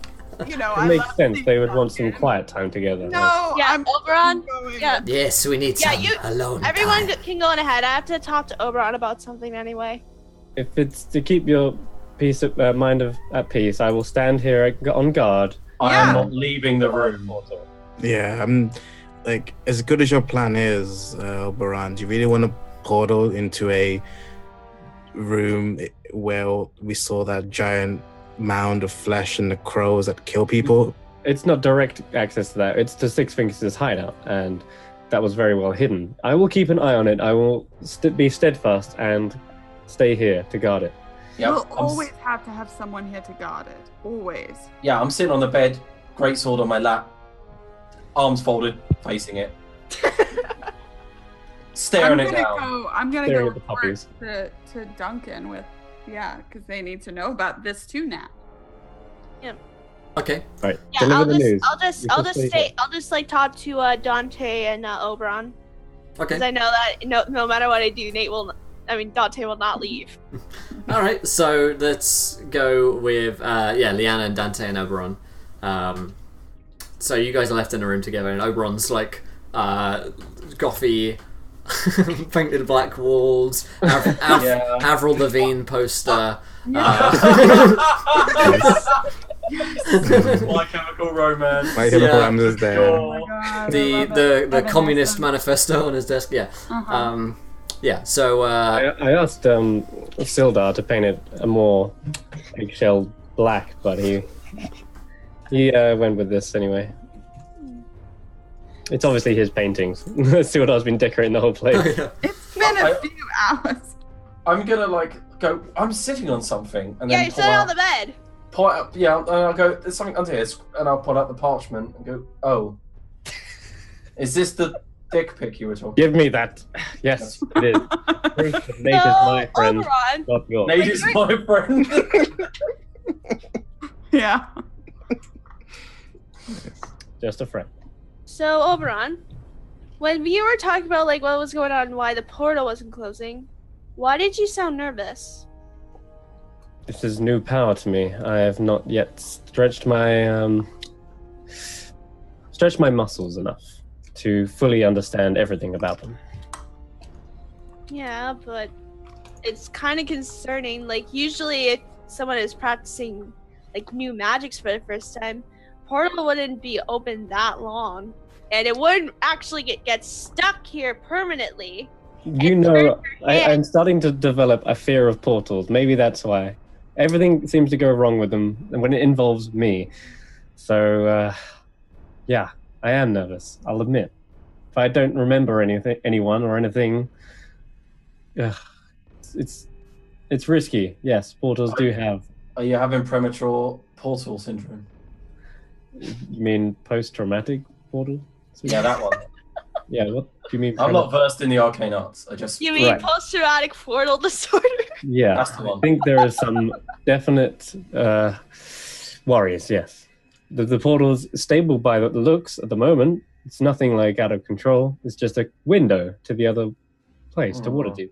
you know, It I makes love sense. seeing They would want some Duncan. quiet time together. No, Yeah, I'm Oberon. going. Yeah, Yes, we need Yeah, some you- alone everyone time. can go on ahead. I have to talk to Oberon about something anyway. If it's to keep your peace of mind at peace, I will stand here on guard. I Yeah. am not leaving the room. Yeah, I'm like as good as your plan is, Oberon. Do you really want to portal into a room where we saw that giant mound of flesh and the crows that kill people? It's not direct access to that. It's to Six Fingers' hideout, and that was very well hidden. I will keep an eye on it. I will be steadfast and stay here to guard it. Yep, We'll I'm always have to have someone here to guard it. Always. Yeah, I'm sitting on the bed, great sword on my lap, arms folded, facing it, staring it down. I'm gonna Staring go at the puppies. report to Duncan with, because they need to know about this too now. Okay. Right. Yeah, Deliver the news. I'll just like talk to Dante and Oberon, Okay. because I know that no matter what I do, Dante will not leave. All right. So let's go with Leanna and Dante and Oberon. So you guys are left in a room together, and Oberon's like gothy, painted black walls, Yeah. Avril Lavigne poster. My Chemical Romance. My Chemical Yeah. Romance is there. Sure. Oh my god. I the love it. the Evan Communist Hansen. Manifesto on his desk. Yeah. Uh-huh. Yeah. So I asked Sildar to paint it a more eggshell black, but he went with this anyway. It's obviously his paintings. Sildar's been decorating the whole place. It's been a few hours. I'm gonna go. I'm sitting on something, and Yeah, then you're sitting on the bed. point up. Yeah, and I'll go. There's something under here, and I'll pull out the parchment and go. Oh, is this the dick pic you were talking? Give me that. Yes, it is. Proof that Nate is my friend, Oberon. not yours. Nate is my friend. Yeah. Just a friend. So Oberon, when you were talking about like what was going on and why the portal wasn't closing, why did you sound nervous? This is new power to me. I have not yet stretched my muscles enough to fully understand everything about them. Yeah, but it's kind of concerning. Like usually, if someone is practicing like new magics for the first time, portal wouldn't be open that long, and it wouldn't actually get stuck here permanently. You know, I'm starting to develop a fear of portals. Maybe that's why. Everything seems to go wrong with them when it involves me. So, yeah, I am nervous, I'll admit. If I don't remember anyone or anything, it's risky. Yes, portals do have. Are you having premature portal syndrome? You mean post-traumatic portal? Yeah, that one. Yeah, what do you mean? I'm not versed in the arcane arts. I just. You mean Right. post-traumatic portal disorder? Yeah, That's the I one. think there is some definite worries, yes. The portal's stable by the looks at the moment. It's nothing like out of control. It's just a window to the other place, to Waterdeep.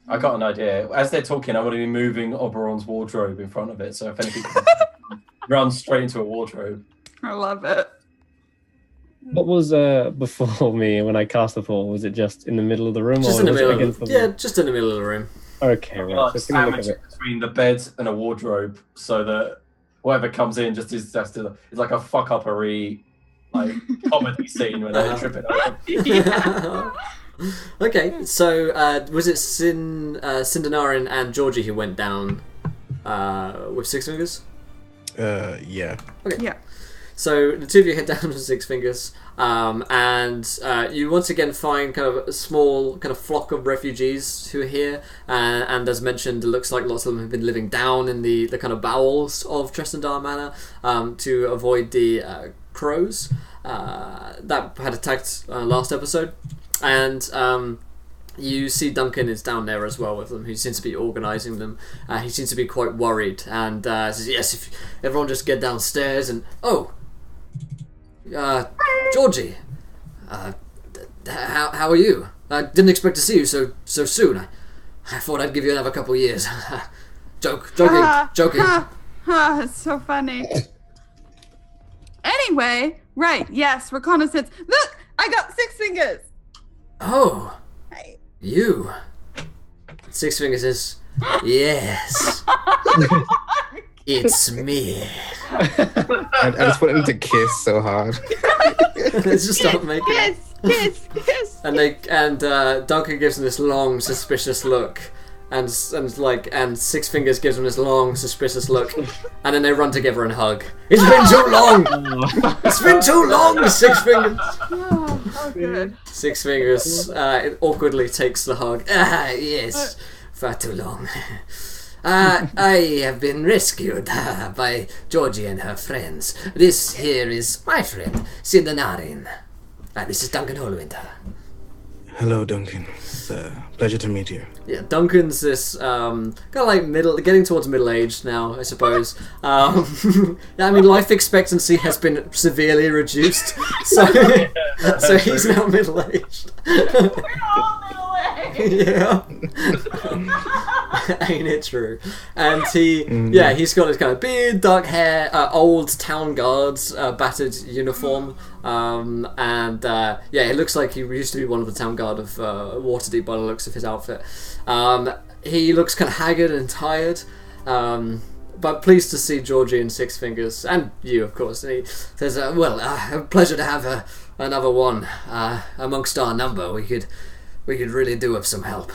I got an idea. As they're talking, I'm going to be moving Oberon's wardrobe in front of it, so if anything runs straight into a wardrobe. I love it. What was before me when I cast the portal? Was it just in the middle of the room? Just or in the was it middle. against the Yeah, wall? just in the middle of the room. Okay, right. Like So it's gonna look a sandwich bit- between the bed and a wardrobe, so that whatever comes in it's like a fuck uppery like comedy scene when they're tripping over. Okay, so was it Cindenarin and Georgie who went down with Six Fingers? Yeah. Okay. Yeah. So the two of you head down with Six Fingers, and you once again find kind of a small kind of flock of refugees who are here, and as mentioned, it looks like lots of them have been living down in the kind of bowels of Trestendar Manor to avoid the crows that had attacked last episode, and you see Duncan is down there as well with them, who seems to be organising them. He seems to be quite worried, and says, yes, if everyone just get downstairs, and Georgie, how are you? I didn't expect to see you so soon. I thought I'd give you another couple of years. Joking. It's so funny. Anyway, right, yes, reconnaissance. Look, I got 6 fingers. Oh, Right. you. Six Fingers says, yes, it's me. I just want him to kiss so hard. Let's just start making it. Kiss. And Duncan gives him this long, suspicious look, and Six Fingers gives him this long, suspicious look, and then they run together and hug. It's been too long. It's been too long, Six Fingers. Oh, good. Six Fingers awkwardly takes the hug. Ah, yes, far too long. I have been rescued by Georgie and her friends. This here is my friend, Sindanarin. This is Duncan Holwinter. Hello, Duncan. It's a pleasure to meet you. Yeah, Duncan's this kind of like getting towards middle age now, I suppose. I mean, life expectancy has been severely reduced, so he's now middle aged. We're all middle-aged. Yeah. Ain't it true? And he's got his kind of beard, dark hair, old town guard's battered uniform, it looks like he used to be one of the town guard of Waterdeep by the looks of his outfit. He looks kind of haggard and tired, but pleased to see Georgie and Six Fingers, and you, of course. And he says, a pleasure to have another one amongst our number. We could really do with some help.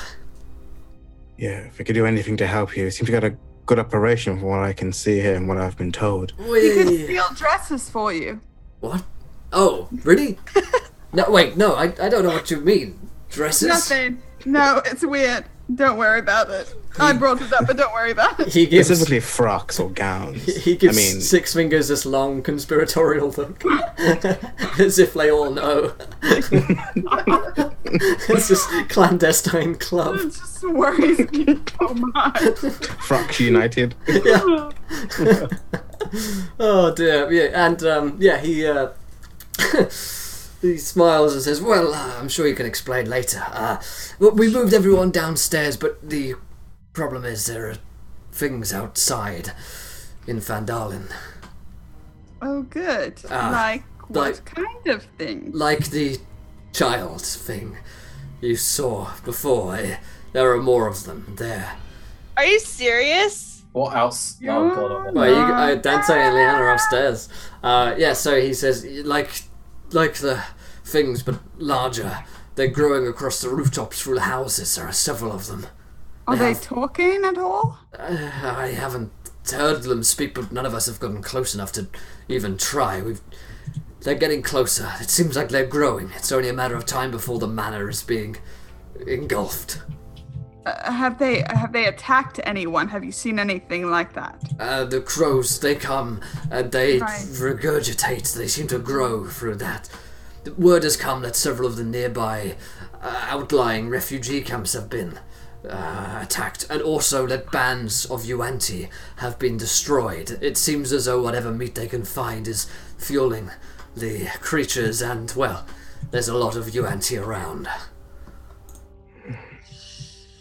Yeah, if we could do anything to help you. It seems you got a good operation from what I can see here and what I've been told. We could steal dresses for you. What? Oh, really? No, wait, no, I don't know what you mean. Dresses? Nothing. No, it's weird. Don't worry about it. I brought it up, but don't worry about it. He gives Specifically frocks or gowns. He gives Six Fingers this long conspiratorial look, as if they all know. It's this clandestine club. It just worries me so much. Frocks United. Yeah. Oh dear. Yeah, and he smiles and says, "Well, I'm sure you can explain later. We moved everyone downstairs, but the problem is there are things outside in Fandalin. Oh, good. Like what kind of thing? Like the child thing you saw before. There are more of them there." Are you serious? What else? Oh god. Well, Dante and Leanna are upstairs. So he says, like the things, but larger. They're growing across the rooftops through the houses. There are several of them. Are they talking at all? I haven't heard them speak, but none of us have gotten close enough to even try. They're getting closer. It seems like they're growing. It's only a matter of time before the manor is being engulfed. Have they attacked anyone? Have you seen anything like that? The crows, they come and they regurgitate. They seem to grow through that. The word has come that several of the nearby outlying refugee camps have been attacked, and also that bands of Yuan-Ti have been destroyed. It seems as though whatever meat they can find is fueling the creatures, and, well, there's a lot of Yuan-Ti around.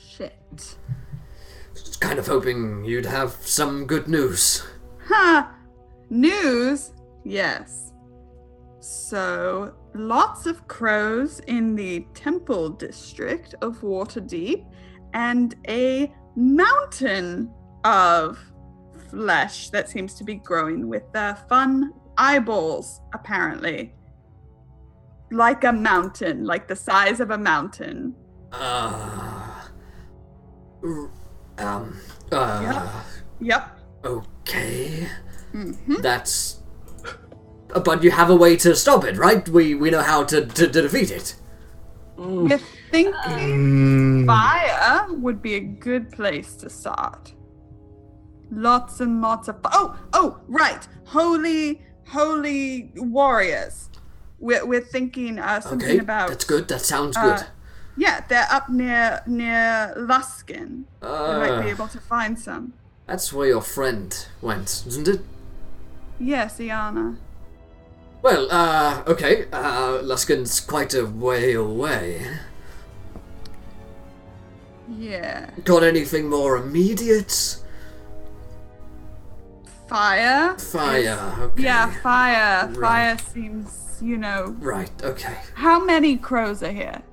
Shit. Just kind of hoping you'd have some good news. Ha! News? Yes. So, lots of crows in the Temple District of Waterdeep, and a mountain of flesh that seems to be growing with fun eyeballs, apparently. Like a mountain, like the size of a mountain. Yep. Okay. Mm-hmm. That's... But you have a way to stop it, right? We know how to defeat it. We're thinking fire would be a good place to start. Lots and lots of right, holy warriors. We're thinking something about. That's good. That sounds good. Yeah, they're up near Luskin. We might be able to find some. That's where your friend went, isn't it? Yes, Iana. Well, okay. Luskin's quite a way away. Yeah. Got anything more immediate? fire. Fire. Okay. Yeah, fire. Right. Fire seems, Right. Okay. How many crows are here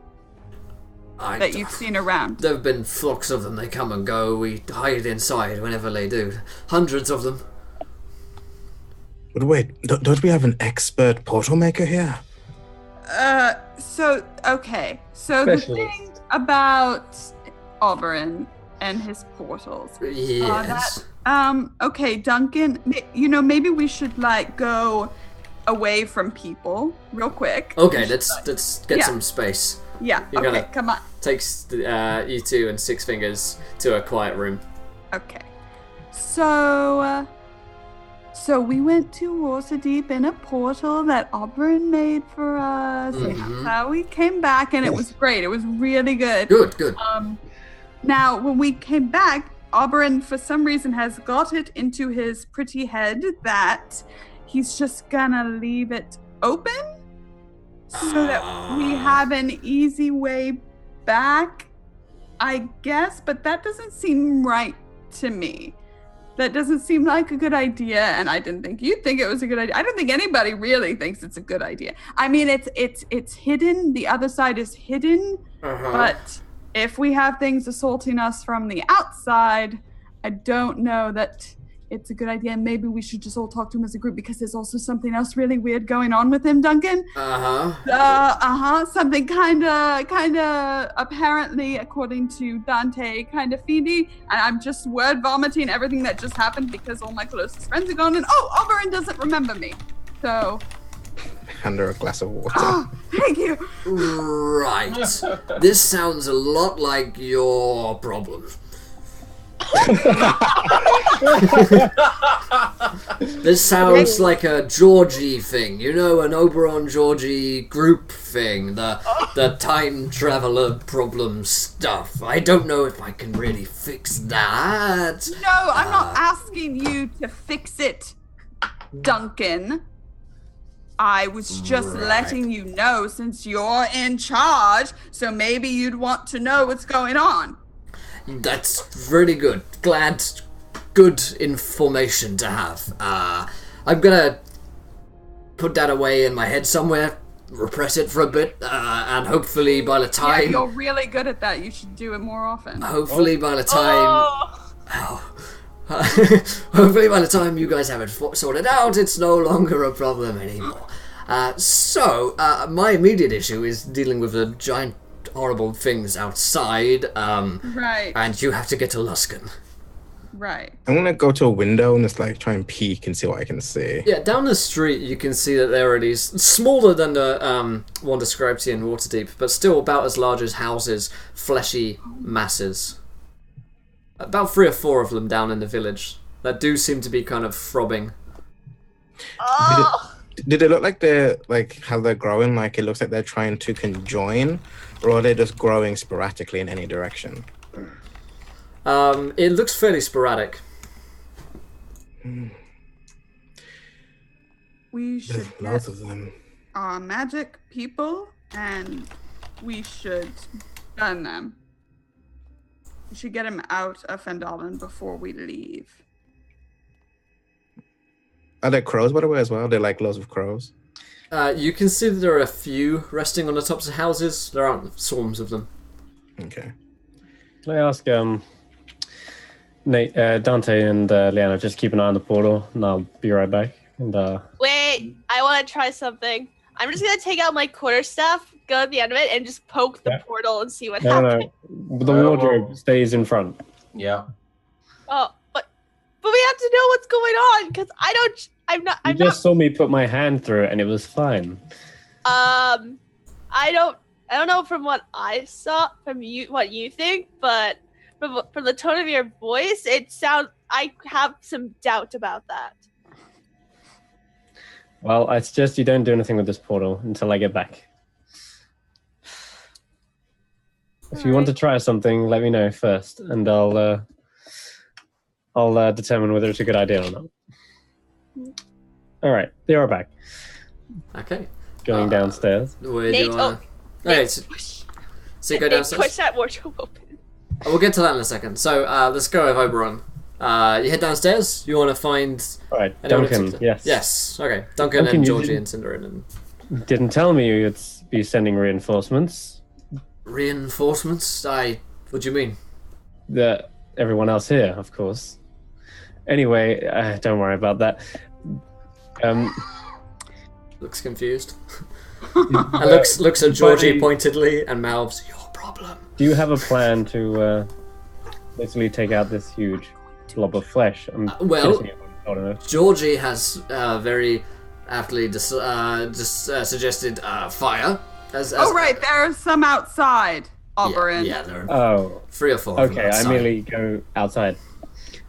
I that you've seen around? There have been flocks of them. They come and go. We hide inside whenever they do. Hundreds of them. But wait, don't we have an expert portal maker here? Okay. So the Specialist. thing about Oberon and his portals. Yes. Okay, Duncan, maybe we should go away from people real quick. Okay. Let's get Yeah. some space. Yeah, You're okay, gonna- come on. Takes you two and Six Fingers to a quiet room. Okay. So we went to Waterdeep in a portal that Oberon made for us. And Mhm. that's how we came back, and it was great. It was really good. Good. Now, when we came back, Oberon, for some reason, has got it into his pretty head that he's just gonna leave it open so that we have an easy way back, I guess, but that doesn't seem right to me. That doesn't seem like a good idea, and I didn't think you'd think it was a good idea. I don't think anybody really thinks it's a good idea. I mean, it's hidden. The other side is hidden, but if we have things assaulting us from the outside, I don't know that it's a good idea. Maybe we should just all talk to him as a group, because there's also something else really weird going on with him, Duncan. Something kind of apparently, according to Dante, kind of feedy. And I'm just word vomiting everything that just happened because all my closest friends are gone. And Oberon doesn't remember me. So, Under a glass of water. oh, thank you. Right. This sounds a lot like your problem. This sounds like a Georgie thing, an Oberon Georgie group thing, the time traveler problem stuff. I don't know if I can really fix that. No, I'm not asking you to fix it, Duncan. I was just letting you know, since you're in charge, so maybe you'd want to know what's going on. That's really good. Good information to have. I'm gonna put that away in my head somewhere, repress it for a bit, and hopefully by the Yeah, time... you're really good at that. You should do it more often. Hopefully by the time... Oh, Hopefully by the time you guys have it sorted out, it's no longer a problem anymore. My immediate issue is dealing with the giant horrible things outside, Right, and you have to get to Luskan. right. I'm gonna go to a window and just try and peek and see what I can see. Yeah, down the street you can see that there are these smaller than the one described here in Waterdeep, but still about as large as houses, fleshy masses. About 3 or 4 of them down in the village that do seem to be kind of throbbing. oh. Did it look like how they're growing? Like it looks like they're trying to conjoin, or are they just growing sporadically in any direction? It looks fairly sporadic. We should There's get lots of them. our magic people, and we should burn them. We should get them out of Fendalen before we leave. Are there crows, by the way, as well? They're like loads of crows. You can see that there are a few resting on the tops of houses. There aren't swarms of them. Okay. Can I ask, Nate, Dante and Leanna, just keep an eye on the portal, and I'll be right back. And Wait, I want to try something. I'm just gonna take out my quarterstaff, go at the end of it, and just poke the Yeah. portal and see what no, happens. the wardrobe stays in front. Yeah. Oh, but we have to know what's going on because You just saw me put my hand through it, and it was fine. I don't know from what I saw from you what you think, but from the tone of your voice, I have some doubt about that. Well, I suggest you don't do anything with this portal until I get back. If you want to try something, let me know first, and I'll determine whether it's a good idea or not. All right, they are back. Okay. Going downstairs. Where do Nate, you want to... Okay, so you go They downstairs? push that wardrobe open. We'll get to that in a second. So, let's go with Oberon. You head downstairs. You want to find Right, anyone in Duncan, particular? yes. Yes. Okay. Duncan Duncan, and you Georgie and didn't- Cinderin and Didn't tell me you'd be sending reinforcements. reinforcements. What do you mean? Everyone else here, of course. Anyway, don't worry about that. Looks confused. And looks at Georgie pointedly and mouths, "Your problem." Do you have a plan to basically take out this huge blob of flesh? I'm well- guessing you haven't told enough. Georgie has very aptly suggested fire. As Oh, right, there's some outside, Oberon. Yeah, there are Oh, 3 or 4. of them okay. I outside. merely go outside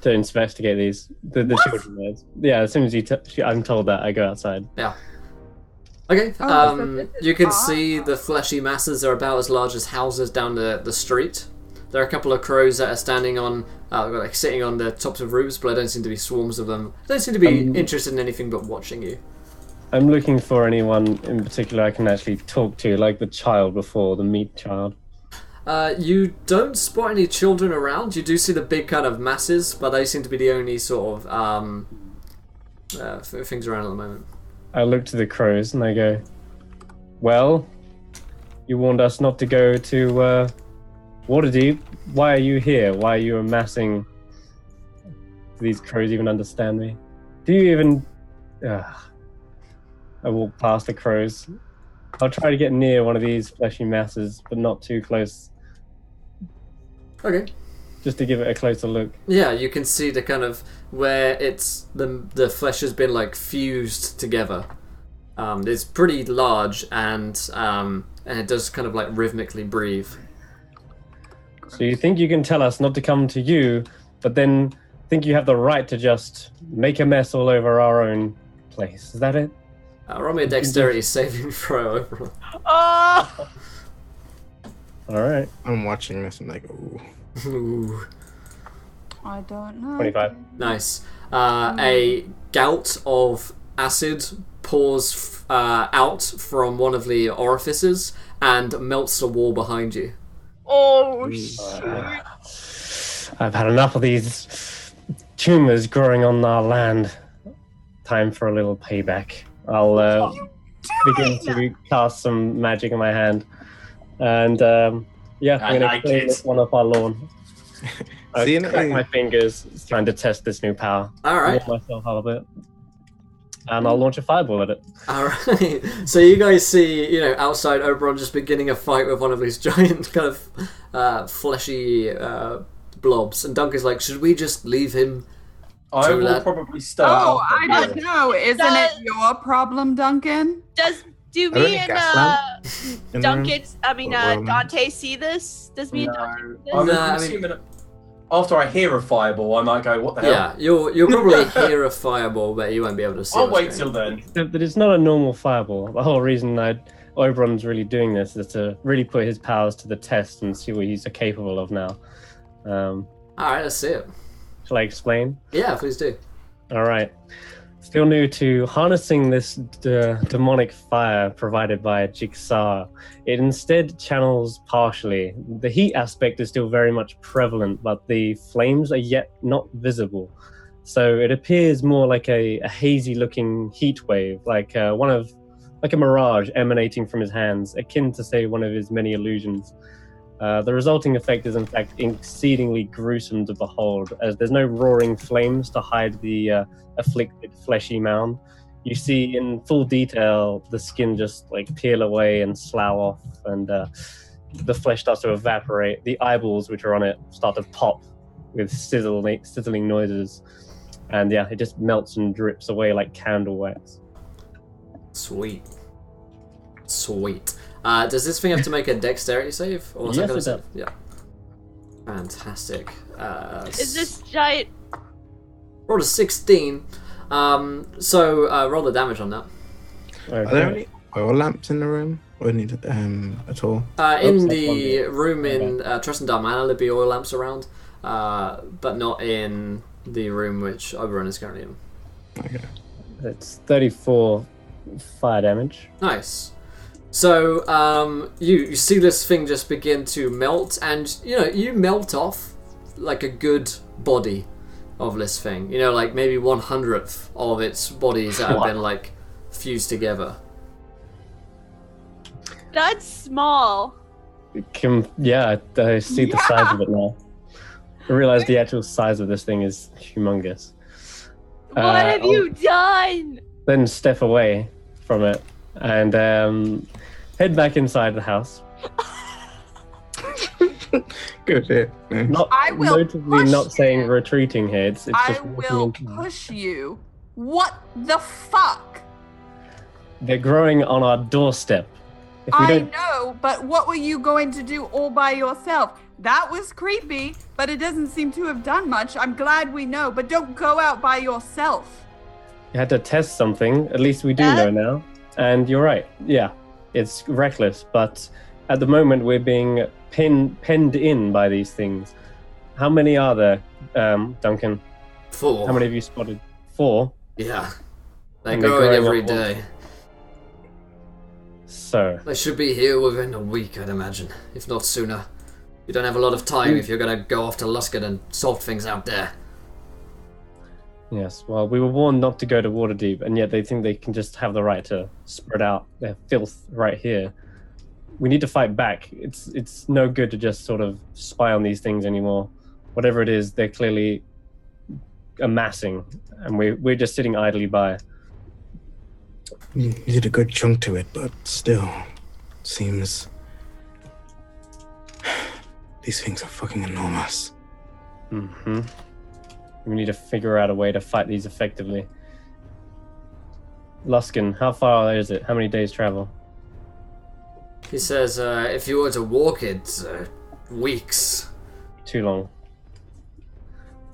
to investigate these. The children nerds. Yeah, as soon as I'm told that, I go outside. Yeah. Okay. Oh, so this is You can awesome. see the fleshy masses are about as large as houses down the street. There are a couple of crows that are standing on, like sitting on the tops of roofs, but I don't seem to be swarms of them. They don't seem to be interested in anything but watching you. I'm looking for anyone in particular I can actually talk to, like the child before, the meat child. You don't spot any children around. You do see the big kind of masses, but they seem to be the only sort of things around at the moment. I look to the crows and I go, "Well, you warned us not to go to Waterdeep. Why are you here? Why are you amassing? Do these crows even understand me? Do you even..." I walk past the crows. I'll try to get near one of these fleshy masses, but not too close, Okay. just to give it a closer look. Yeah, you can see the kind of where it's the flesh has been like fused together. It's pretty large and it does kind of like rhythmically breathe. So you think you can tell us not to come to you, but then think you have the right to just make a mess all over our own place. Is that it? Roll me a dexterity saving throw overall. Oh! All right. I'm watching this and like, ooh. Ooh, I don't know. 25. nice. A gout of acid pours out from one of the orifices and melts the wall behind you. Oh, shoot. I've had enough of these tumors growing on our land. Time for a little payback. I'll begin to cast some magic in my hand. And yeah, I I'm going to like clean it. this one off our lawn. I See, crack my fingers trying to test this new power. All right. Warm myself up a bit. And I'll launch a fireball at it. Alright, so you guys see, outside Oberon just beginning a fight with one of these giant kind of fleshy blobs, and Duncan's like, should we just leave him? I So will that- probably stay. Oh, after I don't this. know. Isn't it your problem, Duncan? Do Are there me any and gas lamps in the room? Duncan, I mean Or- Dante see this? Does me and Dante see this? I'm No, I mean- assuming that after I hear a fireball, I might go, what the hell? Yeah, you'll probably hear a fireball, but you won't be able to see I'll what's wait till going then. But it's not a normal fireball. The whole reason Oberon's really doing this is to really put his powers to the test and see what he's capable of now. on. Alright, let's see it. Shall I explain? Yeah, please do. All right. Still new to harnessing this demonic fire provided by Jigsaw. It instead channels partially. The heat aspect is still very much prevalent, but the flames are yet not visible. So it appears more like a hazy-looking heat wave, like a mirage emanating from his hands, akin to, say, one of his many illusions. The resulting effect is in fact exceedingly gruesome to behold, as there's no roaring flames to hide the afflicted fleshy mound. You see in full detail the skin just like peel away and slough off, and the flesh starts to evaporate. The eyeballs which are on it start to pop with sizzling noises, and yeah, it just melts and drips away like candle wax. Sweet. Does this thing have to make a dexterity save? Or some Yes, kind of it save? does. Yeah. Fantastic. Is this giant? Roll a 16. So roll the damage on that. Are there any oil lamps in the room? Or need at all? In Oops, the that's one room in Trustendar Manor, there'd be oil lamps around, but not in the room which Oberon is currently in. Okay. It's 34 fire damage. Nice. So you see this thing just begin to melt, and you melt off like a good body. of this thing. You know, like maybe 1/100th of its bodies that have been like fused together. That's small. Yeah, I see the size of it now. I realize the actual size of this thing is humongous. What have you done? Then step away from it and head back inside the house. Good hit. I will Notably push not saying you. retreating here. It's I just walking will into them. push you. What the fuck? They're growing on our doorstep. If we I don't, know, but what were you going to do all by yourself? That was creepy, but it doesn't seem to have done much. I'm glad we know, but don't go out by yourself. you had to test something. At least we do know now. And you're right. Yeah, it's reckless, but at the moment we're being penned in by these things. How many are there, Duncan? 4. How many have you spotted? 4. Yeah. They're And they're growing growing every up day. So They should be here within a week, I'd imagine, if not sooner. You don't have a lot of time if you're gonna go off to Luskan and sort things out there. yes, well, we were warned not to go to Waterdeep, and yet they think they can just have the right to spread out their filth right here. We need to fight back. It's no good to just sort of spy on these things anymore. Whatever it is, they're clearly amassing, and we're just sitting idly by. You did a good chunk to it, but still, seems these things are fucking enormous. Mm-hmm. We need to figure out a way to fight these effectively. Luskan, how far is it? How many days travel? He says, if you were to walk it, weeks. Too long.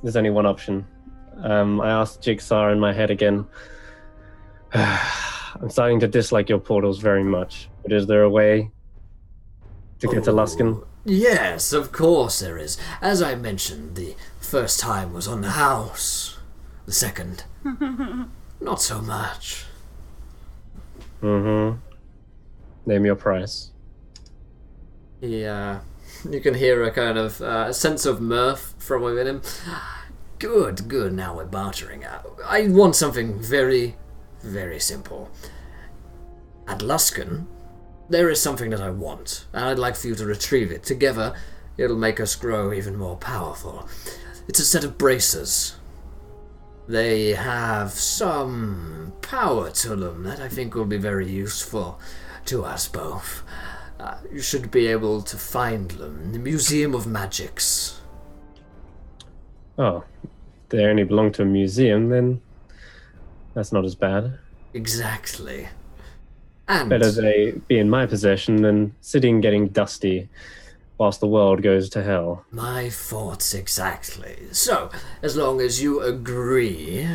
There's only one option. I asked Jigsaw in my head again. I'm starting to dislike your portals very much, but is there a way to get to Luskan? Yes, of course there is. As I mentioned, the first time was on the house. The second, not so much. Mm-hmm. Name your price. Yeah, you can hear a kind of sense of mirth from within him. Good, now we're bartering. I want something very, very simple. At Luskan, there is something that I want, and I'd like for you to retrieve it. Together, it'll make us grow even more powerful. It's a set of bracers. They have some power to them that I think will be very useful to us both. You should be able to find them in the Museum of Magics. Oh, they only belong to a museum, then that's not as bad. Exactly. And Better they be in my possession than sitting getting dusty whilst the world goes to hell. my thoughts exactly. So, as long as you agree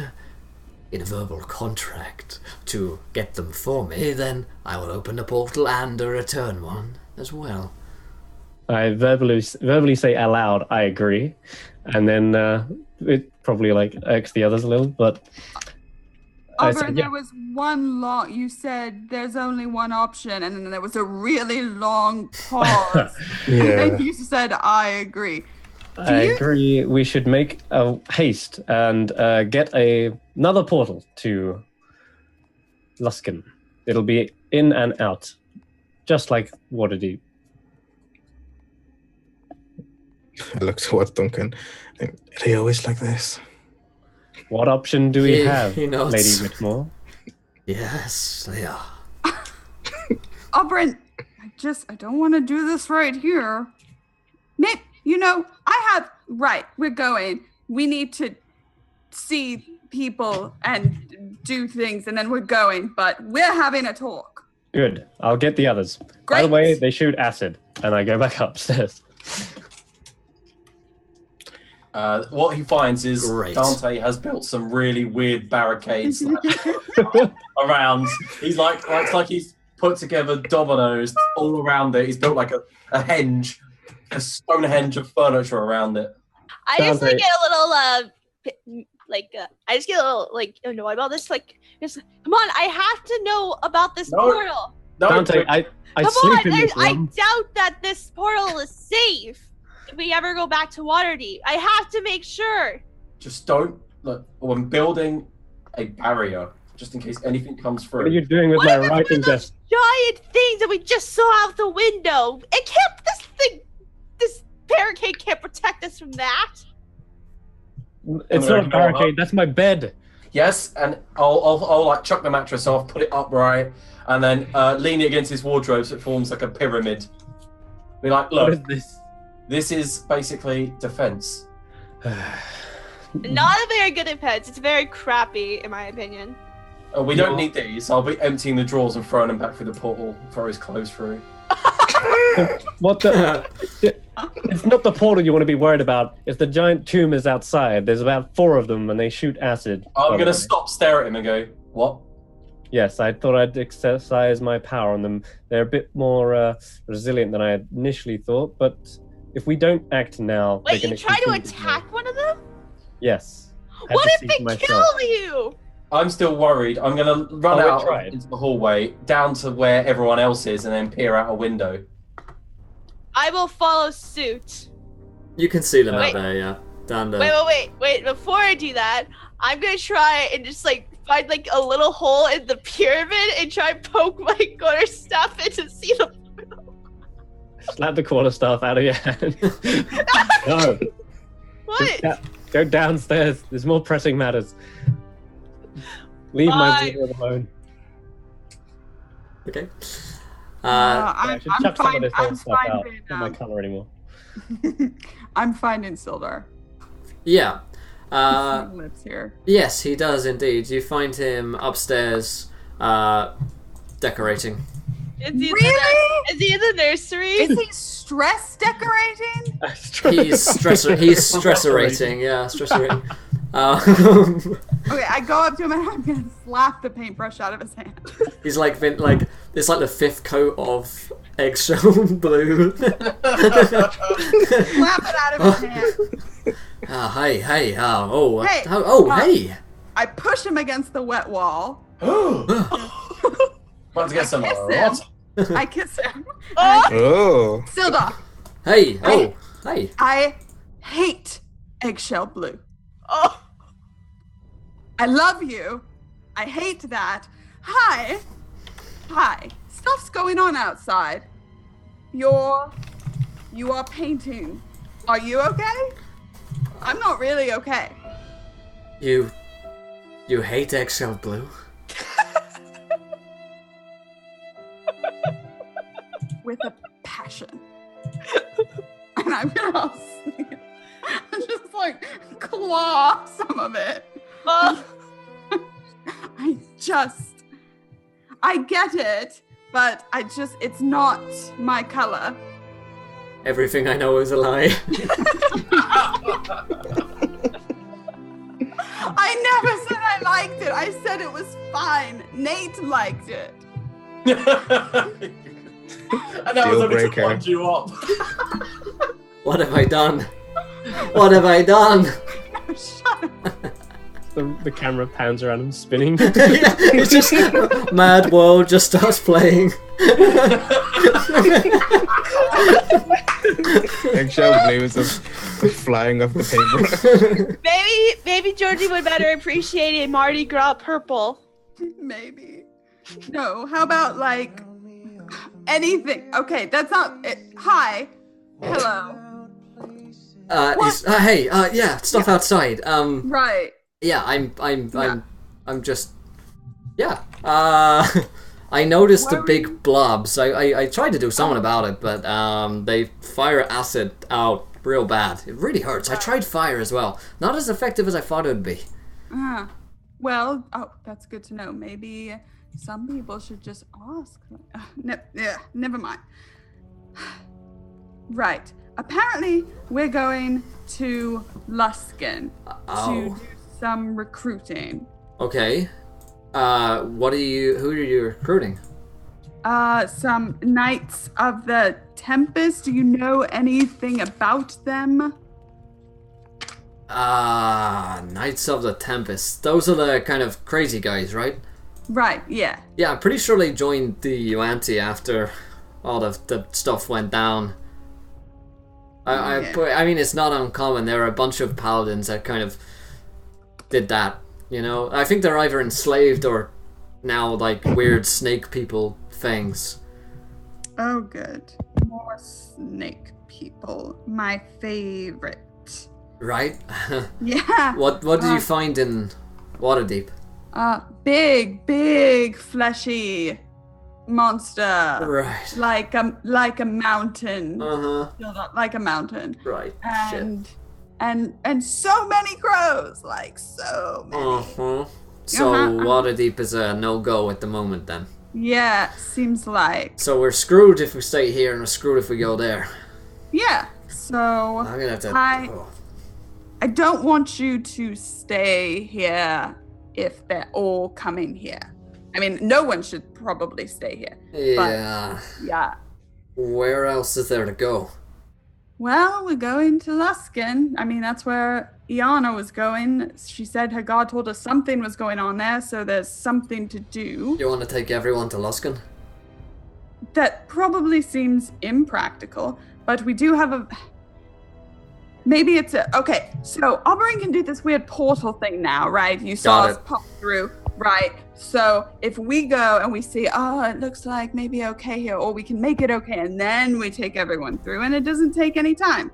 in a verbal contract to get them for me, then I will open a portal and a return one as well. I verbally say aloud, I agree, and then it probably like irks the others a little, but I Oliver, said, yeah. there was one long. You said there's only one option, and then there was a really long pause. Yeah. And you said, "I agree." I agree. We should make a haste and get another portal to Luskan. It'll be in and out, just like Waterdeep. I look towards Duncan. Are they always like this? What option do we He have, nods. Lady Whitmore? Yes, they are. Brent, I don't want to do this right here. Nick, we're going. We need to see people and do things, and then we're going, but we're having a talk. Good. I'll get the others. By the Great. way, they shoot acid, and I go back upstairs. What he finds is Great. Dante has built some really weird barricades around. He's like he's put together dominoes all around it. He's built like a henge, a stone henge of furniture around it. I just Dante. get a little I just get a little annoyed about this. Just, come on, I have to know about this No. portal. No, Dante, I Come sleep on, in this I room. doubt that this portal is safe if we ever go back to Waterdeep. I have to make sure. just don't look. I'm building a barrier just in case anything comes through. What are you doing with What my if it's one writing of those desk? giant things that we just saw out the window? It can't. This barricade can't protect us from that. It's gonna not a go barricade. up. That's my bed. Yes, and I'll like chuck the mattress off, put it upright, and then lean it against his wardrobe so it forms like a pyramid. Be like, What is look, this? this is basically defense. Not a very good defense. It's very crappy, in my opinion. We don't need these. I'll be emptying the drawers and throwing them back through the portal. Throw his clothes through. What the? It's not the portal you want to be worried about. It's the giant tumors outside. There's about 4 of them, and they shoot acid. I'm gonna stop, stare at him, and go, "What?" Yes, I thought I'd exercise my power on them. They're a bit more resilient than I had initially thought, but if we don't act now, Wait, they're you going try to attack one of them? Yes. I had What to if see they for myself. kill you? I'm still worried. I'm gonna run Oh, we out tried. into the hallway, down to where everyone else is, and then peer out a window. I will follow suit. You can see them Wait. out there, yeah. Down there. Wait. Before I do that, I'm gonna try and just like find like a little hole in the pyramid and try and poke my quarter staff in to see the. Slap the quarter staff out of your hand. No. What? Go downstairs. There's more pressing matters. Leave my Fine. brother alone. Okay. I should chuck some of fine. this I'm old stuff fine out. being, Not my color anymore. I'm fine in Sildar. Yeah. Lives here. Yes, he does indeed. You find him upstairs, decorating. Is he, Really? is he in the nursery? Is he stress decorating? He's stresserating, yeah, stresserating. Okay, I go up to him and I'm gonna slap the paintbrush out of his hand. He's like it's like the 5th coat of eggshell blue. Slap it out of his hand. Hey, Hey, hey. I push him against the wet wall. About to get some kiss rot. I kiss him. Oh! Oh. Sildar, Hey, oh, hey. I hate eggshell blue. Oh! I love you. I hate that. Hi. Stuff's going on outside. You are painting. Are you okay? I'm not really okay. You hate eggshell blue? With a passion. And I'm gonna just like claw some of it. Oh! I get it, but it's not my color. Everything I know is a lie. I never said I liked it. I said it was fine. Nate liked it. And that was Deal only to breaker. wind you up. What have I done? What have I done? No, shut up. The camera pans around him, spinning. Yeah, it's just Mad World just starts playing. Eggshell blue is just flying off the paintbrush. Maybe Georgie would better appreciate a Mardi Gras purple. Maybe. No, how about like anything? Okay, that's not it. Hi. Hello. Hey, yeah, stuff outside. Right. Yeah, I'm just, yeah. I noticed the big blobs. I tried to do something about it, but they fire acid out real bad. It really hurts. I tried fire as well. Not as effective as I thought it would be. Well, that's good to know. Maybe some people should just ask. Never mind. Right. Apparently, we're going to Luskin to do some recruiting. Okay. Who are you recruiting? Some Knights of the Tempest. Do you know anything about them? Knights of the Tempest. Those are the kind of crazy guys, right? Right, yeah. Yeah, I'm pretty sure they joined the Yuan-Ti after all the stuff went down. I mean, it's not uncommon. There are a bunch of paladins that kind of did that. You know, I think they're either enslaved or now like weird snake people things. Oh, good. More snake people. My favorite. Right? Yeah. What did you find in Waterdeep? Big, fleshy monster. Right. Like a mountain. Like a mountain. Right. And so many crows. Like so many. So Waterdeep is a no-go at the moment then. Yeah, seems like. So we're screwed if we stay here and we're screwed if we go there. Yeah. So I'm gonna have to I don't want you to stay here if they're all coming here. I mean, no one should probably stay here. Yeah. But, yeah. Where else is there to go? Well, we're going to Luskin. I mean, that's where Iana was going. She said her god told us something was going on there, so there's something to do. You want to take everyone to Luskin? That probably seems impractical, but we do have a... Maybe it's a... Okay, so Oberyn can do this weird portal thing now, right? You saw us pop through, right? So if we go and we see, oh, it looks like maybe okay here, or we can make it okay, and then we take everyone through, and it doesn't take any time.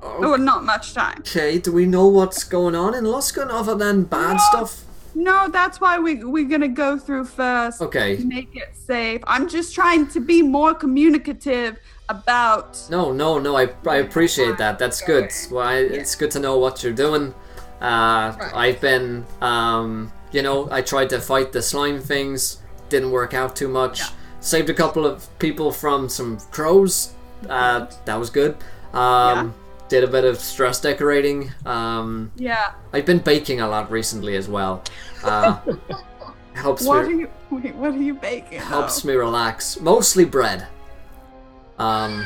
Or not much time. Okay, do we know what's going on in Luskin other than bad stuff? No, that's why we're gonna go through first. Okay. To make it safe. I'm just trying to be more communicative about... No, I appreciate that. That's good. Well, it's good to know what you're doing. I've been, you know, I tried to fight the slime things. Didn't work out too much. Yeah. Saved a couple of people from some crows. That was good. Did a bit of stress decorating. Yeah. I've been baking a lot recently as well. Helps What me. are you baking? Helps me relax. Mostly bread. I'm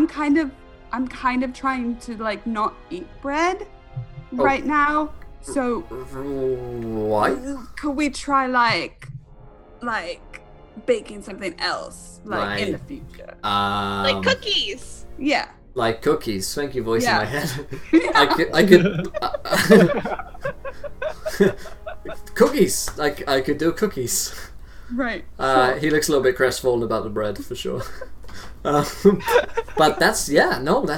kind of trying to like not eat bread right now. So Why? could we try like baking something else like in the future? Like cookies. Yeah. Like cookies. Thank you, voice in Yeah. my head. I could cookies. Like I could do cookies. Right. He looks a little bit crestfallen about the bread for sure. But that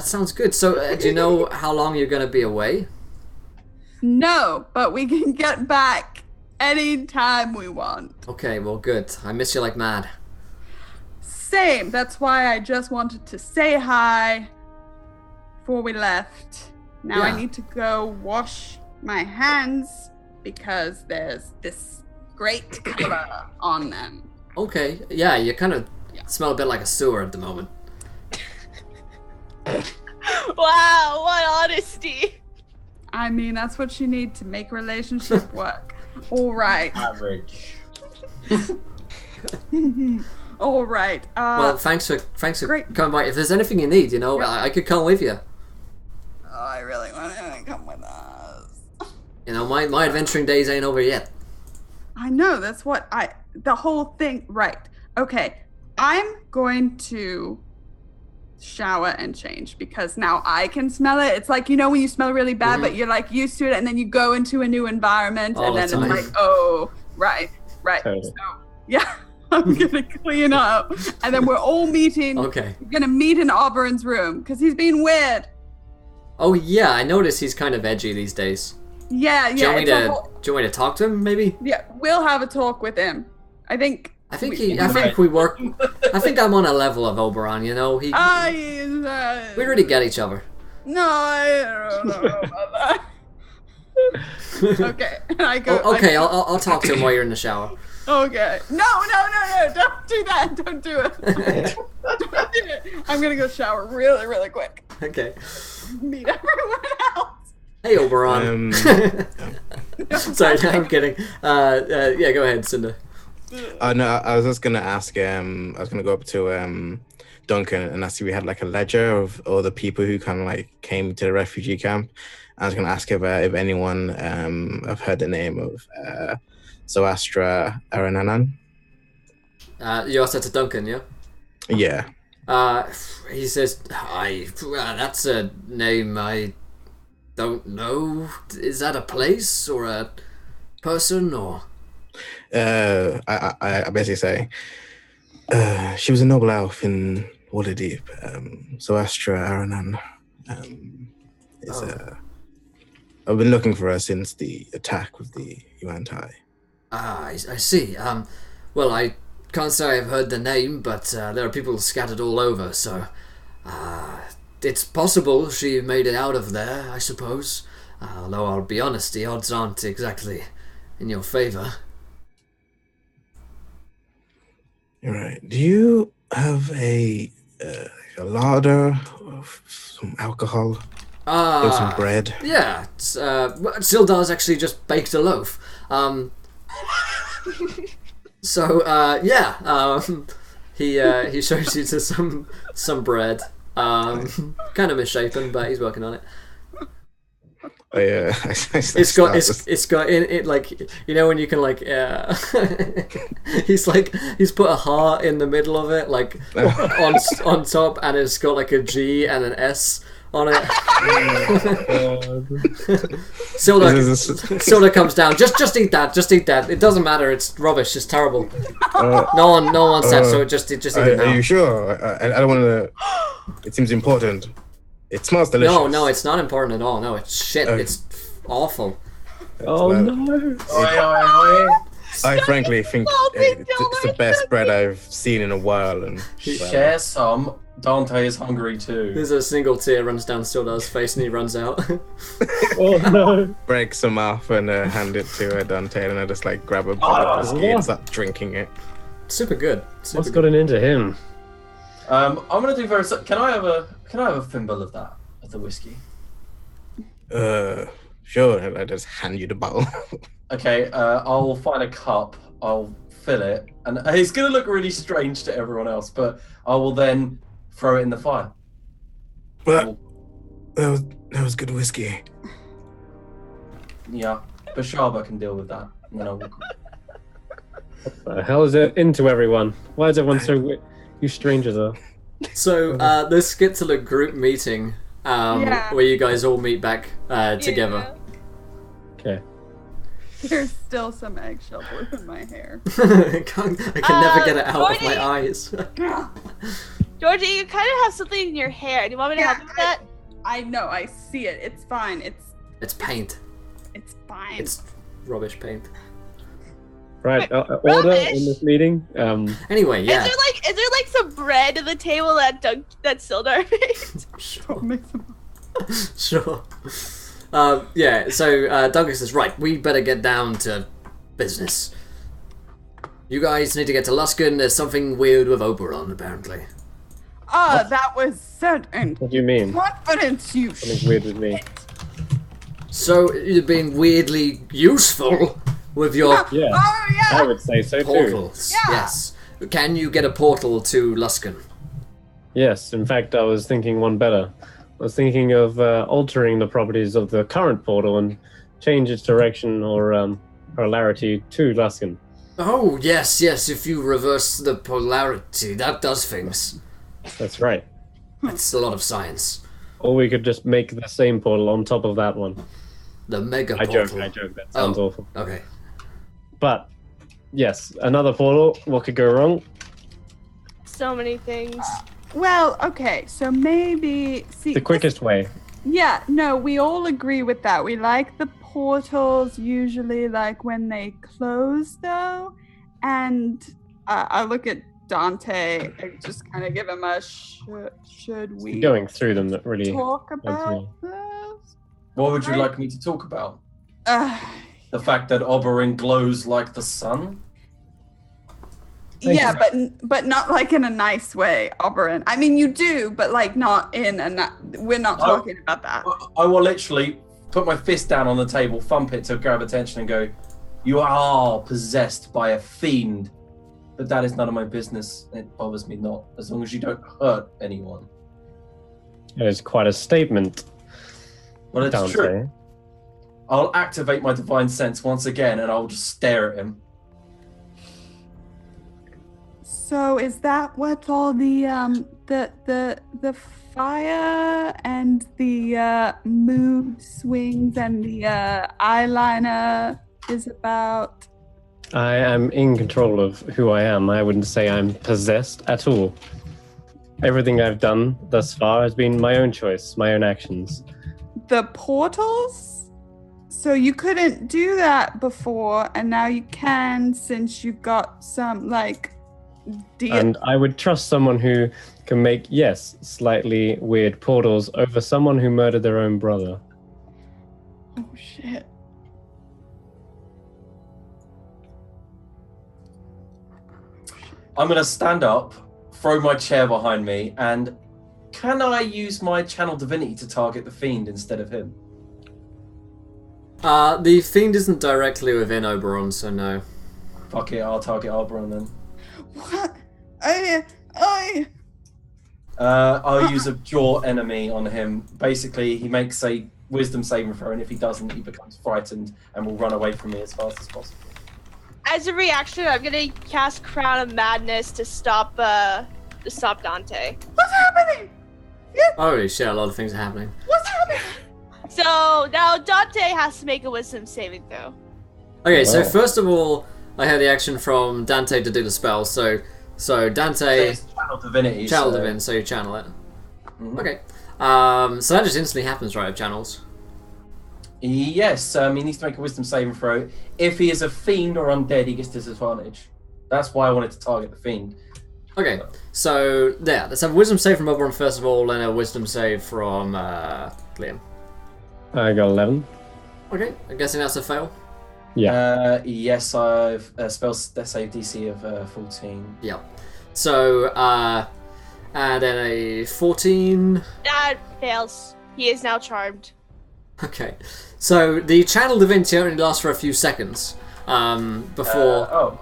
sounds good. So, do you know how long you're gonna be away? No, but we can get back anytime we want. Okay, well, good. I miss you like mad. Same. That's why I just wanted to say hi before we left. Now I need to go wash my hands because there's this great color on them. Okay, yeah, you kind of smell a bit like a sewer at the moment. Wow, what honesty. I mean, that's what you need to make a relationship work. All right. Average. All right. Well, thanks for great. coming by. If there's anything you need, you know, I could come with you. Oh, I really want to come with us. You know, my adventuring days ain't over yet. I know, that's what the whole thing, right. Okay, I'm going to shower and change because now I can smell it. It's like, you know, when you smell really bad, but you're like used to it, and then you go into a new environment, All and the then time. it's like, oh, right. Totally. So, yeah, I'm gonna clean up, and then we're all meeting. Okay. We're gonna meet in Auburn's room because he's being weird. Oh yeah, I noticed he's kind of edgy these days. Yeah. Do you want me to talk to him, maybe? Yeah, we'll have a talk with him. I think we work. I think I'm on a level of Oberon. You know, we really get each other. No, I don't know about that. Okay, I go. Okay, I'll talk to him while you're in the shower. Okay. No! Don't do that! Don't do it! Don't do it! I'm gonna go shower really, really quick. Okay. Meet everyone else. Hey, Oberon. Sorry, I'm kidding. Yeah, go ahead, Cinder. No, I was just gonna ask. I was gonna go up to Duncan and ask if we had like a ledger of all the people who kind of like came to the refugee camp. I was gonna ask if anyone have heard the name of Zoastra Arananan. You asked that to Duncan, yeah? Yeah. He says, that's a name I don't know. Is that a place or a person or? I basically say, she was a noble elf in Waterdeep. Zoastra Aranan. I've been looking for her since the attack with the Yuan-Tai. I see. Well, I can't say I've heard the name, but there are people scattered all over, so it's possible she made it out of there, I suppose. Although I'll be honest, the odds aren't exactly in your favor. You're right. Do you have a larder of some alcohol? Or some bread? Yeah. Sildar's actually just baked a loaf. He shows you to some bread. Kind of misshapen, but he's working on it. It's got in it, like, you know, when you can like he's put a heart in the middle of it, like on top, and it's got like a G and an S on it. Silda comes down. Just eat that. Just eat that. It doesn't matter. It's rubbish. It's terrible. No one said so. Just eat it now. Are you sure? I don't want to. It seems important. It smells delicious. No, it's not important at all. No, it's shit. It's awful. Oh no! I frankly think it's the best bread I've seen in a while. And share some. Dante is hungry too. There's a single tear runs down Sildar's face, and he runs out. Oh no! Break some off and hand it to Dante, and I just like grab a bottle of whiskey and start drinking it. Super good. What's gotten into him? I'm gonna do very. Can I have a thimble of that, of the whiskey? Sure. I just hand you the bottle. Okay. I'll find a cup. I'll fill it, and it's gonna look really strange to everyone else, but I will then throw it in the fire. But that was good whiskey. Yeah, Bashaba can deal with that. And then I'll... What the hell is it into everyone? Why is everyone so you strangers are? So this gets to the group meeting where you guys all meet back together. Okay. There's still some eggshell blue in my hair. I can never get it out of my eyes. Georgie, you kind of have something in your hair. Do you want me to help with that? I know. I see it. It's fine. It's paint. It's fine. It's rubbish paint. Right. Order rubbish? in this meeting. Anyway, yeah. Is there like some bread at the table that Sildar made? Sure. Mix them up. Sure. So Douglas says, right, we better get down to business. You guys need to get to Luskan. There's something weird with Oberon, apparently. That was certain. What do you mean? Confidence, you Something weird with me. So you're being weirdly useful with your Yeah. Oh, yeah. I would say so too. portals. Yeah. Yes. Can you get a portal to Luskan? Yes. In fact, I was thinking one better. I was thinking of altering the properties of the current portal and change its direction or polarity to Luskan. Oh, yes. If you reverse the polarity, that does things. That's right. That's a lot of science. Or we could just make the same portal on top of that one. The mega I portal. joke. That sounds awful. Okay. But, yes, another portal. What could go wrong? So many things. Well, okay, so maybe The quickest way. Yeah, no, we all agree with that. We like the portals usually like when they close though. And I look at Dante and just kind of give him a should we Going through them that really talk bugs about me. this? What would you like me to talk about? Uh, The fact that Oberyn glows like the sun? Thank yeah, but not like in a nice way, Oberyn. I mean, you do, but like not in a. We're not talking about that. I will literally put my fist down on the table, thump it to grab attention, and go, "You are possessed by a fiend, but that is none of my business. It bothers me not, as long as you don't hurt anyone." That is quite a statement. Well, it's Dante. true. I'll activate my divine sense once again, and I'll just stare at him. So is that what all the fire and the mood swings and the eyeliner is about? I am in control of who I am. I wouldn't say I'm possessed at all. Everything I've done thus far has been my own choice, my own actions. The portals? So you couldn't do that before, and now you can since you've got some, like... And I would trust someone who can make, yes, slightly weird portals over someone who murdered their own brother. Oh, shit. I'm going to stand up, throw my chair behind me, and can I use my channel divinity to target the fiend instead of him? The fiend isn't directly within Oberon, so no. Fuck it, I'll target Oberon then. What? I'll use Abjure Enemy on him. Basically, he makes a wisdom saving throw, and if he doesn't, he becomes frightened and will run away from me as fast as possible. As a reaction, I'm gonna cast Crown of Madness to stop Dante. What's happening? Holy shit, a lot of things are happening. What's happening? So now Dante has to make a wisdom saving throw. Okay, so Wow. first of all, I had the action from Dante to do the spell, so Dante... It's channel divinity. Channel so... Divine, so you channel it. Mhm. Okay. So that just instantly happens, right, of channels? Yes, he needs to make a wisdom saving throw. If he is a fiend or undead, he gets disadvantage. That's why I wanted to target the fiend. Okay, so yeah, let's have a wisdom save from Oberon first of all, and a wisdom save from Liam. I got 11. Okay, I'm guessing that's a fail. Yeah. Yes, I've spell save DC of 14. Yep. So, and then a 14. That fails. He is now charmed. Okay, so the channel divinity only lasts for a few seconds before.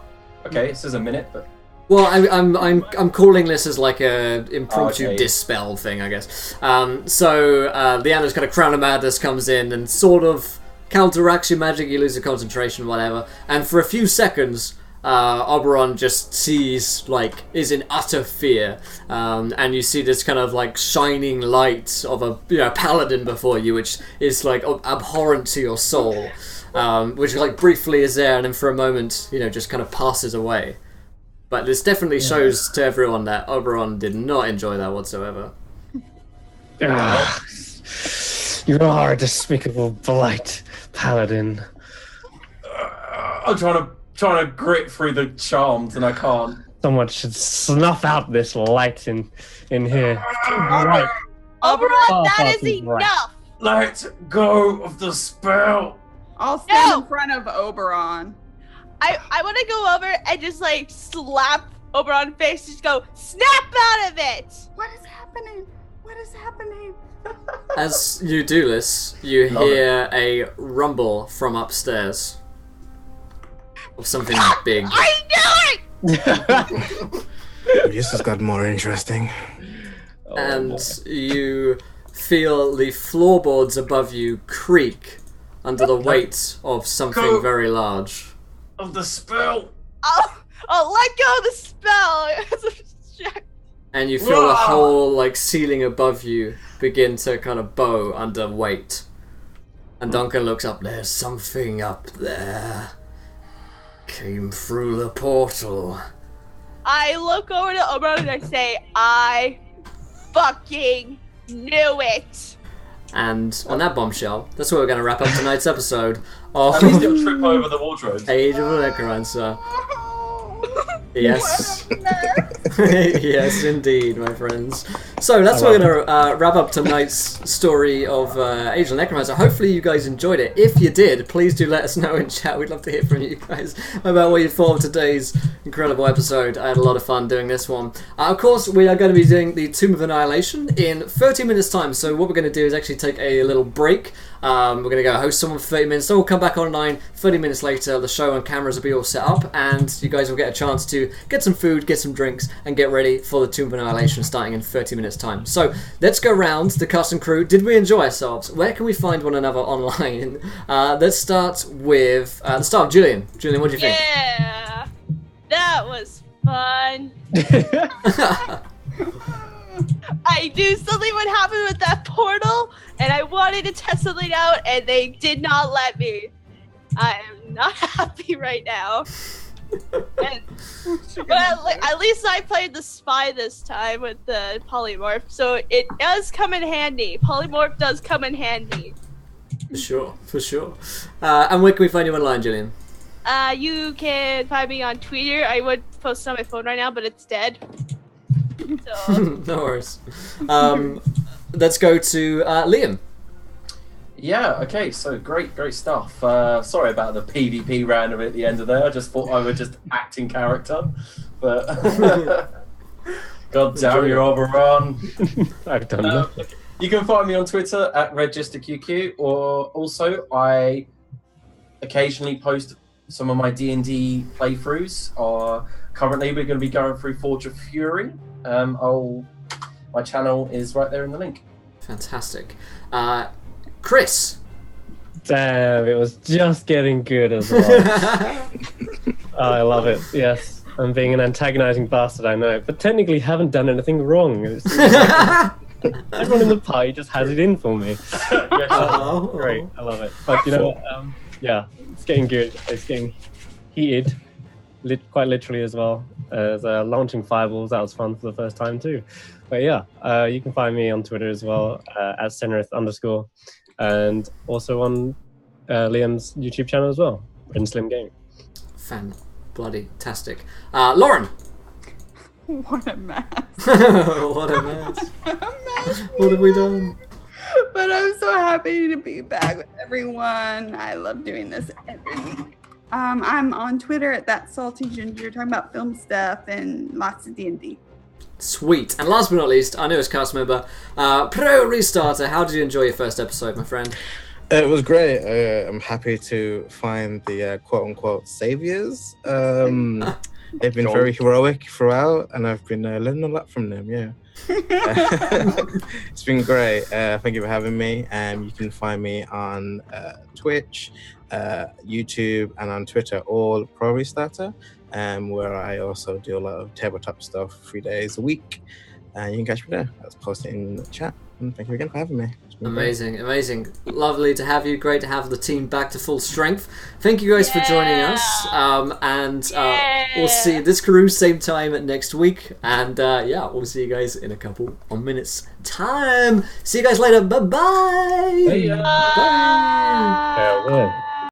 Okay, this is a minute, but Well, I'm calling this as like a impromptu Okay. dispel thing, I guess. So Leanna's kind of Crown of Madness comes in and sort of counteracts your magic. You lose your concentration, whatever. And for a few seconds, Oberon just is in utter fear, and you see this kind of like shining light of a paladin before you, which is like abhorrent to your soul, which like briefly is there, and then for a moment, just kind of passes away. But this definitely shows to everyone that Oberon did not enjoy that whatsoever. You are a despicable blight, paladin. I'm trying to grit through the charms, and I can't. Someone should snuff out this light in here. Right. Oberon, Oh, that is he's right. enough! Let go of the spell. I'll stand No! in front of Oberon. I want to go over and just like slap Oberon's face, just go, snap out of it! What is happening? What is happening? As you do this, you hear a rumble from upstairs of something big. I knew it! This has got more interesting. And you feel the floorboards above you creak under the weight of something very large. Of the spell. I'll let go of the spell! And you feel the whole ceiling above you begin to kind of bow under weight. And Duncan looks up. There's something up there. Came through the portal. I look over to Oberon and I say, I fucking knew it! And on that bombshell, that's where we're going to wrap up tonight's episode At least of it'll trip over the wardrobe. Age of the Necromancer. Yes. Yes, indeed, my friends. So that's where we're going to wrap up tonight's story of Age of the Necromancer. Hopefully you guys enjoyed it. If you did, please do let us know in chat. We'd love to hear from you guys about what you thought of today's incredible episode. I had a lot of fun doing this one. Of course, we are going to be doing the Tomb of Annihilation in 30 minutes time. So what we're going to do is actually take a little break. We're going to go host someone for 30 minutes. So we'll come back online 30 minutes later. The show and cameras will be all set up, and you guys will get a chance to get some food, get some drinks, and get ready for the Tomb of Annihilation starting in 30 minutes time. So let's go round the cast and crew. Did we enjoy ourselves? Where can we find one another online? Let's start with Julian. Julian, what do you think? Yeah! That was fun. I knew something would happen with that portal, and I wanted to test something out, and they did not let me. I am not happy right now. But at least I played the spy this time with the polymorph, so it does come in handy. Polymorph does come in handy. For sure. And where can we find you online, Jillian? You can find me on Twitter. I would post it on my phone right now, but it's dead. So. No worries. Let's go to Liam. Yeah, okay, so great stuff. Sorry about the PvP random at the end of there. I just thought I would just act in character. But God damn you, Oberon. I've done that. You can find me on Twitter at RedGisterQQ, or also I occasionally post some of my D&D playthroughs. Currently we're going to be going through Forge of Fury. My channel is right there in the link. Fantastic. Chris. Damn, it was just getting good as well. Oh, I love it. Yes, I'm being an antagonizing bastard, I know, but technically haven't done anything wrong. Everyone in the party just has it in for me. Great, I love it. But you know what? Yeah, it's getting good. It's getting heated, quite literally as well. As launching fireballs, that was fun for the first time too. But yeah, you can find me on Twitter as well at Senrith_, and also on Liam's YouTube channel as well, Red Slim Game. Fan-bloody-tastic. Lauren. What a mess. What a mess. What have we done? But I'm so happy to be back with everyone. I love doing this every week. I'm on Twitter at That Salty Ginger, talking about film stuff and lots of D&D. Sweet. And last but not least, our newest cast member, Pro Restarter. How did you enjoy your first episode, my friend? It was great. I'm happy to find the quote-unquote saviors. They've been very heroic throughout, and I've been learning a lot from them, yeah. It's been great. Thank you for having me. You can find me on Twitch, YouTube, and on Twitter, all Pro Restarter, where I also do a lot of tabletop stuff 3 days a week. And you can catch me there. I'll post it in the chat. And thank you again for having me. Amazing. Lovely to have you. Great to have the team back to full strength. Thank you guys for joining us. We'll see this crew same time next week. And we'll see you guys in a couple of minutes time. See you guys later. Bye-bye. Hey, Bye. Farewell.